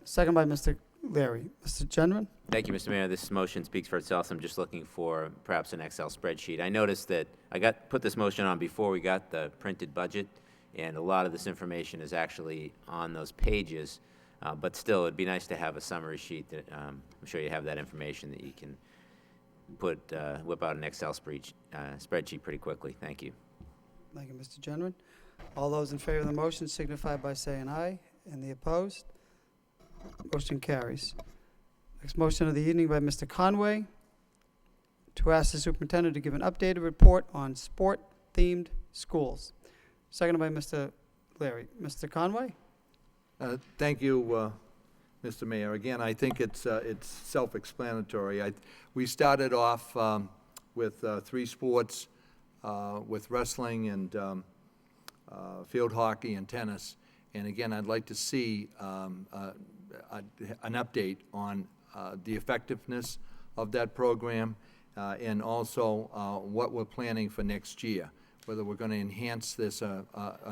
Second by Mr. Leary. Mr. Gendron? Thank you, Mr. Mayor. This motion speaks for itself. I'm just looking for perhaps an Excel spreadsheet. I noticed that I put this motion on before we got the printed budget, and a lot of this information is actually on those pages. But still, it'd be nice to have a summary sheet that I'm sure you have that information that you can whip out an Excel spreadsheet pretty quickly. Thank you. Thank you, Mr. Gendron. All those in favor of the motion signify by saying aye. And the opposed? Motion carries. Next motion of the evening by Mr. Conway, to ask the superintendent to give an updated report on sport-themed schools. Seconded by Mr. Leary. Mr. Conway? Thank you, Mr. Mayor. Again, I think it's self-explanatory. We started off with 3 sports, with wrestling and field hockey and tennis. And again, I'd like to see an update on the effectiveness of that program and also what we're planning for next year, whether we're going to enhance this or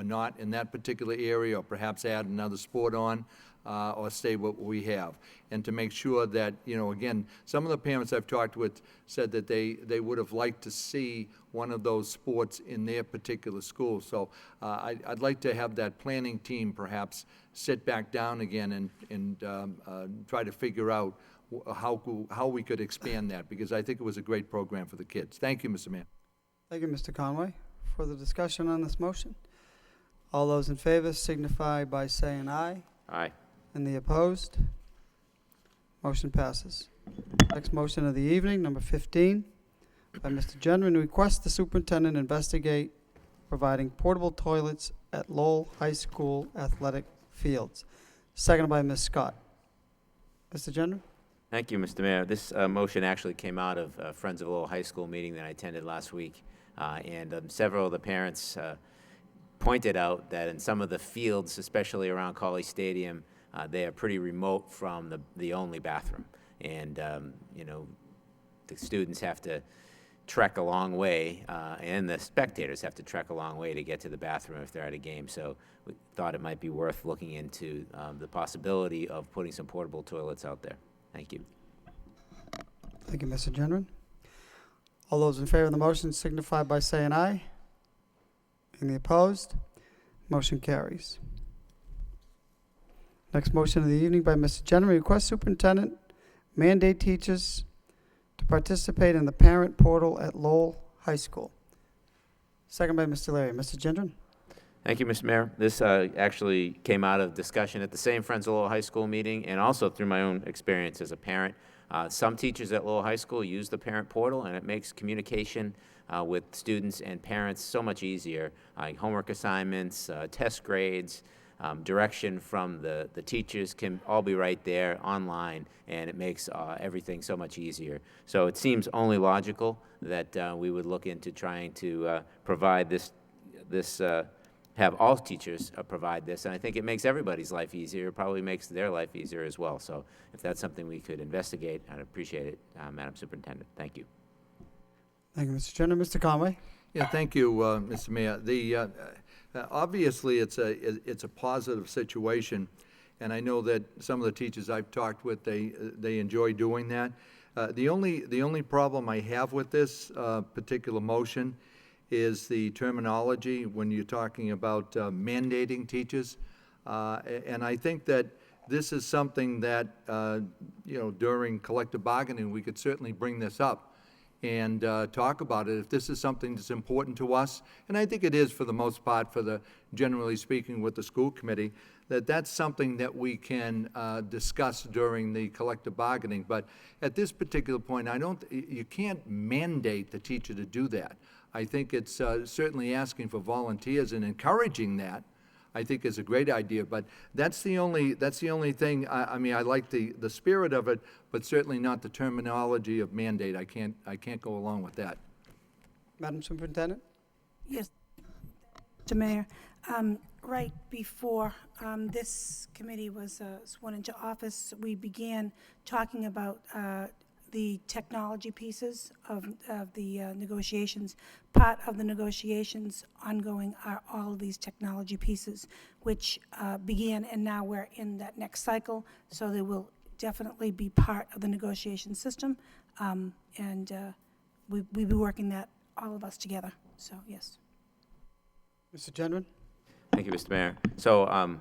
not in that particular area, or perhaps add another sport on, or stay what we have. And to make sure that, again, some of the parents I've talked with said that they would have liked to see one of those sports in their particular school. So I'd like to have that planning team perhaps sit back down again and try to figure out how we could expand that, because I think it was a great program for the kids. Thank you, Mr. Mayor. Thank you, Mr. Conway. Further discussion on this motion? All those in favor signify by saying aye. Aye. And the opposed? Motion passes. Next motion of the evening, number 15, by Mr. Gendron, request the superintendent investigate providing portable toilets at Lowell High School athletic fields. Seconded by Ms. Scott. Mr. Gendron? Thank you, Mr. Mayor. This motion actually came out of Friends of Lowell High School meeting that I attended last week. And several of the parents pointed out that in some of the fields, especially around Colley Stadium, they are pretty remote from the only bathroom. And, the students have to trek a long way, and the spectators have to trek a long way to get to the bathroom if they're at a game. So we thought it might be worth looking into the possibility of putting some portable toilets out there. Thank you. Thank you, Mr. Gendron. All those in favor of the motion signify by saying aye. Any opposed? Motion carries. Next motion of the evening by Mr. Gendron, request superintendent mandate teachers to participate in the parent portal at Lowell High School. Second by Mr. Larry. Mr. Gendron? Thank you, Mr. Mayor. This actually came out of discussion at the same Friends of Lowell High School meeting and also through my own experience as a parent. Some teachers at Lowell High School use the parent portal, and it makes communication with students and parents so much easier. Homework assignments, test grades, direction from the teachers can all be right there online, and it makes everything so much easier. So it seems only logical that we would look into trying to provide this have all teachers provide this, and I think it makes everybody's life easier. It probably makes their life easier as well. So if that's something we could investigate, I'd appreciate it, Madam Superintendent. Thank you. Thank you, Mr. Gendron. Mr. Conway? Yeah, thank you, Mr. Mayor. Obviously, it's a positive situation, and I know that some of the teachers I've talked with, they enjoy doing that. The only problem I have with this particular motion is the terminology when you're talking about mandating teachers. And I think that this is something that, during collective bargaining, we could certainly bring this up and talk about it if this is something that's important to us. And I think it is for the most part, generally speaking, with the school committee, that's something that we can discuss during the collective bargaining. But at this particular point, you can't mandate the teacher to do that. I think it's certainly asking for volunteers and encouraging that, I think is a great idea, but that's the only thing. I mean, I like the spirit of it, but certainly not the terminology of mandate. I can't go along with that. Madam Superintendent? Yes, Mr. Mayor. Right before this committee was sworn into office, we began talking about the technology pieces of the negotiations. Part of the negotiations ongoing are all of these technology pieces, which began, and now we're in that next cycle, so they will definitely be part of the negotiation system, and we'll be working that, all of us together, so yes. Mr. Gendron? Thank you, Mr. Mayor. So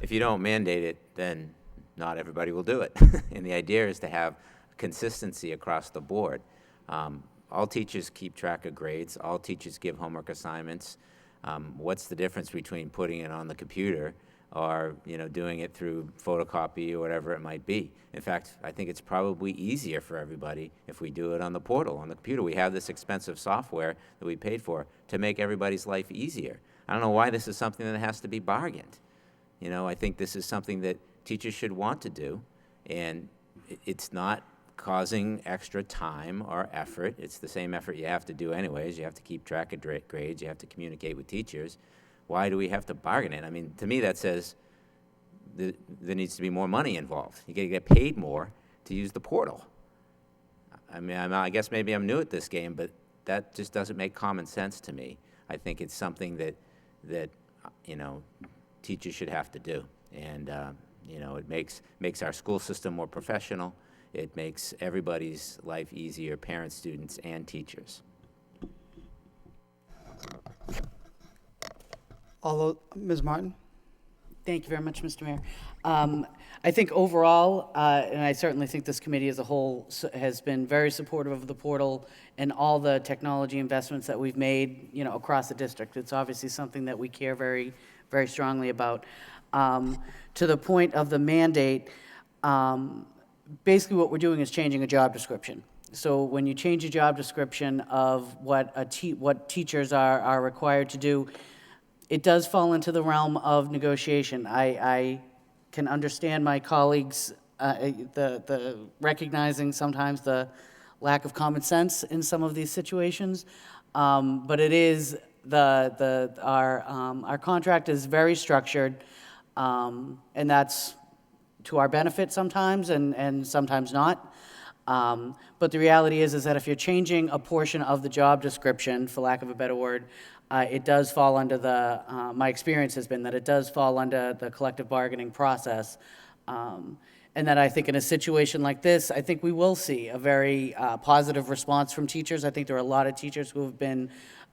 if you don't mandate it, then not everybody will do it. And the idea is to have consistency across the board. All teachers keep track of grades. All teachers give homework assignments. What's the difference between putting it on the computer or doing it through photocopy or whatever it might be? In fact, I think it's probably easier for everybody if we do it on the portal, on the computer. We have this expensive software that we paid for to make everybody's life easier. I don't know why this is something that has to be bargained. I think this is something that teachers should want to do, and it's not causing extra time or effort. It's the same effort you have to do anyways. You have to keep track of grades. You have to communicate with teachers. Why do we have to bargain it? I mean, to me, that says there needs to be more money involved. You got to get paid more to use the portal. I mean, I guess maybe I'm new at this game, but that just doesn't make common sense to me. I think it's something that teachers should have to do, and it makes our school system more professional. It makes everybody's life easier, parents, students, and teachers. Ms. Martin? Thank you very much, Mr. Mayor. I think overall, and I certainly think this committee as a whole has been very supportive of the portal and all the technology investments that we've made, across the district. It's obviously something that we care very, very strongly about. To the point of the mandate, basically what we're doing is changing a job description. So when you change a job description of what teachers are required to do, it does fall into the realm of negotiation. I can understand my colleagues the recognizing sometimes the lack of common sense in some of these situations, but it is our contract is very structured, and that's to our benefit sometimes and sometimes not. But the reality is that if you're changing a portion of the job description, for lack of a better word, it does fall under the, my experience has been that it does fall under the collective bargaining process. And that I think in a situation like this, I think we will see a very positive response from teachers. I think there are a lot of teachers who have been,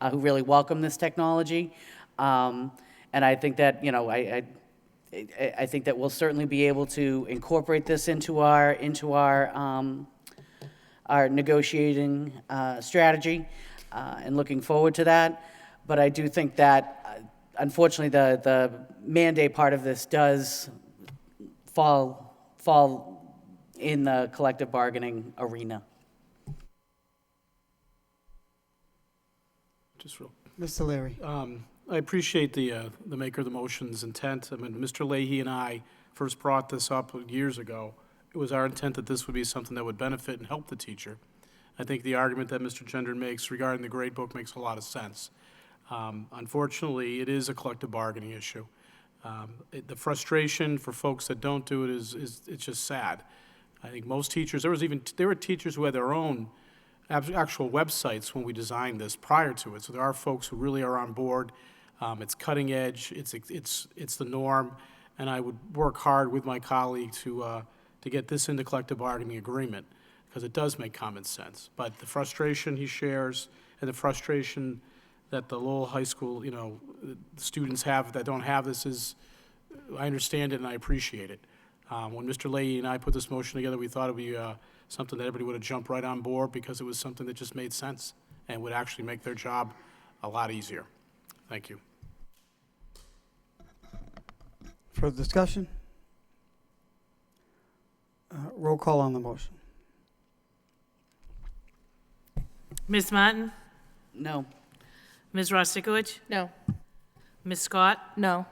who really welcome this technology. And I think that, you know, I think that we'll certainly be able to incorporate this into our negotiating strategy, and looking forward to that. But I do think that, unfortunately, the mandate part of this does fall in the collective bargaining arena. Just real. Mr. Leary. I appreciate the maker of the motion's intent. I mean, Mr. Leahy and I first brought this up years ago. It was our intent that this would be something that would benefit and help the teacher. I think the argument that Mr. Gendron makes regarding the grade book makes a lot of sense. Unfortunately, it is a collective bargaining issue. The frustration for folks that don't do it is it's just sad. I think most teachers, there were teachers who had their own actual websites when we designed this prior to it. So there are folks who really are on board. It's cutting edge. It's the norm, and I would work hard with my colleague to get this into collective bargaining agreement, because it does make common sense. But the frustration he shares and the frustration that the Lowell High School, you know, students have that don't have this is, I understand it and I appreciate it. When Mr. Leahy and I put this motion together, we thought it would be something that everybody would have jumped right on board, because it was something that just made sense and would actually make their job a lot easier. Thank you. Further discussion? Roll call on the motion. Ms. Martin? No. Ms. Rostikowicz? No. Ms. Scott? No.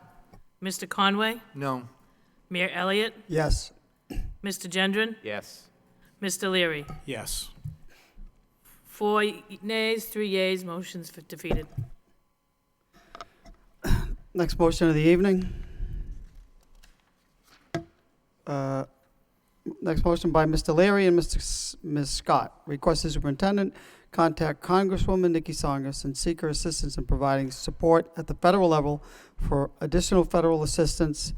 Mr. Conway? No. Mayor Elliott? Yes. Mr. Gendron? Yes. Mr. Leary? Yes. 4 nays, 3 yeas, motion's defeated. Next motion of the evening. Next motion by Mr. Leary and Ms. Scott. Request the superintendent contact Congresswoman Nikki Tsongas and seek her assistance in providing support at the federal level for additional federal assistance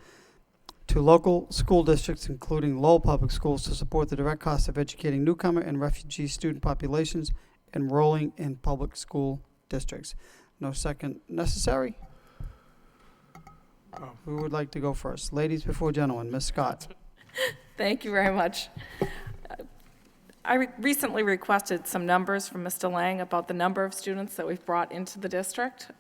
to local school districts, including Lowell Public Schools, to support the direct cost of educating newcomer and refugee student populations enrolling in public school districts. No second necessary. Who would like to go first? Ladies before gentlemen. Ms. Scott. Thank you very much. I recently requested some numbers from Mr. Lang about the number of students that we've brought into the district.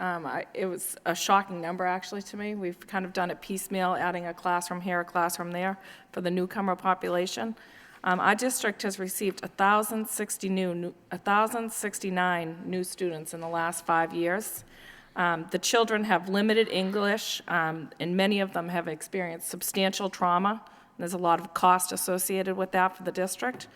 It was a shocking number, actually, to me. We've kind of done it piecemeal, adding a classroom here, a classroom there for the newcomer population. Our district has received 1,069 new students in the last 5 years. The children have limited English, and many of them have experienced substantial trauma. There's a lot of cost associated with that for the district.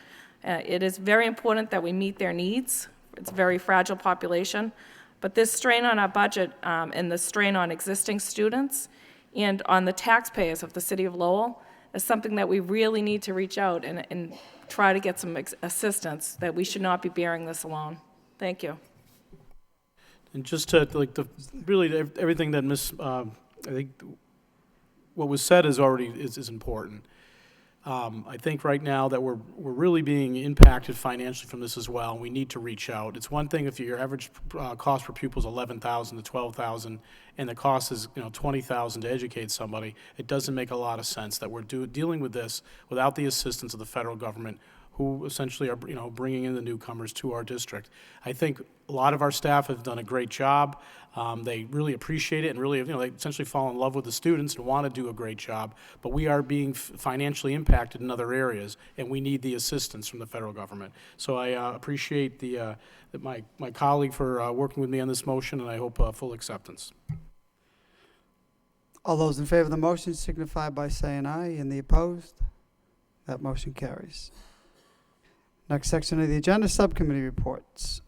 It is very important that we meet their needs. It's a very fragile population. But this strain on our budget and the strain on existing students and on the taxpayers of the city of Lowell is something that we really need to reach out and try to get some assistance, that we should not be bearing this alone. Thank you. And just to, really, everything that I think what was said is important. I think right now that we're really being impacted financially from this as well, and we need to reach out. It's one thing if your average cost per pupil is $11,000 to $12,000, and the cost is $20,000 to educate somebody. It doesn't make a lot of sense that we're dealing with this without the assistance of the federal government, who essentially are bringing in the newcomers to our district. I think a lot of our staff have done a great job. They really appreciate it, and really, they essentially fall in love with the students and want to do a great job. But we are being financially impacted in other areas, and we need the assistance from the federal government. So I appreciate my colleague for working with me on this motion, and I hope full acceptance. All those in favor of the motion signify by saying aye, and the opposed? That motion carries. Next section of the agenda, subcommittee reports.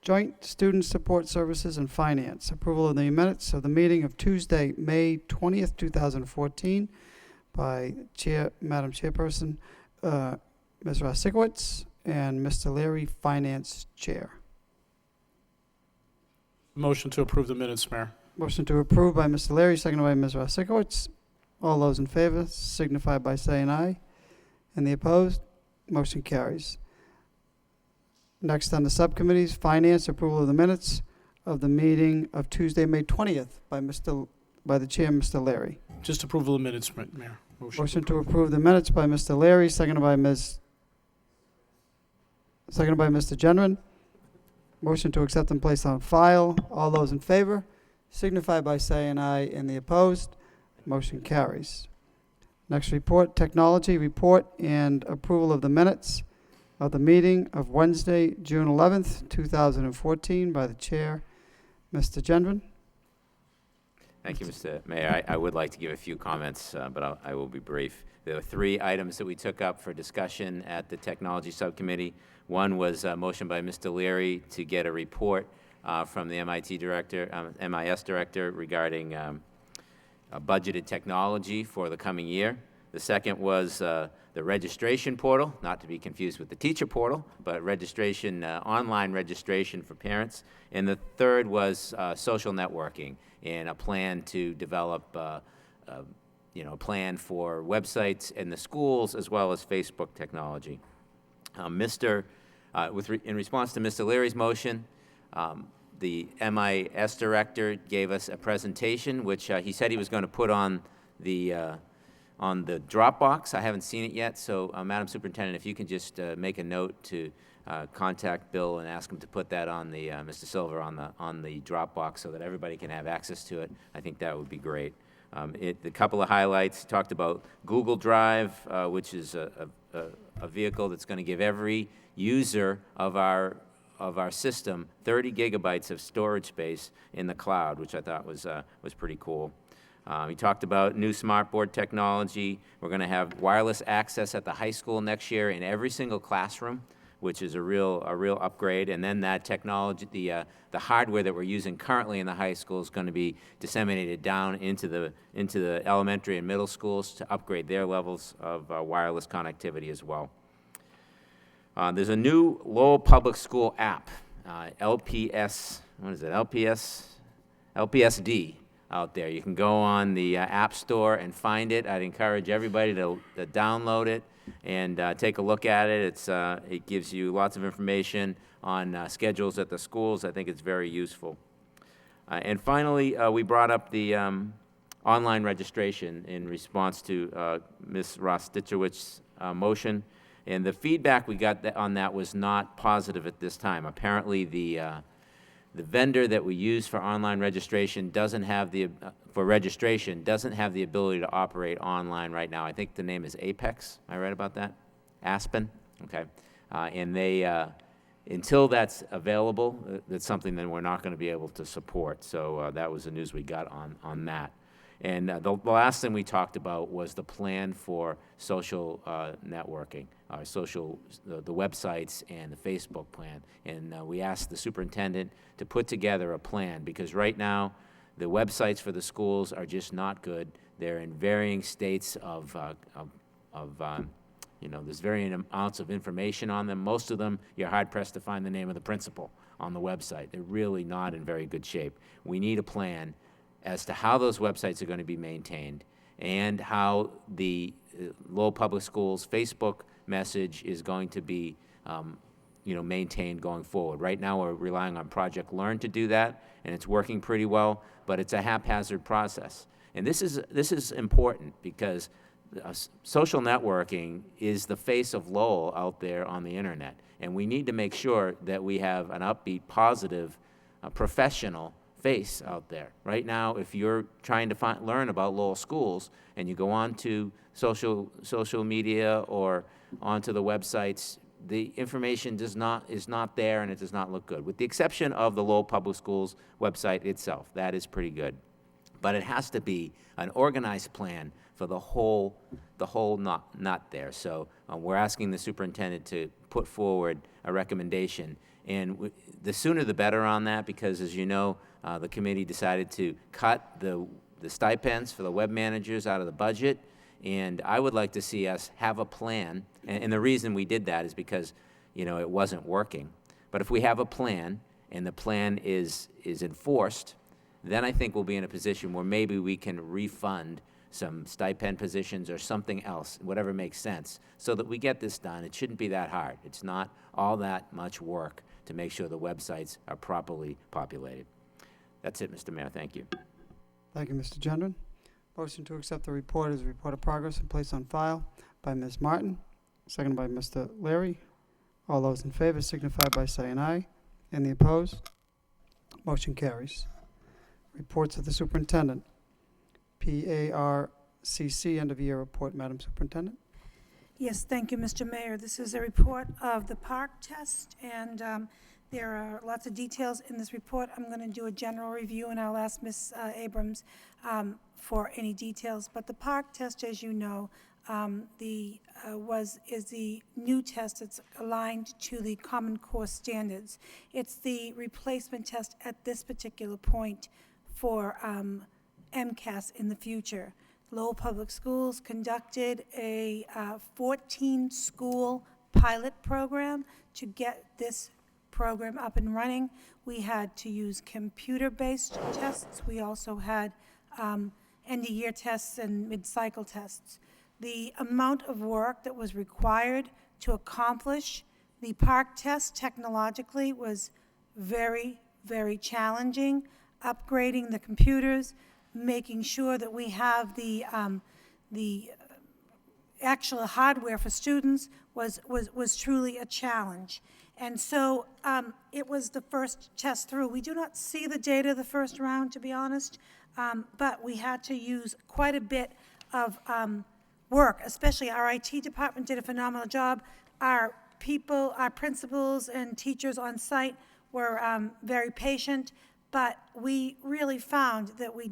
Joint Student Support Services and Finance. Approval of the minutes of the meeting of Tuesday, May 20th, 2014 by Madam Chairperson, Ms. Rostikowicz, and Mr. Leary, Finance Chair. Motion to approve the minutes, Mayor. Motion to approve by Mr. Leary, seconded by Ms. Rosikowicz. All those in favor signify by saying aye. And the opposed? Motion carries. Next on the subcommittees, Finance, approval of the minutes of the meeting of Tuesday, May 20th by the Chair, Mr. Leary. Just approval of the minutes, Mayor. Motion to approve the minutes by Mr. Leary, seconded by Mr. Genrin. Motion to accept and place on file. All those in favor signify by saying aye, and the opposed. Motion carries. Next report, technology report and approval of the minutes of the meeting of Wednesday, June 11th, 2014 by the Chair, Mr. Genrin. Thank you, Mr. Mayor. I would like to give a few comments, but I will be brief. There were 3 items that we took up for discussion at the Technology Subcommittee. One was a motion by Mr. Leary to get a report from the MIS director regarding budgeted technology for the coming year. The second was the registration portal, not to be confused with the teacher portal, but registration, online registration for parents. And the third was social networking and a plan to develop a plan for websites in the schools as well as Facebook technology. In response to Mr. Leary's motion, the MIS director gave us a presentation, which he said he was going to put on the Dropbox. I haven't seen it yet, so Madam Superintendent, if you can just make a note to contact Bill and ask him to put that on the Mr. Silver on the Dropbox so that everybody can have access to it. I think that would be great. A couple of highlights, talked about Google Drive, which is a vehicle that's going to give every user of our system 30 gigabytes of storage space in the cloud, which I thought was pretty cool. We talked about new smartboard technology. We're going to have wireless access at the high school next year in every single classroom, which is a real upgrade. And then that technology, the hardware that we're using currently in the high school is going to be disseminated down into the elementary and middle schools to upgrade their levels of wireless connectivity as well. There's a new Lowell Public School app, LPSD. Out there. You can go on the App Store and find it. I'd encourage everybody to download it and take a look at it. It gives you lots of information on schedules at the schools. I think it's very useful. And finally, we brought up the online registration in response to Ms. Rostichowicz's motion. And the feedback we got on that was not positive at this time. Apparently, the vendor that we use for online registration doesn't have the ability to operate online right now. I think the name is Apex. Am I right about that? Aspen? Okay. And they, until that's available, that's something that we're not going to be able to support. So that was the news we got on that. And the last thing we talked about was the plan for social networking, the websites and the Facebook plan. And we asked the superintendent to put together a plan because right now the websites for the schools are just not good. They're in varying states of there's varying amounts of information on them. Most of them, you're hard-pressed to find the name of the principal on the website. They're really not in very good shape. We need a plan as to how those websites are going to be maintained and how the Lowell Public Schools Facebook message is going to be maintained going forward. Right now we're relying on Project Learn to do that, and it's working pretty well, but it's a haphazard process. And this is important because social networking is the face of Lowell out there on the internet, and we need to make sure that we have an upbeat, positive, professional face out there. Right now, if you're trying to learn about Lowell schools and you go on to social media or onto the websites, the information is not there and it does not look good, with the exception of the Lowell Public Schools website itself. That is pretty good. But it has to be an organized plan for the whole not there. So we're asking the superintendent to put forward a recommendation. And the sooner the better on that, because as you know, the committee decided to cut the stipends for the web managers out of the budget. And I would like to see us have a plan. And the reason we did that is because, it wasn't working. But if we have a plan, and the plan is enforced, then I think we'll be in a position where maybe we can refund some stipend positions or something else, whatever makes sense, so that we get this done. It shouldn't be that hard. It's not all that much work to make sure the websites are properly populated. That's it, Mr. Mayor. Thank you. Thank you, Mr. Gendron. Motion to accept the report as a report of progress and place on file by Ms. Martin, seconded by Mr. Leary. All those in favor signify by saying aye. Any opposed? Motion carries. Reports of the superintendent. PARCC end of year report, Madam Superintendent. Yes, thank you, Mr. Mayor. This is a report of the PARC test, and there are lots of details in this report. I'm going to do a general review, and I'll ask Ms. Abrams for any details. But the PARC test, as you know, is the new test that's aligned to the Common Core standards. It's the replacement test at this particular point for MCAS in the future. Lowell Public Schools conducted a 14-school pilot program to get this program up and running. We had to use computer-based tests. We also had end-of-year tests and mid-cycle tests. The amount of work that was required to accomplish the PARC test technologically was very, very challenging. Upgrading the computers, making sure that we have the actual hardware for students was truly a challenge. And so it was the first test through. We do not see the data the first round, to be honest, but we had to use quite a bit of work, especially our IT department did a phenomenal job. Our people, our principals and teachers on site were very patient. But we really found that we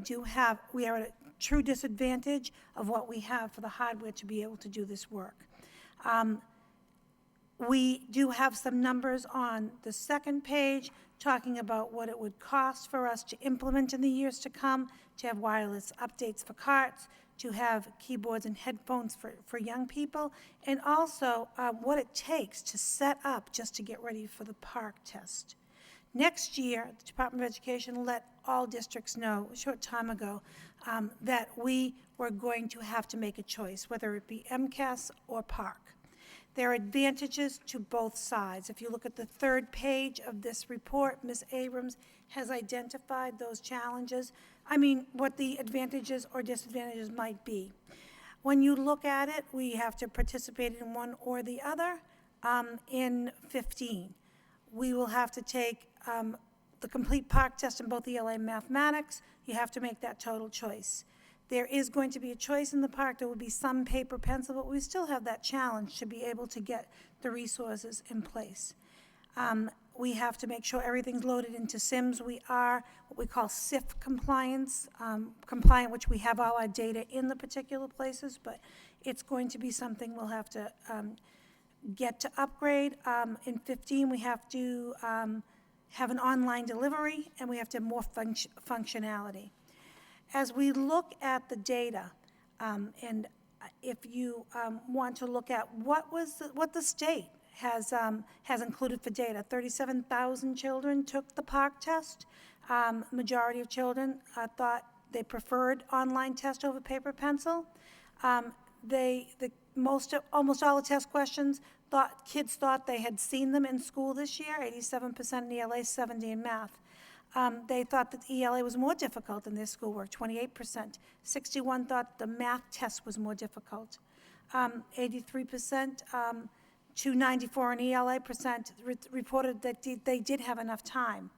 are at a true disadvantage of what we have for the hardware to be able to do this work. We do have some numbers on the second page talking about what it would cost for us to implement in the years to come, to have wireless updates for carts, to have keyboards and headphones for young people, and also what it takes to set up just to get ready for the PARC test. Next year, the Department of Education let all districts know a short time ago that we were going to have to make a choice, whether it be MCAS or PARC. There are advantages to both sides. If you look at the third page of this report, Ms. Abrams has identified those challenges. What the advantages or disadvantages might be. When you look at it, we have to participate in one or the other in 15. We will have to take the complete PARC test in both ELA and mathematics. You have to make that total choice. There is going to be a choice in the PARC. There will be some paper pencil, but we still have that challenge to be able to get the resources in place. We have to make sure everything's loaded into SIMS. We are what we call SIF compliant, which we have all our data in the particular places, but it's going to be something we'll have to get to upgrade. In 15, we have to have an online delivery, and we have to have more functionality. As we look at the data, and if you want to look at what the state has included for data, 37,000 children took the PARC test. Majority of children thought they preferred online test over paper pencil. Almost all the test questions, kids thought they had seen them in school this year, 87% in ELA, 70% in math. They thought that ELA was more difficult than their schoolwork, 28%. 61% thought the math test was more difficult. 83% to 94% in ELA percent reported that they did have enough time.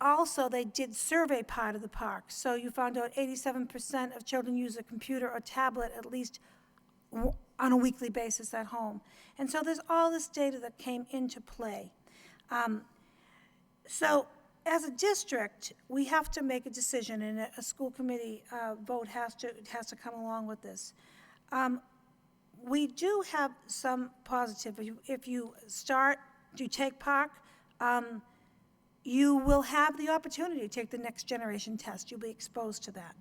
Also, they did survey part of the PARC. So you found out 87% of children use a computer or tablet at least on a weekly basis at home. And so there's all this data that came into play. So as a district, we have to make a decision, and a school committee vote has to come along with this. We do have some positive. If you take PARC, you will have the opportunity to take the next generation test. You'll be exposed to that.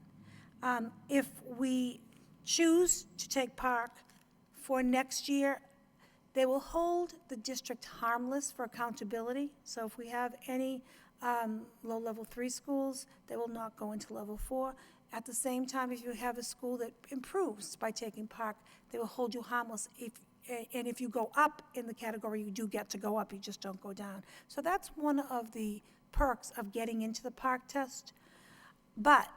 If we choose to take PARC For next year, they will hold the district harmless for accountability. So if we have any low level 3 schools, they will not go into level 4. At the same time, if you have a school that improves by taking PARC, they will hold you harmless. And if you go up in the category, you do get to go up, you just don't go down. So that's one of the perks of getting into the PARC test. But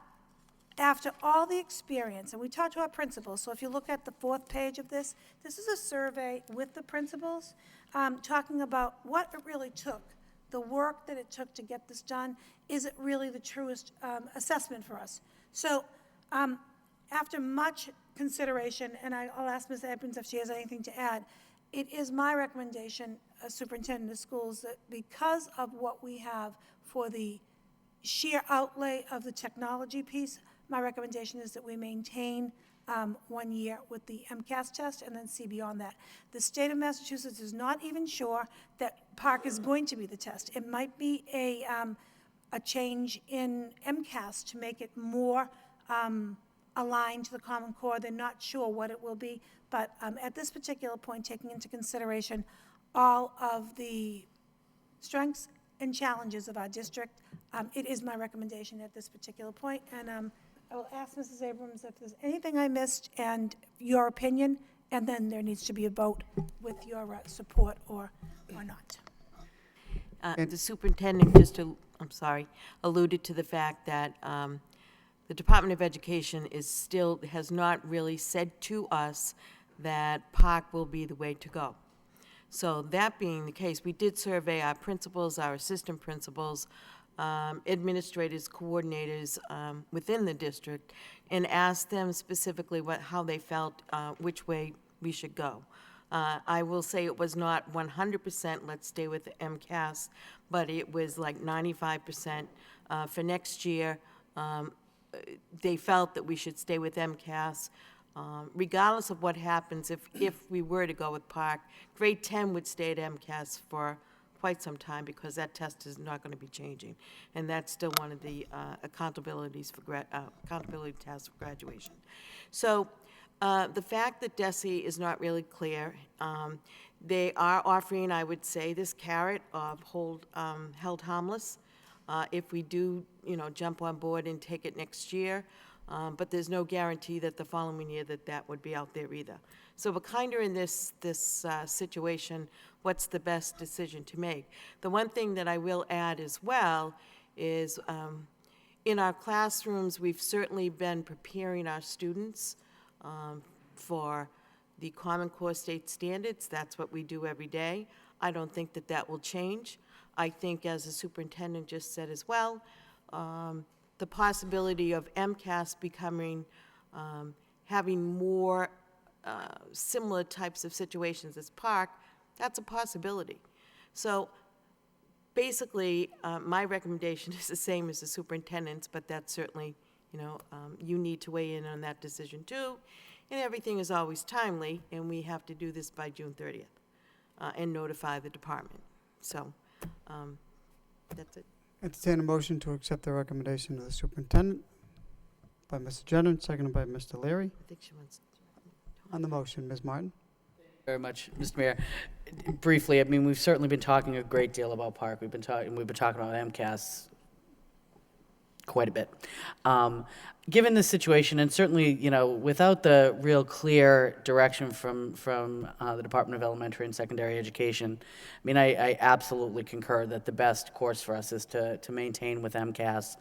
after all the experience, and we talked to our principals, so if you look at the 4th page of this, this is a survey with the principals talking about what it really took, the work that it took to get this done. Is it really the truest assessment for us? So after much consideration, and I'll ask Ms. Edmonds if she has anything to add, it is my recommendation as superintendent of schools that because of what we have for the sheer outlay of the technology piece, my recommendation is that we maintain 1 year with the MCAS test and then see beyond that. The state of Massachusetts is not even sure that PARC is going to be the test. It might be a change in MCAS to make it more aligned to the Common Core. They're not sure what it will be, but at this particular point, taking into consideration all of the strengths and challenges of our district, it is my recommendation at this particular point. And I will ask Mrs. Abrams if there's anything I missed and your opinion, and then there needs to be a vote with your support or not. The superintendent alluded to the fact that the Department of Education has not really said to us that PARC will be the way to go. So that being the case, we did survey our principals, our assistant principals, administrators, coordinators within the district, and asked them specifically how they felt, which way we should go. I will say it was not 100%, let's stay with the MCAS, but it was like 95% for next year. They felt that we should stay with MCAS. Regardless of what happens, if we were to go with PARC, grade 10 would stay at MCAS for quite some time because that test is not going to be changing, and that's still one of the accountability tests for graduation. So the fact that DESE is not really clear, they are offering, I would say, this carrot of held harmless if we do, jump on board and take it next year. But there's no guarantee that the following year that would be out there either. So we're kind of in this situation, what's the best decision to make? The one thing that I will add as well is in our classrooms, we've certainly been preparing our students for the Common Core state standards. That's what we do every day. I don't think that will change. I think, as the superintendent just said as well, the possibility of MCAS becoming, having more similar types of situations as PARC, that's a possibility. So basically, my recommendation is the same as the superintendent's, but that's certainly, you need to weigh in on that decision too. And everything is always timely, and we have to do this by June 30th and notify the department. So that's it. Entertain a motion to accept the recommendation of the superintendent by Mr. Jennings, seconded by Mr. Leary. I think she wants. On the motion, Ms. Martin. Very much, Mr. Mayor. Briefly, I mean, we've certainly been talking a great deal about PARC. We've been talking about MCAS quite a bit. Given this situation, and certainly, without the real clear direction from the Department of Elementary and Secondary Education, I mean, I absolutely concur that the best course for us is to maintain with MCAS,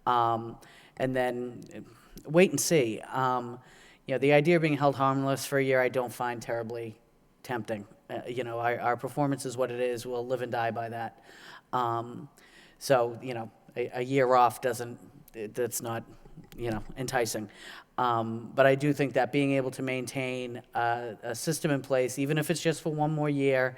and then wait and see. The idea of being held harmless for a year, I don't find terribly tempting. Our performance is what it is. We'll live and die by that. So, a year off that's not, enticing. But I do think that being able to maintain a system in place, even if it's just for one more year,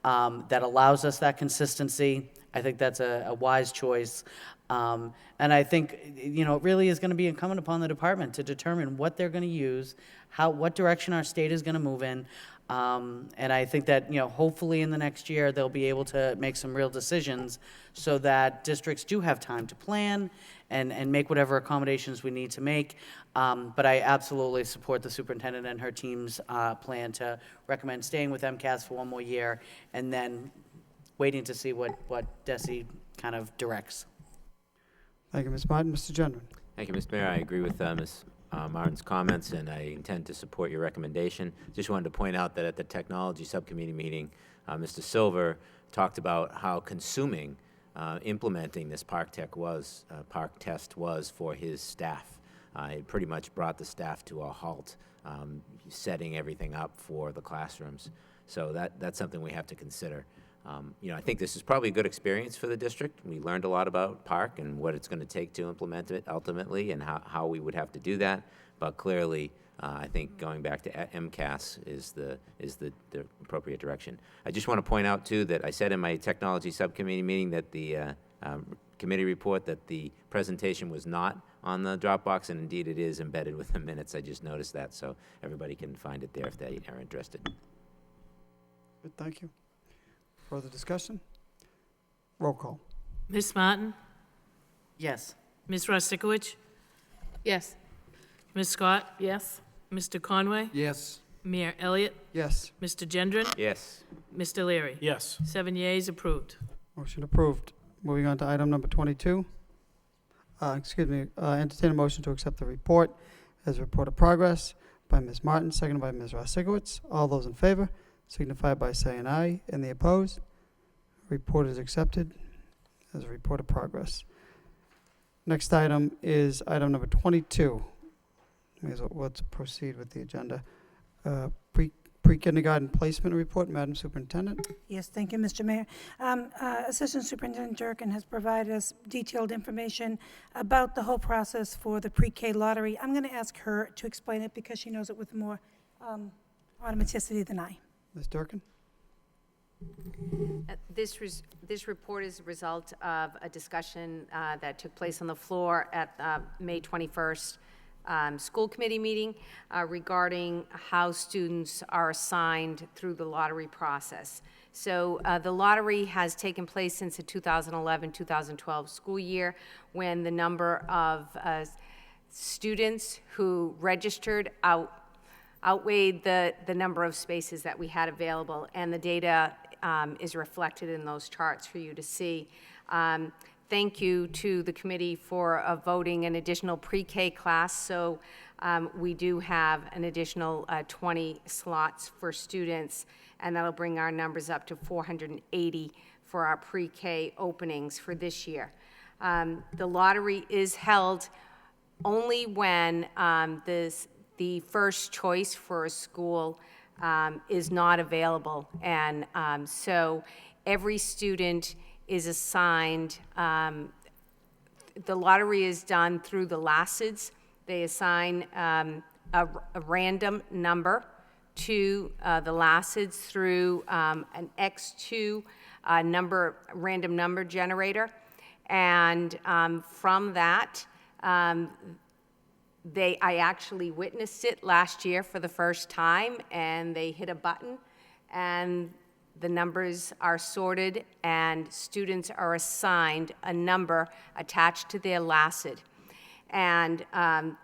that allows us that consistency, I think that's a wise choice. And I think, you know, it really is going to be incumbent upon the department to determine what they're going to use, what direction our state is going to move in. And I think that, you know, hopefully in the next year, they'll be able to make some real decisions so that districts do have time to plan and make whatever accommodations we need to make. But I absolutely support the superintendent and her team's plan to recommend staying with MCAS for one more year and then waiting to see what DESE kind of directs. Thank you, Ms. Martin. Mr. Gendron. Thank you, Mr. Mayor. I agree with Ms. Martin's comments, and I intend to support your recommendation. Just wanted to point out that at the technology subcommittee meeting, Mr. Silver talked about how consuming implementing this park test was for his staff. It pretty much brought the staff to a halt, setting everything up for the classrooms. So that's something we have to consider. You know, I think this is probably a good experience for the district. We learned a lot about park and what it's going to take to implement it ultimately and how we would have to do that. But clearly, I think going back to MCAS is the appropriate direction. I just want to point out, too, that I said in my technology subcommittee meeting that the committee report that the presentation was not on the Dropbox, and indeed it is embedded with the minutes. I just noticed that, so everybody can find it there if they are interested. Good, thank you. Further discussion? Roll call. Ms. Martin? Yes. Ms. Rostikowicz? Yes. Ms. Scott? Yes. Mr. Conway? Yes. Mayor Elliott? Yes. Mr. Gendron? Yes. Mr. Leary? Yes. 7 yeas, approved. Motion approved. Moving on to item number 22. Entertain a motion to accept the report as a report of progress by Ms. Martin, seconded by Ms. Rostikowicz. All those in favor signify by saying aye. And the opposed? Report is accepted as a report of progress. Next item is item number 22. Let's proceed with the agenda. Pre-kindergarten placement report, Madam Superintendent. Yes, thank you, Mr. Mayor. Assistant Superintendent Durkin has provided us detailed information about the whole process for the pre-K lottery. I'm going to ask her to explain it because she knows it with more automaticity than I. Ms. Durkin? This report is a result of a discussion that took place on the floor at May 21st school committee meeting regarding how students are assigned through the lottery process. So the lottery has taken place since the 2011-2012 school year, when the number of students who registered outweighed the number of spaces that we had available, and the data is reflected in those charts for you to see. Thank you to the committee for voting an additional pre-K class, so we do have an additional 20 slots for students, and that'll bring our numbers up to 480 for our pre-K openings for this year. The lottery is held only when the first choice for a school is not available. And so every student is assigned, the lottery is done through the LASIDs. They assign a random number to the LASIDs through an X2 random number generator. And from that, I actually witnessed it last year for the first time, and they hit a button, and the numbers are sorted, and students are assigned a number attached to their LASID. And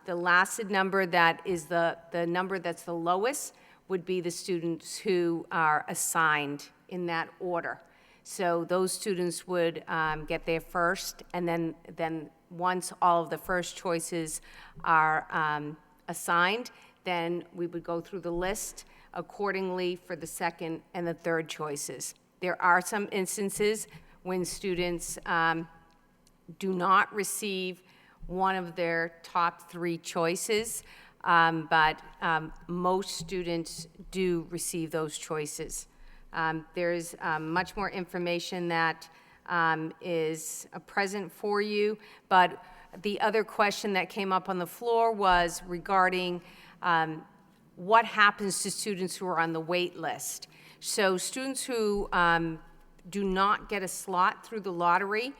the LASID number that is the number that's the lowest would be the students who are assigned in that order. So those students would get their first, and then once all of the first choices are assigned, then we would go through the list accordingly for the second and the third choices. There are some instances when students do not receive one of their top 3 choices, but most students do receive those choices. There's much more information that is present for you, but the other question that came up on the floor was regarding what happens to students who are on the wait list. So students who do not get a slot through the lottery,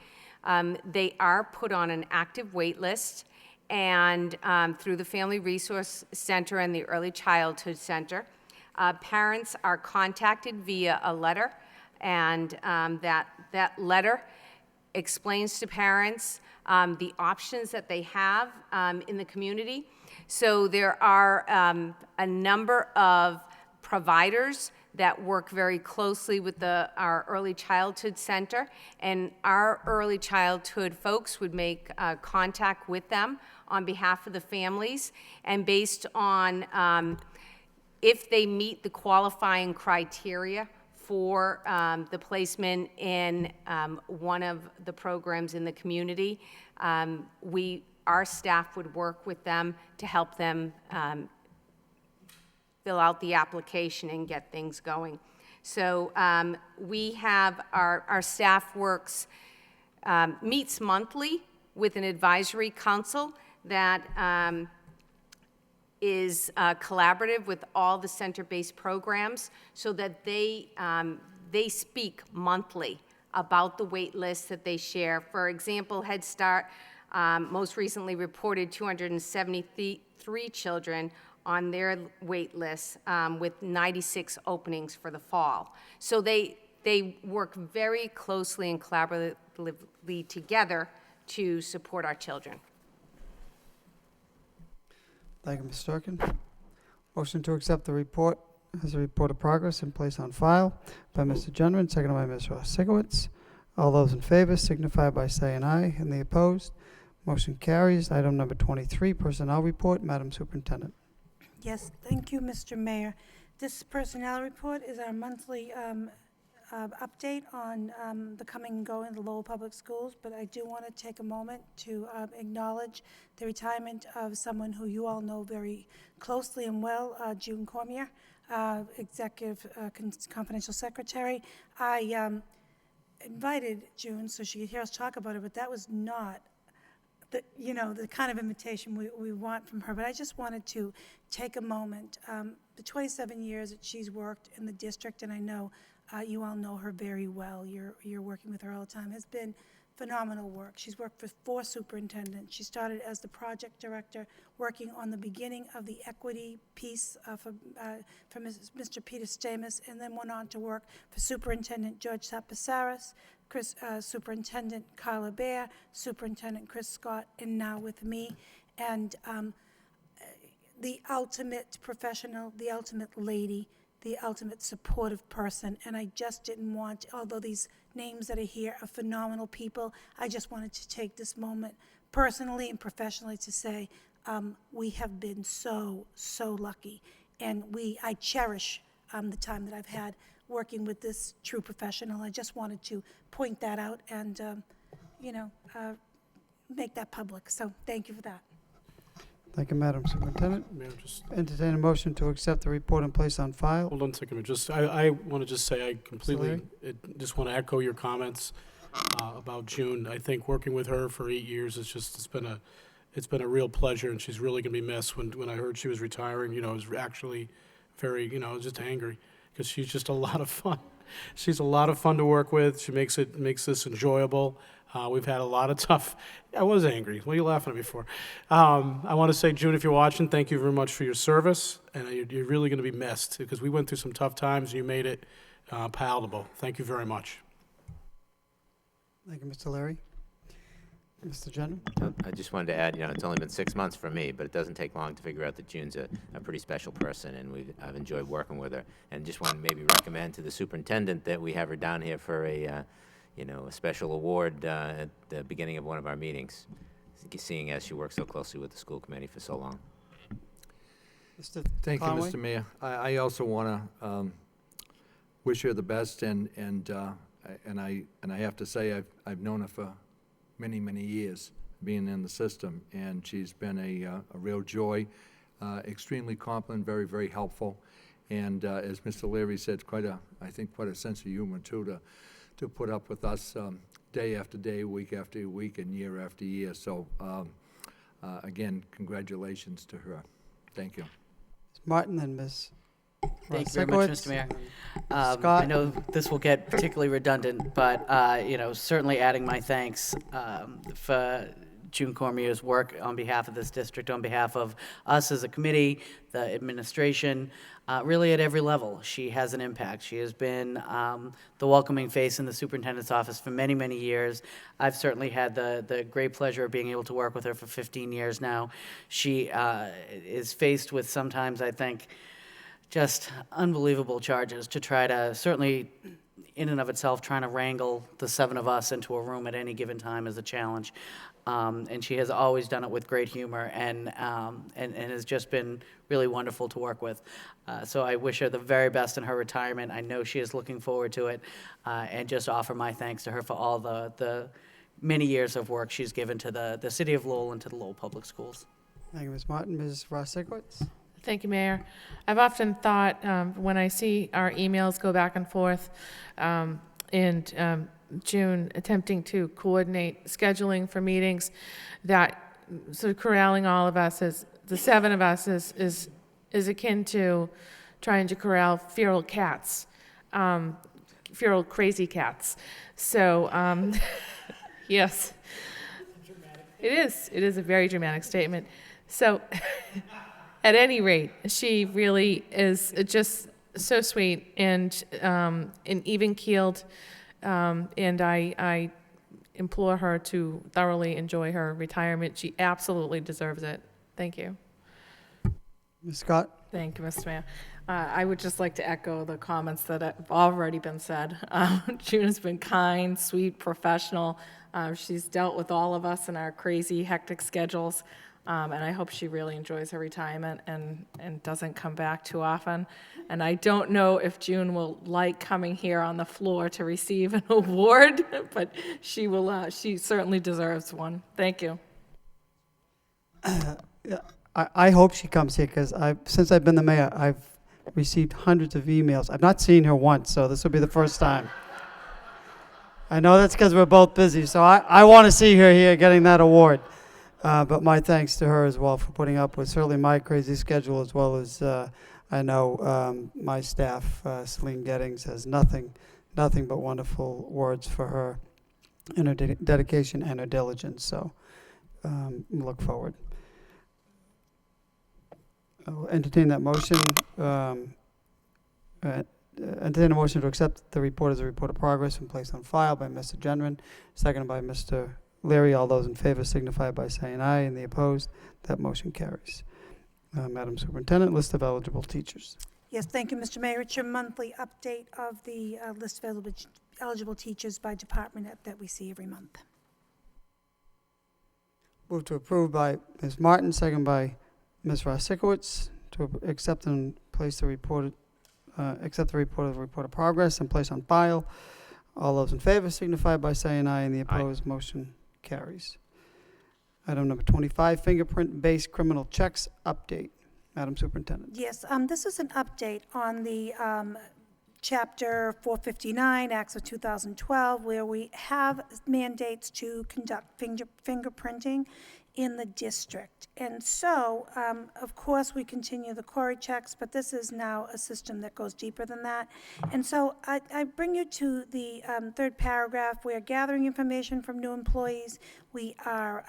they are put on an active wait list, and through the Family Resource Center and the Early Childhood Center. Parents are contacted via a letter, and that letter explains to parents the options that they have in the community. So there are a number of providers that work very closely with our Early Childhood Center, and our early childhood folks would make contact with them on behalf of the families, and based on if they meet the qualifying criteria for the placement in one of the programs in the community, our staff would work with them to help them fill out the application and get things going. So we have our staff meets monthly with an advisory council that is collaborative with all the center-based programs, so that they speak monthly about the wait lists that they share. For example, Head Start most recently reported 273 children on their wait list, with 96 openings for the fall. So they work very closely and collaboratively together to support our children. Thank you, Ms. Durkin. Motion to accept the report as a report of progress and place on file by Mr. Generin, seconded by Ms. Ross Sigowitz. All those in favor signify by saying aye, and the opposed. Motion carries. Item number 23, Personnel Report. Madam Superintendent. Yes, thank you, Mr. Mayor. This personnel report is our monthly update on the coming and going of the Lowell Public Schools, but I do want to take a moment to acknowledge the retirement of someone who you all know very closely and well, June Cormier, Executive Confidential Secretary. I invited June so she could hear us talk about it, but that was not the kind of invitation we want from her. But I just wanted to take a moment. The 27 years that she's worked in the district, and I know you all know her very well, you're working with her all the time, has been phenomenal work. She's worked for 4 superintendents. She started as the project director, working on the beginning of the equity piece for Mr. Peter Stamus, and then went on to work for Superintendent George Sapasaris, Superintendent Carla Bear, Superintendent Chris Scott, and now with me. And the ultimate professional, the ultimate lady, the ultimate supportive person. And I just didn't want, although these names that are here are phenomenal people, I just wanted to take this moment personally and professionally to say we have been so lucky. And I cherish the time that I've had working with this true professional. I just wanted to point that out and, make that public. So thank you for that. Thank you, Madam Superintendent. Mayor, just Entertain a motion to accept the report and place on file. hold on a second. I want to just say I completely just want to echo your comments about June. I think working with her for 8 years it's been a real pleasure, and she's really going to be missed. When I heard she was retiring, I was actually very, I was just angry, because she's just a lot of fun. She's a lot of fun to work with. She makes this enjoyable. We've had a lot of tough. I was angry. What are you laughing at me for? I want to say, June, if you're watching, thank you very much for your service, and you're really going to be missed, because we went through some tough times and you made it palatable. Thank you very much. Thank you, Mr. Larry. Mr. General. I just wanted to add, it's only been 6 months for me, but it doesn't take long to figure out that June's a pretty special person, and I've enjoyed working with her. And just want to maybe recommend to the superintendent that we have her down here for a special award at the beginning of one of our meetings, seeing as she worked so closely with the school committee for so long. Mr. Thank Conway? you, Mr. Mayor. I also want to wish her the best, and I have to say I've known her for many years, being in the system, and she's been a real joy, extremely competent, very helpful, and as Mr. Leary said, I think quite a sense of humor too, to put up with us day after day, week after week, and year after year. So again, congratulations to her. Thank you. Ms. Martin and Ms. Thank you very much, Sikowitz, Mr. Mayor. Scott? I know this will get particularly redundant, but, certainly adding my thanks for June Cormier's work on behalf of this district, on behalf of us as a committee, the administration, really at every level. She has an impact. She has been the welcoming face in the superintendent's office for many, many years. I've certainly had the great pleasure of being able to work with her for 15 years now. She is faced with sometimes, I think, just unbelievable charges to try to, certainly in and of itself, trying to wrangle the 7 of us into a room at any given time is a challenge. And she has always done it with great humor and has just been really wonderful to work with. So I wish her the very best in her retirement. I know she is looking forward to it, and just offer my thanks to her for all the many years of work she's given to the city of Lowell and to the Lowell Public Schools. Thank you, Ms. Martin. Ms. Ross-Sikowitz? Thank you, Mayor. I've often thought, when I see our emails go back and forth, and June attempting to coordinate scheduling for meetings, that sort of corralling all of us, as the 7 of us, is akin to trying to corral feral cats, feral crazy cats. So, yes, it is a very dramatic statement. So, at any rate, she really is just so sweet and even-keeled, and I implore her to thoroughly enjoy her retirement. She absolutely deserves it. Thank you. Ms. Scott? Thank you, Mr. Mayor. I would just like to echo the comments that have already been said. June has been kind, sweet, professional. She's dealt with all of us in our crazy, hectic schedules. And I hope she really enjoys her retirement and doesn't come back too often. And I don't know if June will like coming here on the floor to receive an award, but she will. She certainly deserves one. Thank you. I hope she comes here, because since I've been the mayor, I've received hundreds of emails. I've not seen her once, so this will be the first time. I know that's because we're both busy, so I want to see her here getting that award. But my thanks to her as well for putting up with certainly my crazy schedule, as well as I know my staff, Celine Gettings, has nothing but wonderful words for her and her dedication and her diligence. So look forward. I'll entertain that motion. Entertain a motion to accept the report as a report of progress and placed on file by Mr. Genren, seconded by Mr. Leary. All those in favor signify by saying aye, and the opposed, that motion carries. Madam Superintendent, list of eligible teachers. Yes, thank you, Mr. Mayor. It's your monthly update of the list of eligible teachers by department that we see every month. Move to approve by Ms. Martin, second by Ms. Ross-Sikowitz, to accept and place the report, accept the report of progress and place on file. All those in favor signify by saying aye, and the opposed, motion carries. Item number 25, fingerprint-based criminal checks update. Madam Superintendent. Yes, this is an update on the Chapter 459, Acts of 2012, where we have mandates to conduct fingerprinting in the district. And so, of course, we continue the Corey checks, but this is now a system that goes deeper than that. And so I bring you to the third paragraph. We are gathering information from new employees. We are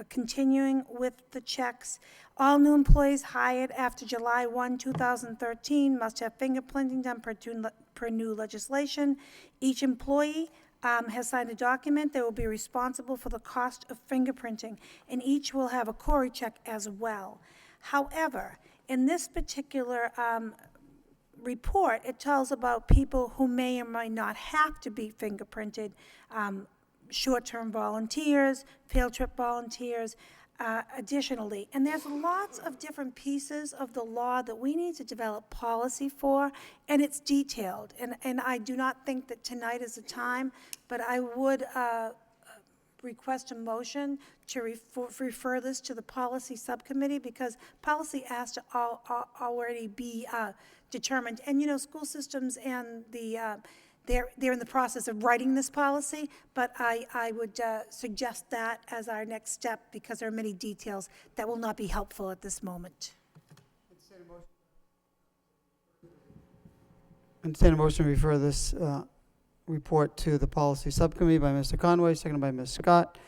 continuing with the checks. All new employees hired after July 1, 2013 must have fingerprinting done per new legislation. Each employee has signed a document that will be responsible for the cost of fingerprinting, and each will have a Corey check as well. However, in this particular report, it tells about people who may or may not have to be fingerprinted, short-term volunteers, field trip volunteers, additionally. And there's lots of different pieces of the law that we need to develop policy for, and it's detailed. And I do not think that tonight is the time, but I would request a motion to refer this to the policy subcommittee, because policy has to already be determined. And, you know, school systems and the they're in the process of writing this policy, but I would suggest that as our next step, because there are many details that will not be helpful at this moment. Entertain a motion to refer this report to the policy subcommittee by Mr. Conway, seconded by Ms. Scott.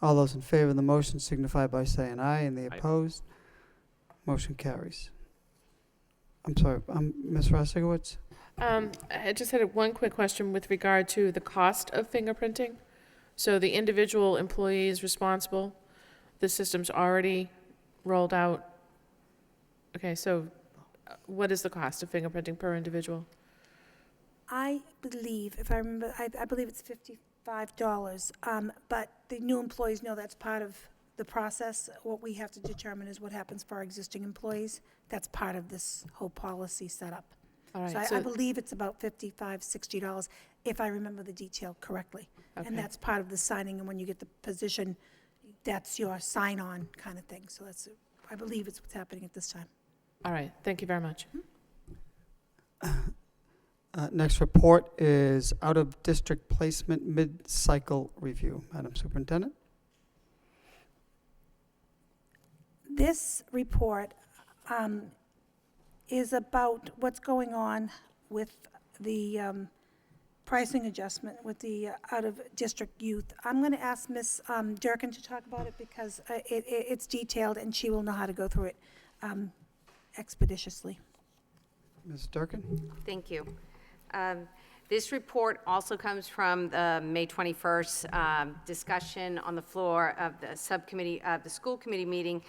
All those in favor of the motion signify by saying aye, and the Aye. opposed. Motion carries. I'm sorry, Ms. Rassikowitz? I just had one quick question with regard to the cost of fingerprinting. So the individual employee is responsible, the system's already rolled out. Okay, so what is the cost of fingerprinting per individual? I believe, if I remember, I believe it's $55, but the new employees know that's part of the process. What we have to determine is what happens for our existing employees. That's part of this whole policy setup. All So right, I believe it's about $55, $60, if I remember the detail correctly. Okay. And that's part of the signing, and when you get the position, that's your sign-on kind of thing. So that's, I believe it's what's happening at this time. all right, thank you very much. Next report is out-of-district placement mid-cycle review. Madam Superintendent? This report is about what's going on with the pricing adjustment with the out-of-district youth. I'm going to ask Ms. Durkin to talk about it because it's detailed and she will know how to go through it expeditiously. Ms. Durkin? Thank you. This report also comes from the May 21st discussion on the floor of the subcommittee, of the school committee meeting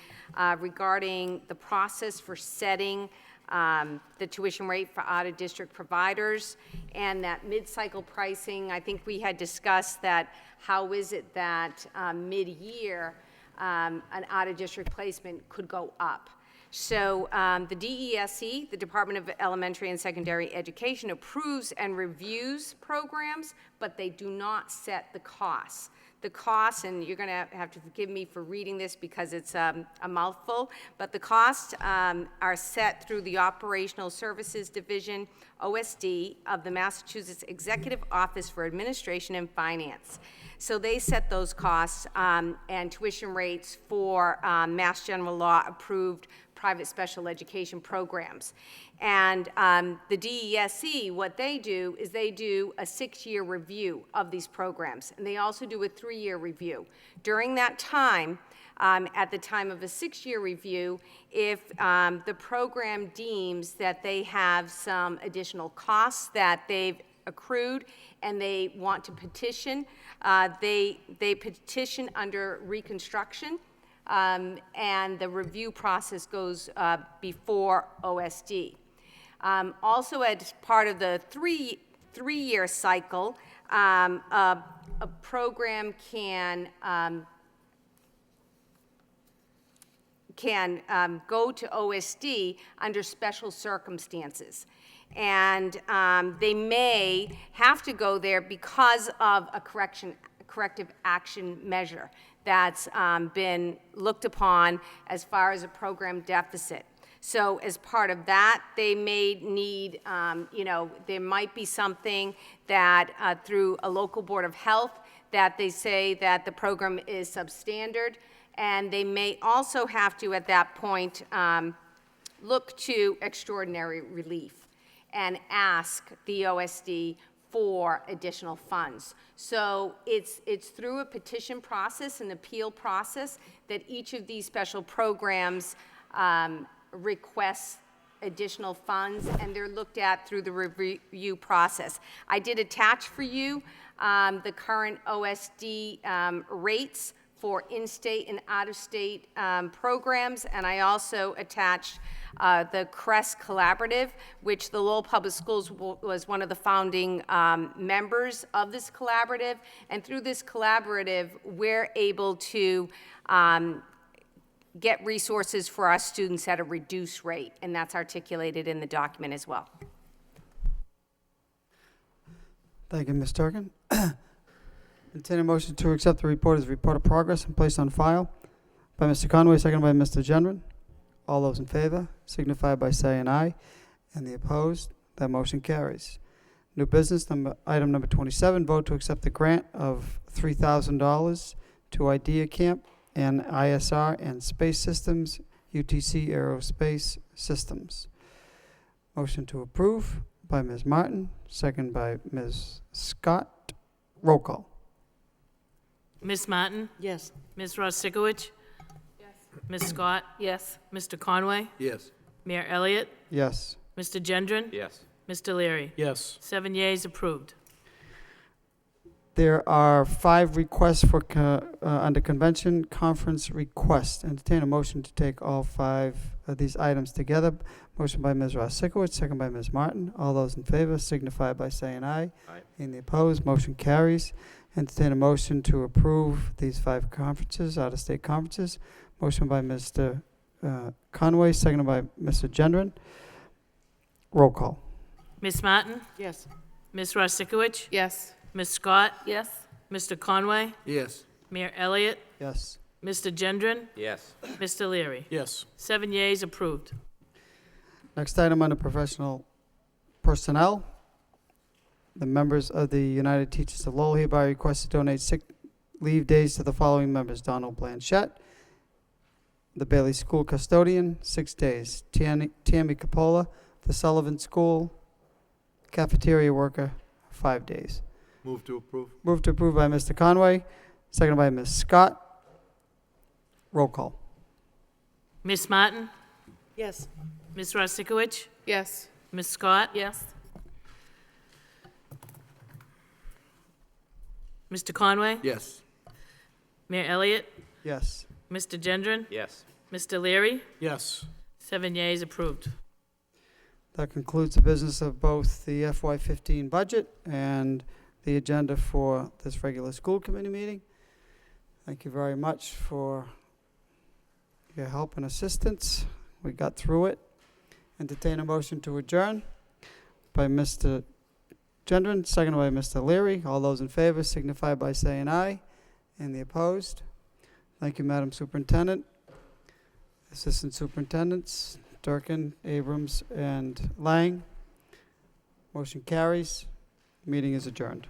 regarding the process for setting the tuition rate for out-of-district providers and that mid-cycle pricing. I think we had discussed that how is it that mid-year an out-of-district placement could go up. So the DESE, the Department of Elementary and Secondary Education, approves and reviews programs, but they do not set the costs. The costs, and you're going to have to forgive me for reading this because it's a mouthful, but the costs are set through the Operational Services Division, OSD, of the Massachusetts Executive Office for Administration and Finance. So they set those costs and tuition rates for Mass General Law approved private special education programs. And the DESE, what they do is they do a 6-year review of these programs, and they also do a 3-year review. During that time, at the time of a 6-year review, if the program deems that they have some additional costs that they've accrued and they want to petition, they petition under reconstruction. And the review process goes before OSD. Also, as part of the three-year cycle, a program can go to OSD under special circumstances. And they may have to go there because of a corrective action measure that's been looked upon as far as a program deficit. So as part of that, they may need, there might be something that through a local board of health that they say that the program is substandard, and they may also have to, at that point, look to extraordinary relief and ask the OSD for additional funds. So it's through a petition process, an appeal process, that each of these special programs requests additional funds, and they're looked at through the review process. I did attach for you the current OSD rates for in-state and out-of-state programs, and I also attached the CREST Collaborative, which the Lowell Public Schools was one of the founding members of this collaborative, and through this collaborative, we're able to get resources for our students at a reduced rate, and that's articulated in the document as well. Thank you, Ms. Durkin. Entertain a motion to accept the report as a report of progress and placed on file by Mr. Conway, seconded by Mr. Genron. All those in favor signify by saying aye, and the opposed, that motion carries. New business, item number 27, vote to accept the grant of $3,000 to Idea Camp and ISR and Space Systems, UTC Aerospace Systems. Motion to approve by Ms. Martin, second by Ms. Scott. Roll call. Ms. Martin? Yes. Ms. Ross Sikowicz? Yes. Ms. Scott? Yes. Mr. Conway? Yes. Mayor Elliott? Yes. Mr. Gendron? Yes. Mr. Leary? Yes. 7 yeas, approved. There are 5 requests for, under convention conference request. Entertain a motion to take all 5 of these items together. Motion by Ms. Ross Sikowicz, second by Ms. Martin. All those in favor signify by saying aye. Aye. Any opposed, motion carries. Entertain a motion to approve these 5 conferences, out-of-state conferences. Motion by Mr. Conway, seconded by Mr. Gendron. Roll call. Ms. Martin? Yes. Ms. Ross Sikowicz? Yes. Ms. Scott? Yes. Mr. Conway? Yes. Mayor Elliott? Yes. Mr. Gendron? Yes. Mr. Leary? Yes. 7 yeas, approved. Next item under professional personnel. The members of the United Teachers of Lowell hereby request to donate sick leave days to the following members: Donald Blanchett, the Bailey School custodian, 6 days; Tammy Capola, the Sullivan School cafeteria worker, 5 days. Move to approve. Move to approve by Mr. Conway, seconded by Ms. Scott. Roll call. Ms. Martin? Yes. Ms. Ross Sikowicz? Yes. Ms. Scott? Yes. Mr. Conway? Yes. Mayor Elliott? Yes. Mr. Gendron? Yes. Mr. Leary? Yes. 7 yeas, approved. That concludes the business of both the FY15 budget and the agenda for this regular school committee meeting. Thank you very much for your help and assistance. We got through it. Entertain a motion to adjourn by Mr. Gendron, seconded by Mr. Leary. All those in favor signify by saying aye. And the opposed? Thank you, Madam Superintendent. Assistant Superintendents, Durkin, Abrams, and Lang. Motion carries. Meeting is adjourned.